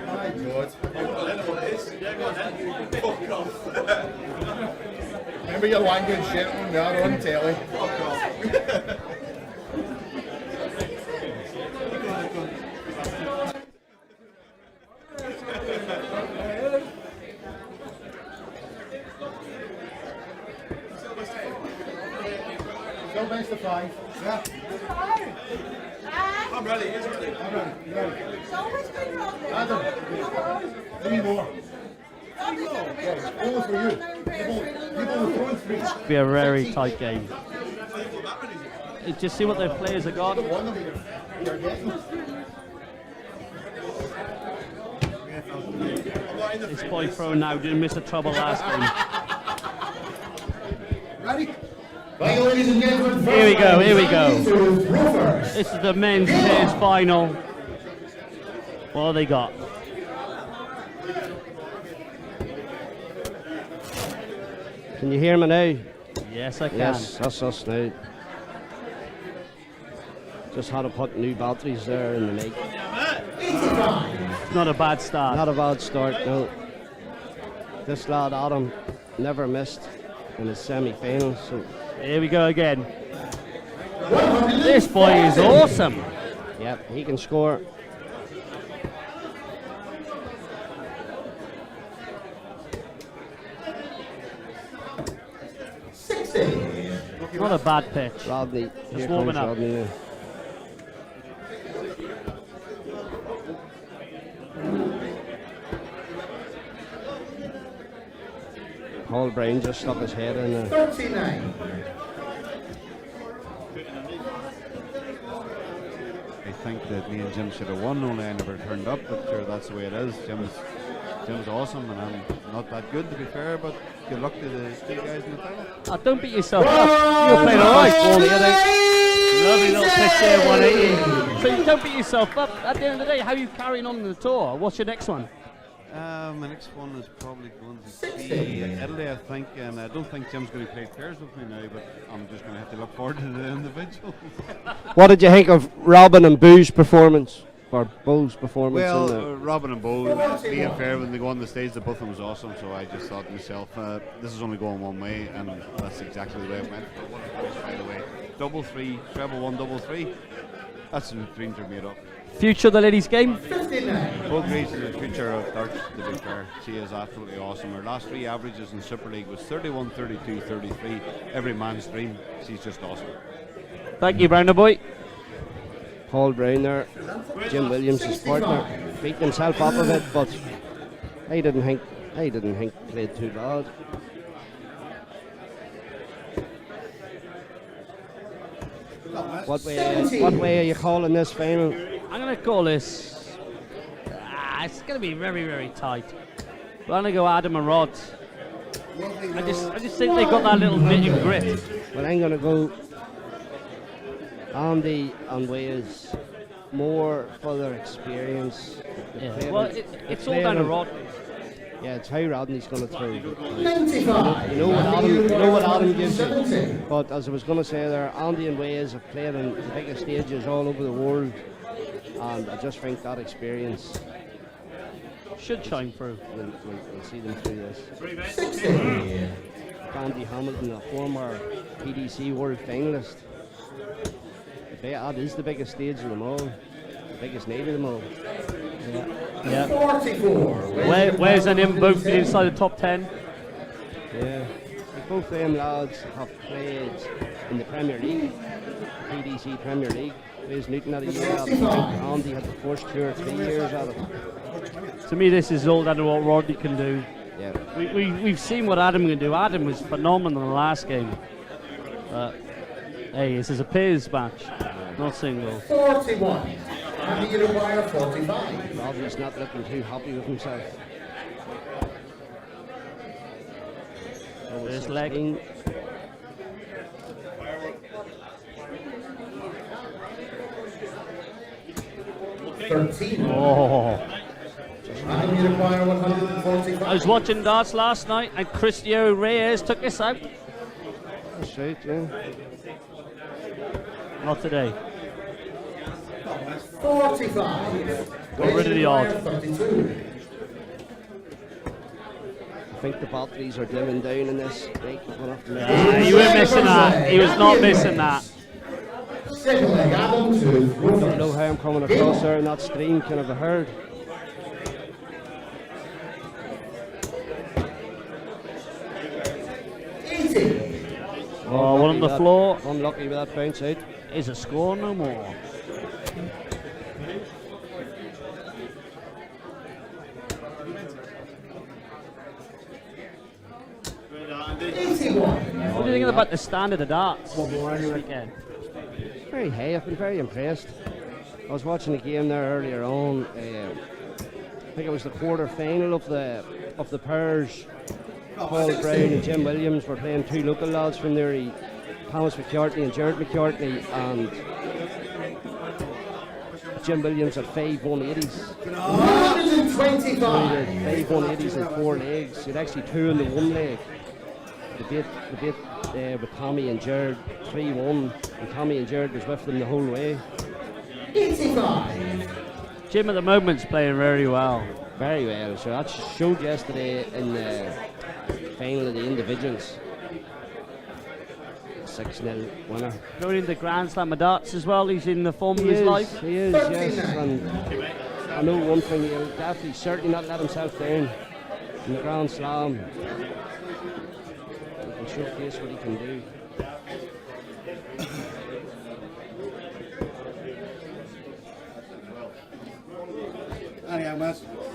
My God. Remember your language, gentlemen, we are on telly. Still best of 5. Yeah. I'm ready. He's ready. I'm ready. You ready? Adam, 3 more. Only for you. You've only thrown 3. It'll be a very tight game. Just see what their players have got. One of you. You're getting. This boy throwing now didn't miss a trouble last game. Ready? Right, ladies and gentlemen, Here we go, here we go. to Rovers. This is the men's pairs final. What have they got? Can you hear me now? Yes, I can. Yes, that's us now. Just had to put new batteries there in the mic. It's not a bad start. Not a bad start, no. This lad Adam never missed in his semi-final, so Here we go again. This boy is awesome. yep, he can score. Not a bad pitch. Rodney, here warming comes up. Rodney now. Paul Brown just stuck his head in there. 39. I think that me and Jim should have won, only I never turned up, but sure, that's the way it is. Jim's awesome, and I'm not that good, to be fair, but good luck to the two guys in the final. Don't beat yourself up. You're playing alright, Wally, I think. Lovely little pitch there, 180. So you don't beat yourself up. At the end of the day, how are you carrying on in the tour? What's your next one? My next one is probably going to be Italy, I think, and I don't think Jim's going to play pairs with me now, but I'm just going to have to look forward to the individual. What did you think of Robin and Boo's performance? Or Bo's performance? Well, in the Robin and Bo, being fair, when they go on the stage, the both of them was awesome, so I just thought to myself, this is only going one way, and that's exactly the way it went. But what a finish, by the way. Double 3, treble 1, double 3. That's the dreams are made up. Future of the ladies' game? Both Grace is the future of darts, to be fair. She is absolutely awesome. Her last 3 averages in Super League was 31, 32, 33. Every man's dream. She's just awesome. Thank you, Browner boy. Paul Brown there, Jim Williams' partner, beating himself up a bit, but I didn't think played too bad. What way are you calling this final? I'm going to call this. It's going to be very, very tight. But I'm going to go Adam and Rod. I just think they got that little bit of grit. But I'm going to go Andy and Wales. More for their experience. Yeah. Well, it's all down to Rod. Yeah, it's how Rodney's going to throw. 95. You know what Adam gives you. But as I was going to say there, Andy and Wales have played on the biggest stages all over the world, and I just think that experience should shine through. We'll see them through this. 60. Andy Hamilton, a former PDC world finalist. That is the biggest stage of them all, the biggest night of them all. Yeah. 44. Where's an in both inside the top 10? Yeah. Both them lads have played in the Premier League, PDC Premier League. Wes Newton had a year at it. Andy had the first 2 or 3 years at it. To me, this is all down to what Rodney can do. Yeah. We've seen what Adam can do. Adam was phenomenal in the last game. Hey, this is a pairs match, not single. 41. And the Uruguay 45. Rodney's not looking too happy with himself. This leg. 13. Oh. And the Uruguay 145. I was watching darts last night, and Cristiano Reyes took this out. That's right, yeah. Not today. 45. Got rid of the odd. 32. I think the batteries are dimming down in this. You were missing that. He was not missing that. Second leg, Adam to I don't know how I'm coming across there in that stream. Can have heard. Oh, one on the floor. Unlucky with that bounce out. Is a score no more. What do you think about the standard of darts this weekend? Very high. I've been very impressed. I was watching the game there earlier on. I think it was the quarter final of the pairs. Paul Brown and Jim Williams were playing 2 local lads from there, Thomas McCartney and Jared McCartney, and Jim Williams had 5 180s. 125. 5 180s in 4 legs. You'd actually 2 in the 1 leg. They beat with Tommy and Jared 3-1, and Tommy and Jared was with them the whole way. 85. Jim at the moment's playing very well. Very well. So that showed yesterday in the final of the individuals. 6-0 winner. Going into Grand Slam of darts as well. He's in the form of his life. He is, yes. And I know one thing, he'll definitely certainly not let himself down in the Grand Slam. He can showcase what he can do.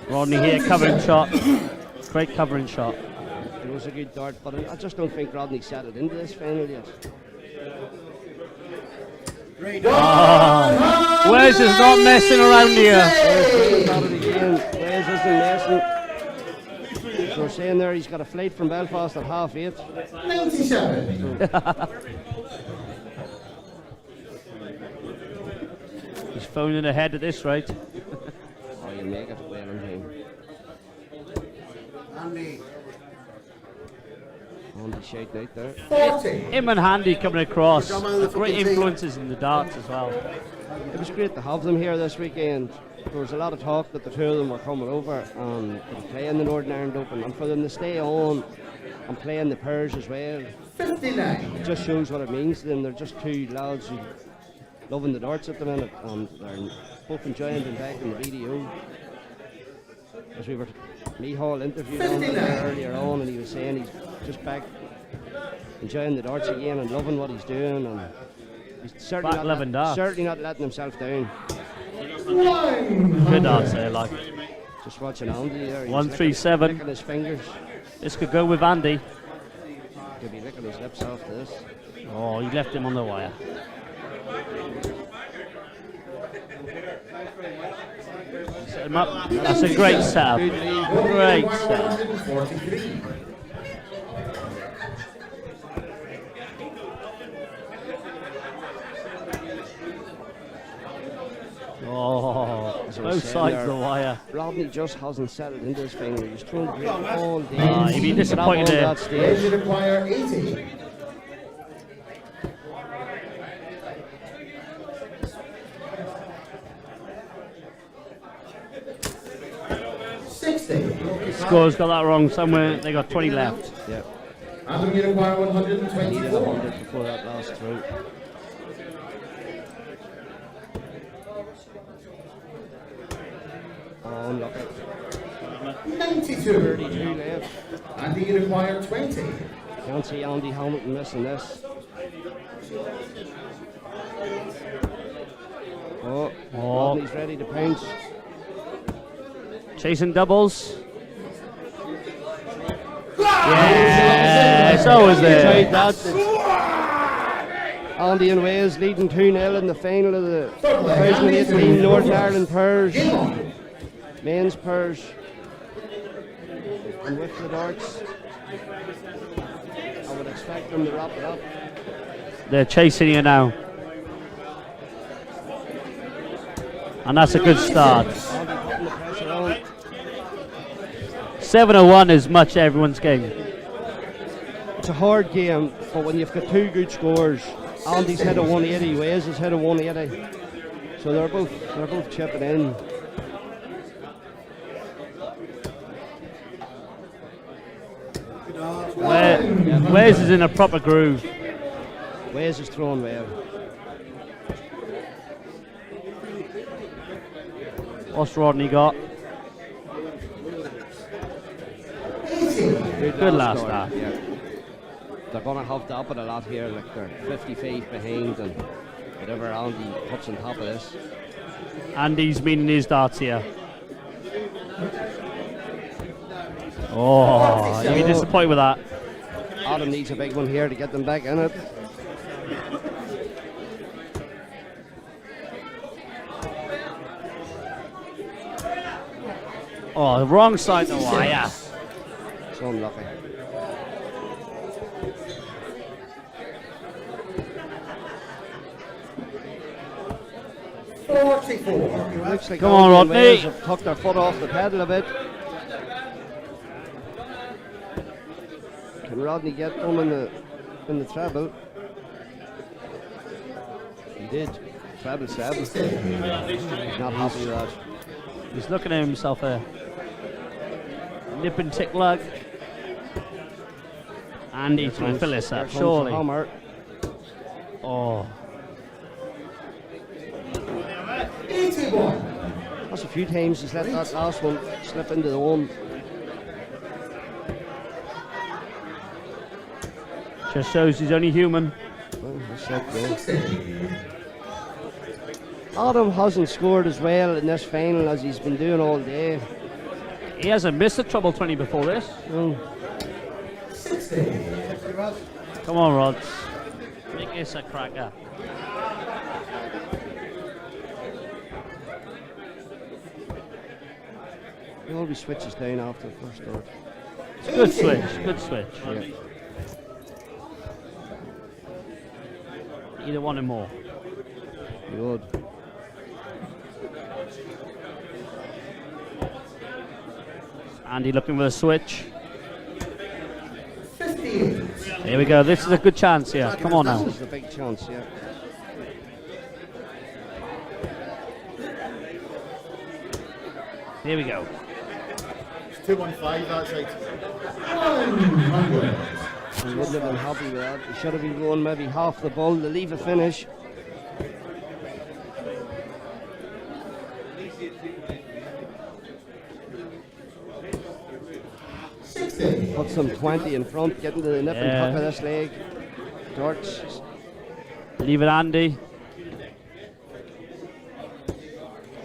Rodney here, covering shot. Great covering shot. It was a good dart, but I just don't think Rodney set it into this final yet. Wes is not messing around here. Wes isn't messing. So we're saying there he's got a flight from Belfast at 8:30. 97. He's phoning ahead at this rate. Oh, you make it well in time. Andy shouting out there. 40. Him and Handy coming across. Great influences in the darts as well. It was great to have them here this weekend. There was a lot of talk that the 2 of them were coming over and playing the Northern Ireland Open, and for them to stay on and play in the pairs as well. 59. It just shows what it means to them. They're just 2 lads who loving the darts at the minute, and they're both enjoying being back in the video. As we were, Mihal interviewed him earlier on, and he was saying he's just back enjoying the darts again and loving what he's doing, and he's certainly not letting himself down. Good darts there, like. Just watching Andy there. 137. Licking his fingers. This could go with Andy. Could be licking his lips after this. Oh, he left him on the wire. set him up. That's a great setup. Great setup. 143. Oh, As I was both saying sides there, of the wire. Rodney just hasn't settled into his finger. He's trying to grip all day. He'd be disappointed Grab there. on that stage. Rated require 80. Score's got that wrong somewhere. They got 20 left. Yeah. Adam, you require Needed 124. 100 before that last through. Oh, unlucky. 92. 32 left. Andy, you require 20. Can't see Andy Hamilton missing this. Oh, Rodney's ready to pounce. Chasing doubles. Yeah, it's always there. Andy and Wales leading 2-0 in the final of the 2018 Northern Ireland Pairs. Men's Pairs. And with the darts, I would expect them to wrap it up. They're chasing you now. And that's a good start. Andy putting the pressure on. 7-1 is much everyone's game. It's a hard game, but when you've got two good scores, Andy's hit a 180, Wales has hit a 180. So they're both chipping in. Wales is in a proper groove. Wales is throwing well. What's Rodney got? Good last start. Yeah. They're going to have to up it a lot here. Like they're 55 behind, and whatever Andy puts on top of this. Andy's meaning his darts here. Oh, you'll be disappointed with that. Adam needs a big one here to get them back in it. Oh, the wrong side of the wire. So unlucky. Looks like Come on, Andy and Rodney. Wales have took their foot off the pedal a bit. Can Rodney get one in the treble? He did. Treble 7. He's not happy with that. He's looking at himself a nip and tick lug. Andy's going to fill this up, surely. Hammer. Oh. That's a few times he's let that last one slip into the one. Just shows he's only human. Well, that's it, Adam hasn't scored as well in this final as he's been doing all day. He hasn't missed a treble 20 before this. No. Come on, Rods. Make this a cracker. He always switches down after the first dart. It's a good switch, good switch. Yeah. Either one and more. Good. Andy looking for a switch. Here we go. This is a good chance here. Come on now. This is a big chance, yeah. Here we go. It's 215, that's right. He wouldn't have been happy with that. He should have been going maybe half the ball to leave a finish. Put some 20 in front, getting to the nip and tuck of this leg. Darts. Leave it, Andy.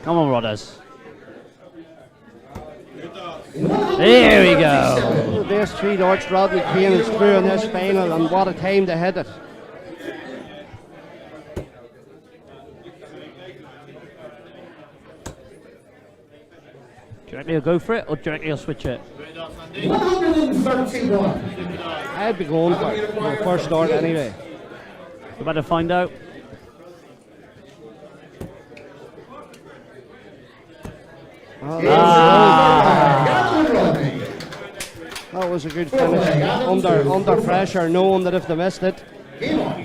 Come on, Rodders. There we go. The best 3 darts Rodney Kane is through in this final, and what a time to hit it. you reckon he'll go for it, or do you reckon he'll switch it? 131. I'd be going for it. My first start anyway. We're about to find out. Oh, Rodney. that was a good finish. Under pressure, knowing that if they missed it, Game on.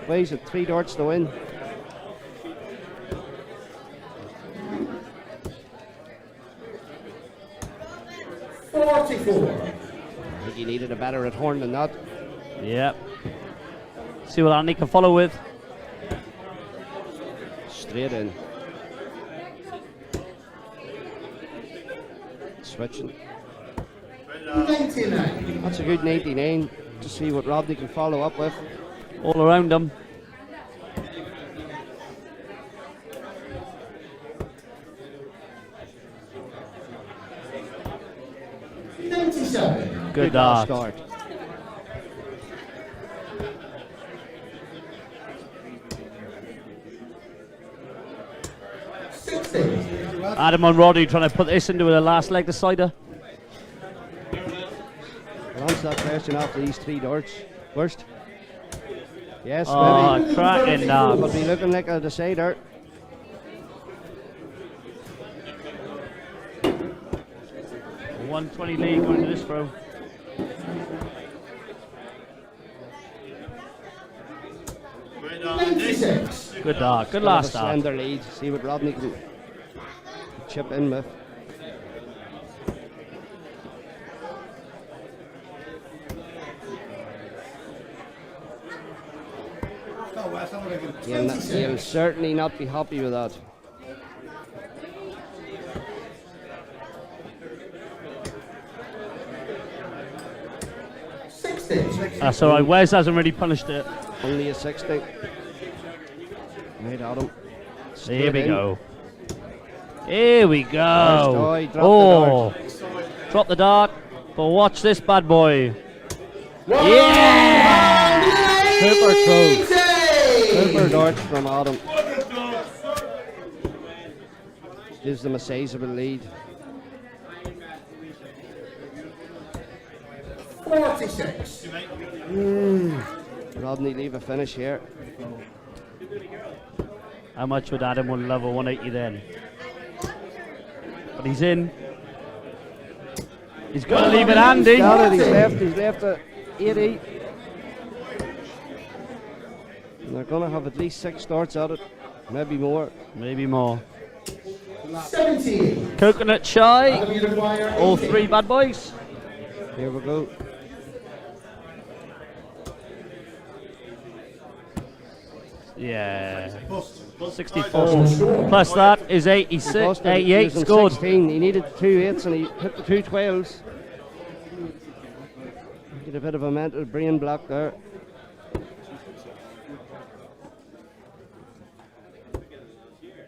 weighs at 3 darts to win. $44. I think he needed a better return than that. Yep. See what Andy can follow with. Straight in. Switching. 99. That's a good 99 to see what Rodney can follow up with. All around him. $97. Good dart. Start. Adam and Roddy trying to put this into the last leg decider. I'll answer that question after these 3 darts. First. Yes, Oh, maybe. cracking dart. Could be looking like a decider. A 120 lead going to this throw. Good dart. Good last dart. Slender lead. See what Rodney can chip in with. He'll certainly not be happy with that. That's alright. Wes hasn't really punished it. Only a 60. Right, Adam. Here we go. Here we go. Oh, he dropped Oh, the drop the dart. But watch this bad boy. Yeah! Super throw. Super dart from Adam. Gives them a sizable lead. 46. Rodney leave a finish here. How much would Adam want level 180 then? But he's in. He's got to leave it handy. Got it, he's left at 80. And they're going to have at least 6 starts at it. Maybe more. Maybe more. 78. Coconut shy. All 3 bad boys. Here we go. Yeah. 64. Plus that is 86, 88 scored. 16. He needed 2 8s and he hit the 2 12s. Get a bit of a mental brain block there.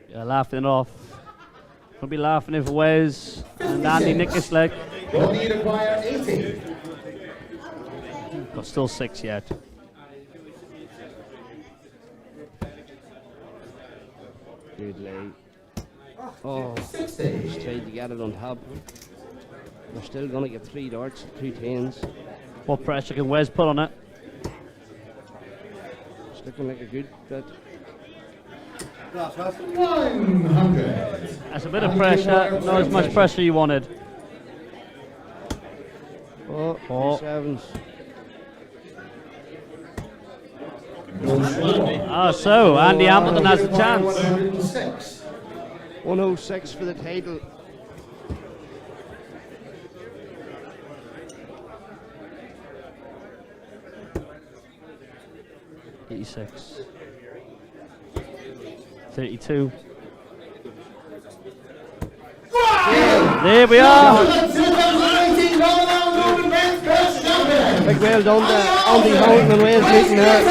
Yeah, laughing it off. I'll be laughing if Wes and Andy nick this leg. Rodney acquire 80. Got still 6 yet. Good lay. Oh, 60. just tried to get it on top. They're still going to get 3 darts, 2 10s. What pressure can Wes put on it? It's looking like a good bit. 100. That's a bit of pressure, not as much pressure you wanted. Oh, Oh. 7s. So Andy Hamilton has a chance. 106. 106 for the title. $86. 32. There we are. 2018 Northern Men's Best Champion. Big well done to Andy Hamilton and Wes meeting there.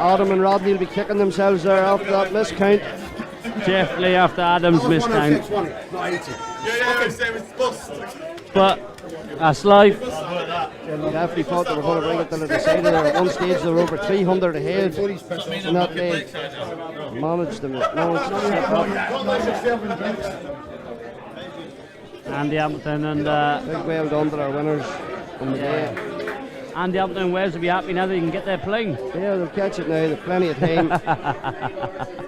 Adam and Rodney will be kicking themselves there after that miscount. Definitely after Adam's miscount. Not 80. Yeah, same as bust. but that's life. Definitely thought they were going to bring it to the decider. At one stage they were over 300 ahead in that day. Managed to step up. Andy Hamilton and Big well done to our winners on the day. Andy Hamilton and Wales will be happy now they can get their plane. Yeah, they'll catch it now. They've plenty of time.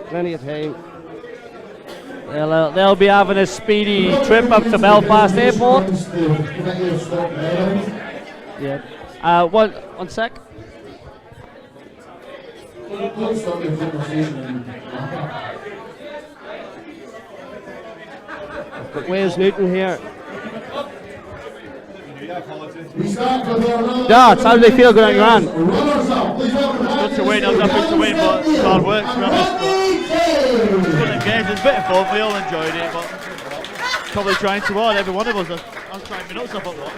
Plenty of time. They'll be having a speedy trip up to Belfast Airport. Yeah. One sec. I've got Wales Newton here. Darts, how do they feel going around? Good to win, I'm happy to win, but it's hard work to be honest. Good games, it's a bit of fun, we all enjoyed it, but probably trying too hard, every one of us. I was trying my nuts off at one.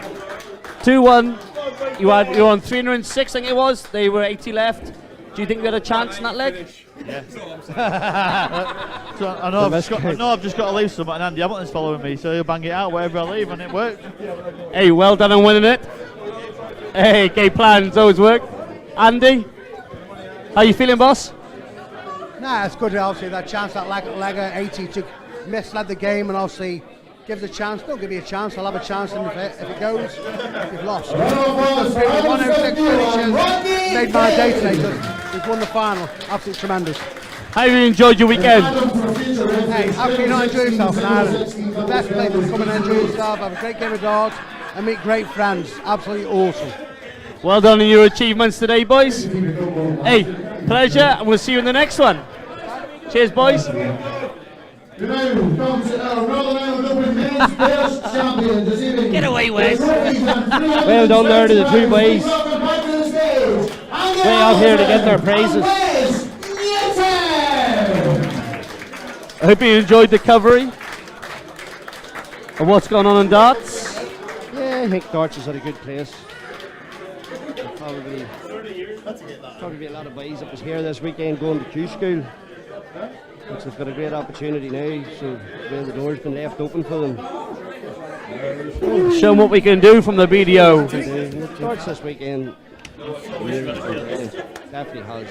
2-1. You were on 306, I think it was. They were 80 left. Do you think we had a chance in that leg? Yeah. So I know I've just got to leave something, and Andy Hamilton's following me, so he'll bang it out wherever I leave, and it worked. Hey, well done on winning it. Hey, game plans always work. Andy, how you feeling, boss? Nah, it's good. Obviously, that chance, that leg at 80 to misled the game, and obviously gives a chance. Don't give me a chance. I'll have a chance, and if it goes, you've lost. 106 finishes made my day today. We've won the final. Absolutely tremendous. How have you enjoyed your weekend? Hey, after you not enjoy yourself in Ireland, the best place to come and enjoy yourself, have a great game of darts, and meet great friends. Absolutely awesome. Well done on your achievements today, boys. Hey, pleasure, and we'll see you in the next one. Cheers, boys. Get away, Wes. Well done there to the two boys. Way out here to get their prizes. I hope you enjoyed the coverage of what's going on in darts. Yeah, I think darts is at a good place. Probably a lot of boys that was here this weekend going to Q school, which they've got a great opportunity now, so the door's been left open for them. Show them what we can do from the BDO. Darts this weekend definitely has.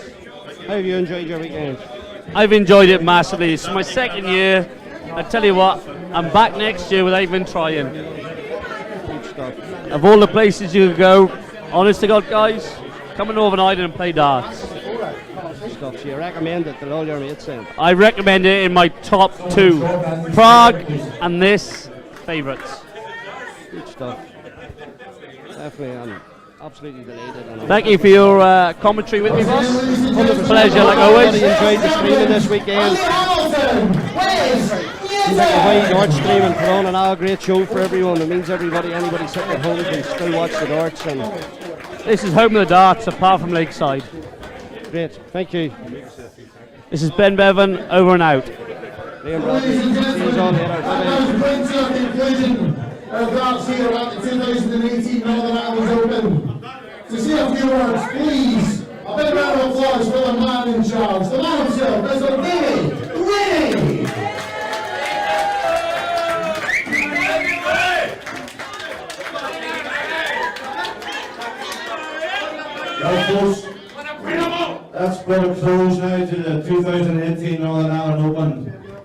How have you enjoyed your weekend? I've enjoyed it massively. It's my second year. I tell you what, I'm back next year without even trying. Good stuff. Of all the places you could go, honest to God, guys, come in Northern Ireland and play darts. Stuff. So you recommend it to all your mates then? I recommend it in my top 2. Prague and this, favourites. Good stuff. Definitely, I'm absolutely delighted. Thank you for your commentary with me, boss. 100% pleasure, like always. I enjoyed the streaming this weekend. Wide darts streaming, put on an all great show for everyone. It means anybody sitting at home can still watch the darts. And this is home of the darts, apart from Lakeside. Great, thank you. This is Ben Bevan, over and out. Liam Bradley, see you on later. Darts here at the 2018 Northern Ireland Open. To see a few words, please, a big round of applause for the man in charge, the man himself, Mr. Vinny. That's brought a close now to the 2018 Northern Ireland Open.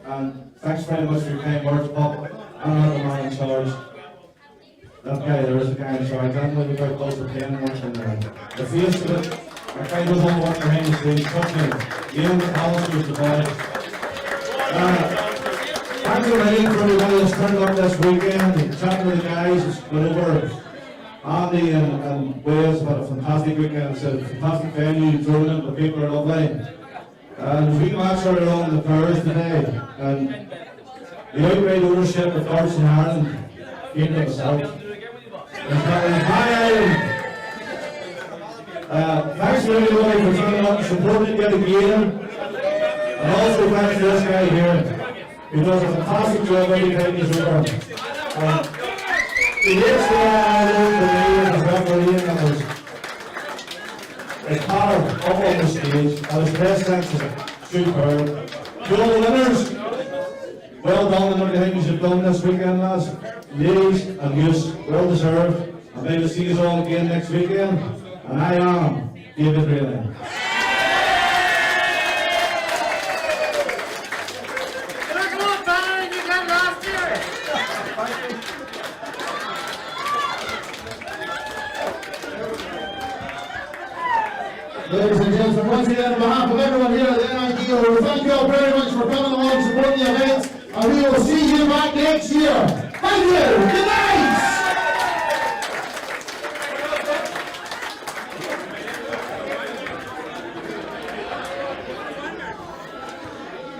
And thanks very much for your kind words, Bob. I'm not the man in charge. That guy there is the guy in charge. I'm going to be very close to playing much in there. The face of it, I kind of don't want to hang the stage. Trust me, Ian McAllister is the boy. Thanks a million for everybody that's turned up this weekend. Chatting with the guys, it's been over. Andy and Wales had a fantastic weekend. It's a fantastic venue, tournament, the people are lovely. And we match are on the pairs today. And the outright ownership of darts in Ireland came to myself. Thanks to everybody for turning up and supporting yet again. And also thanks to this guy here, who does a fantastic job every time he's over. He hits the island for me and his referee, and his power up on the stage, and his best sense is superb. To all the winners, well done on everything you've done this weekend, lads. ladies and youths, well deserved. And maybe we'll see you all again next weekend. And I am David Raylan. Ladies and gentlemen, once again, on behalf of everyone here at the NIDO, we thank you all very much for coming along and supporting the event, and we will see you back next year. Thank you. Good night.